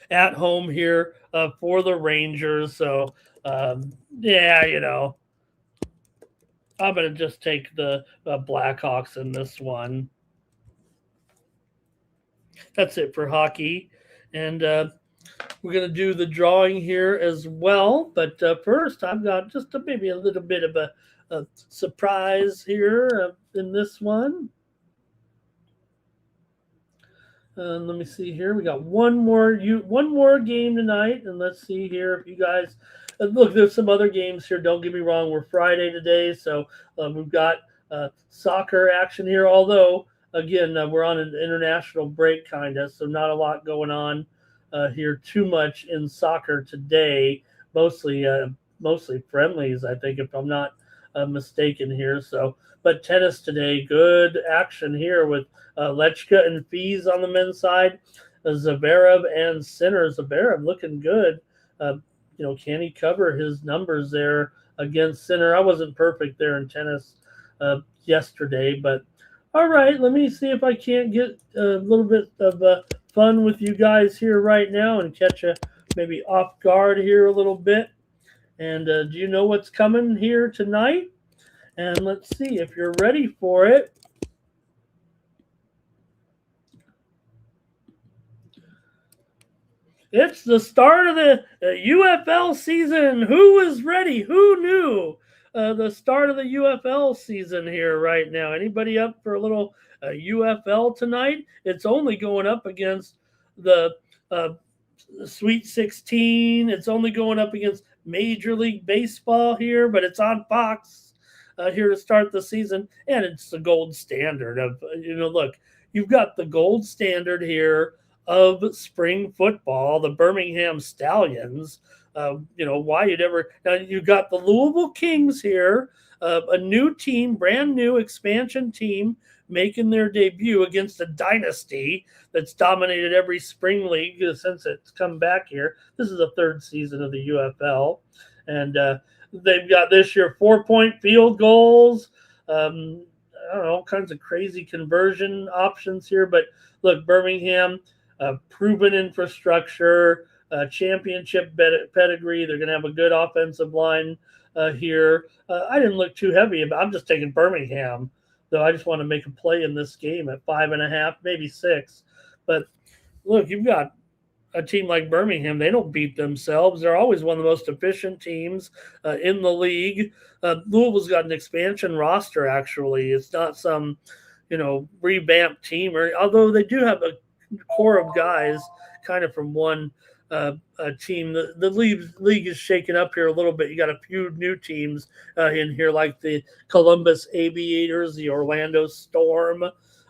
at home here for the Rangers. So, yeah, I'm going to just take the Blackhawks in this one. That's it for hockey. And we're going to do the drawing here as well. But first, I've got just maybe a little bit of a surprise here in this one. Let me see here. We got one more game tonight, and let's see here if you guys look. There's some other games here. Don't get me wrong. We're Friday today, so we've got soccer action here. Although again, we're on an international break, kind of, so not a lot going on here too much in soccer today. Mostly friendlies, I think, if I'm not mistaken here. So, but tennis today, good action here with Lechka and Fees on the men's side, Zverev and Sinner. Zverev looking good. Can he cover his numbers there against Sinner? I wasn't perfect there in tennis yesterday, but all right, let me see if I can't get a little bit of fun with you guys here right now and catch you maybe off guard here a little bit. And do you know what's coming here tonight? And let's see if you're ready for it. It's the start of the UFL season. Who is ready? Who knew? The start of the UFL season here right now. Anybody up for a little UFL tonight? It's only going up against the Sweet 16. It's only going up against Major League Baseball here, but it's on Fox here to start the season. And it's the gold standard of, look, you've got the gold standard here of spring football, the Birmingham Stallions. Why you'd ever. Now you got the Louisville Kings here, a new team, brand new expansion team, making their debut against a dynasty that's dominated every spring league since it's come back here. This is the third season of the UFL, and they've got this year 4-point field goals. I don't know, all kinds of crazy conversion options here, but look, Birmingham. Proven infrastructure, championship pedigree. They're going to have a good offensive line here. I didn't look too heavy. I'm just taking Birmingham, though. I just want to make a play in this game at 5.5, maybe 6. But look, you've got a team like Birmingham. They don't beat themselves. They're always one of the most efficient teams in the league. Louisville's got an expansion roster, actually. It's not some, revamped team, although they do have a core of guys kind of from one team. The league is shaken up here a little bit. You got a few new teams in here, like the Columbus Aviators, the Orlando Storm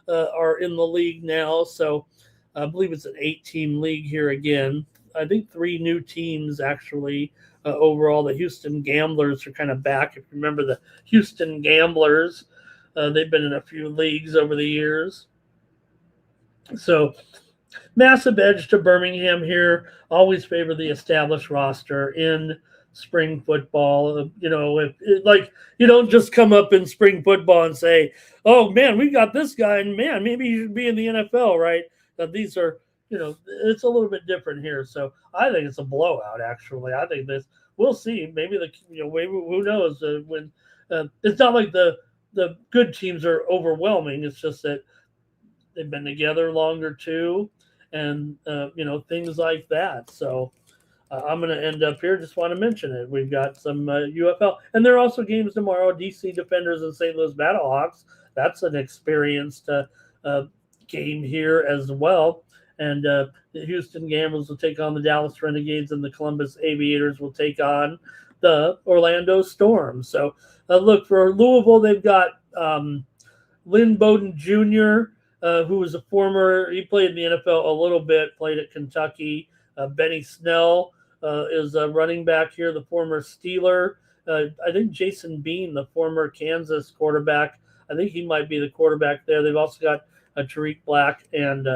are in the league now. So I believe it's an 8-team league here again. I think 3 new teams actually overall. The Houston Gamblers are kind of back. If you remember the Houston Gamblers, they've been in a few leagues over the years. So Massive edge to Birmingham here. Always favor the established roster in spring football. Like you don't just come up in spring football and say, "Oh man, we got this guy, and man, maybe he should be in the NFL." Right? These are, it's a little bit different here. So I think it's a blowout. Actually, I think this. We'll see. Maybe maybe who knows when. It's not like the good teams are overwhelming. It's just that they've been together longer too, and things like that. So I'm going to end up here. Just want to mention it. We've got some UFL, and there are also games tomorrow. DC Defenders and St. Louis Battlehawks. That's an experienced game here as well. And the Houston Gamblers will take on the Dallas Renegades, and the Columbus Aviators will take on the Orlando Storm. So look, for Louisville, they've got Lynn Bowden Jr., who was he played in the NFL a little bit, played at Kentucky. Benny Snell is a running back here, the former Steeler. I think Jason Bean, the former Kansas quarterback, I think he might be the quarterback there. They've also got Tariq Black and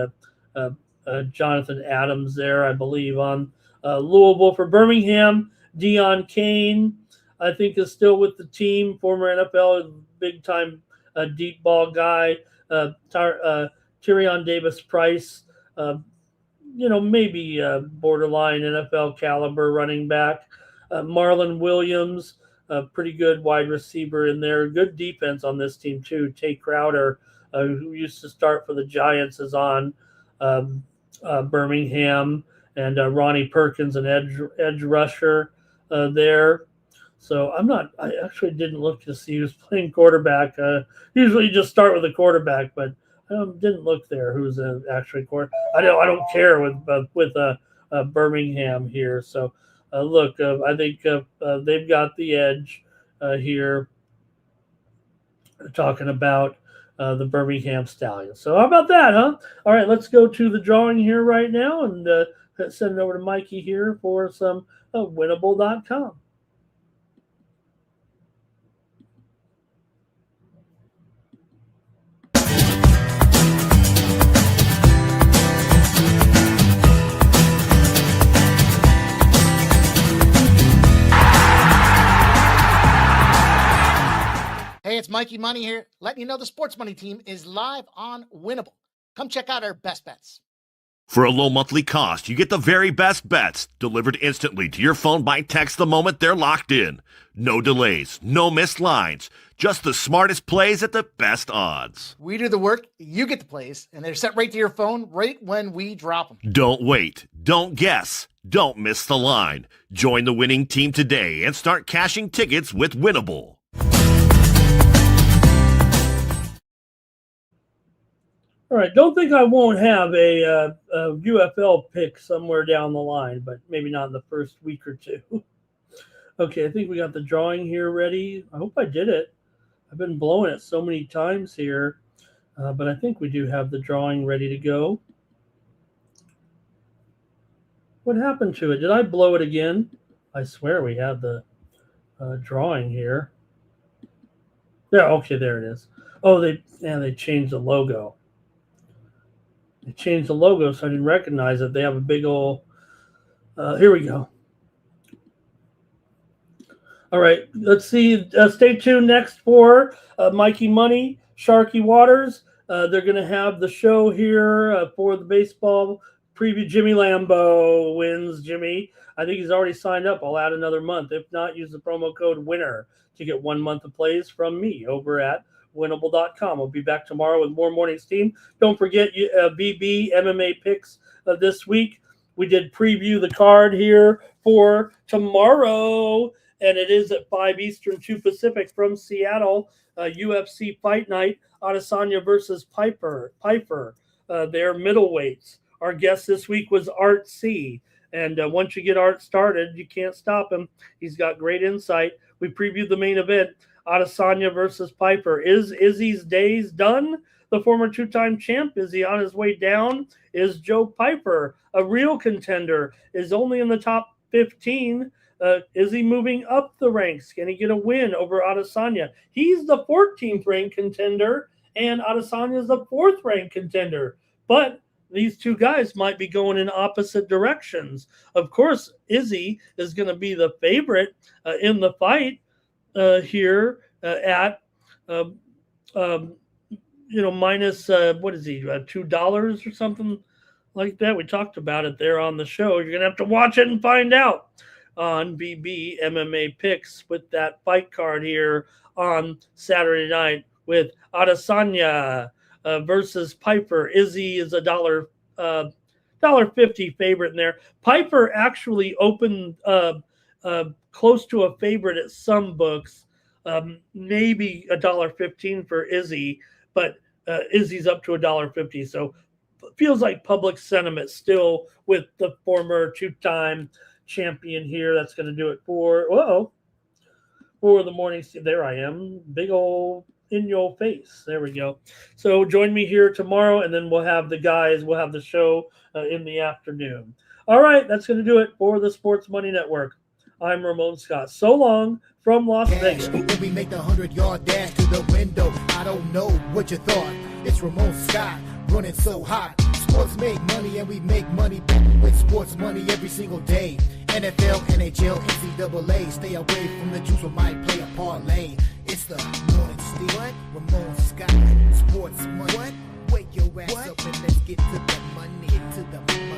Jonathan Adams there, I believe, on Louisville. For Birmingham, Deion Kane, I think, is still with the team, former NFL big-time deep ball guy. Tyrion Davis-Price, maybe borderline NFL caliber running back. Marlon Williams, a pretty good wide receiver in there. Good defense on this team too. Tay Crowder, who used to start for the Giants, is on Birmingham, and Ronnie Perkins, an edge rusher there. So I actually didn't look to see who's playing quarterback. Usually you just start with a quarterback, but I didn't look there who's actually quarterback. I don't care with Birmingham here. So look, I think they've got the edge here, talking about the Birmingham Stallions. So how about that, huh? All right, let's go to the drawing here right now and send it over to Mikey here for some winnable.com. Hey, it's Mikey Money here, letting you know the Sports Money team is live on Winnable. Come check out our best bets. For a low monthly cost, you get the very best bets delivered instantly to your phone by text the moment they're locked in. No delays, no missed lines, just the smartest plays at the best odds. We do the work, you get the plays, and they're sent right to your phone right when we drop them. Don't wait, don't guess, don't miss the line. Join the winning team today and start cashing tickets with Winnable. All right, don't think I won't have a UFL pick somewhere down the line, but maybe not in the first week or two. Okay, I think we got the drawing here ready. I hope I did it. I've been blowing it so many times here, but I think we do have the drawing ready to go. What happened to it? Did I blow it again? I swear we had the drawing here. Yeah, okay, there it is. Oh, they changed the logo. They changed the logo, so I didn't recognize it. They have a big old. Here we go. All right, let's see. Stay tuned next for Mikey Money, Sharky Waters. They're going to have the show here for the baseball preview. Jimmy Lambeau wins. Jimmy, I think he's already signed up. I'll add another month. If not, use the promo code WINNER to get 1 month of plays from me over at winnable.com. We'll be back tomorrow with more Morning Steam. Don't forget BB MMA picks this week. We did preview the card here for tomorrow, and it is at 5 Eastern, 2 Pacific from Seattle. UFC Fight Night, Adesanya versus Piper. They're middleweights. Our guest this week was Art C. And once you get Art started, you can't stop him. He's got great insight. We previewed the main event, Adesanya versus Piper. Is Izzy's days done? The former two-time champ, is he on his way down? Is Joe Piper a real contender? Is only in the top 15? Is he moving up the ranks? Can he get a win over Adesanya? He's the 14th ranked contender, and Adesanya is the 4th ranked contender. But these two guys might be going in opposite directions. Of course, Izzy is going to be the favorite in the fight here at minus what is he, $2 or something like that. We talked about it there on the show. You're gonna have to watch it and find out on BB MMA Picks with that fight card here on Saturday night with Adesanya versus Piper. Izzy is $1.50 favorite in there. Piper actually opened close to a favorite at some books, maybe $1.15 for Izzy, but Izzy's up to $1.50. So feels like public sentiment still with the former two-time champion here. That's going to do it for the morning. There I am. Big old in your face. There we go. So join me here tomorrow, and then we'll have the show in the afternoon. All right, that's going to do it for the Sports Money Network. I'm Ramon Scott. So long from Las Vegas. Then we make the 100-yard dash to the window. I don't know what you thought. It's Ramon Scott running so hot. Sports make money and we make money with sports money every single day. NFL, NHL, NCAA. Stay away from the juice, we might play a parlay. It's the morning steam. What? Ramon Scott. Sports money. What? Wake your ass up and let's get to the money. Get to the money.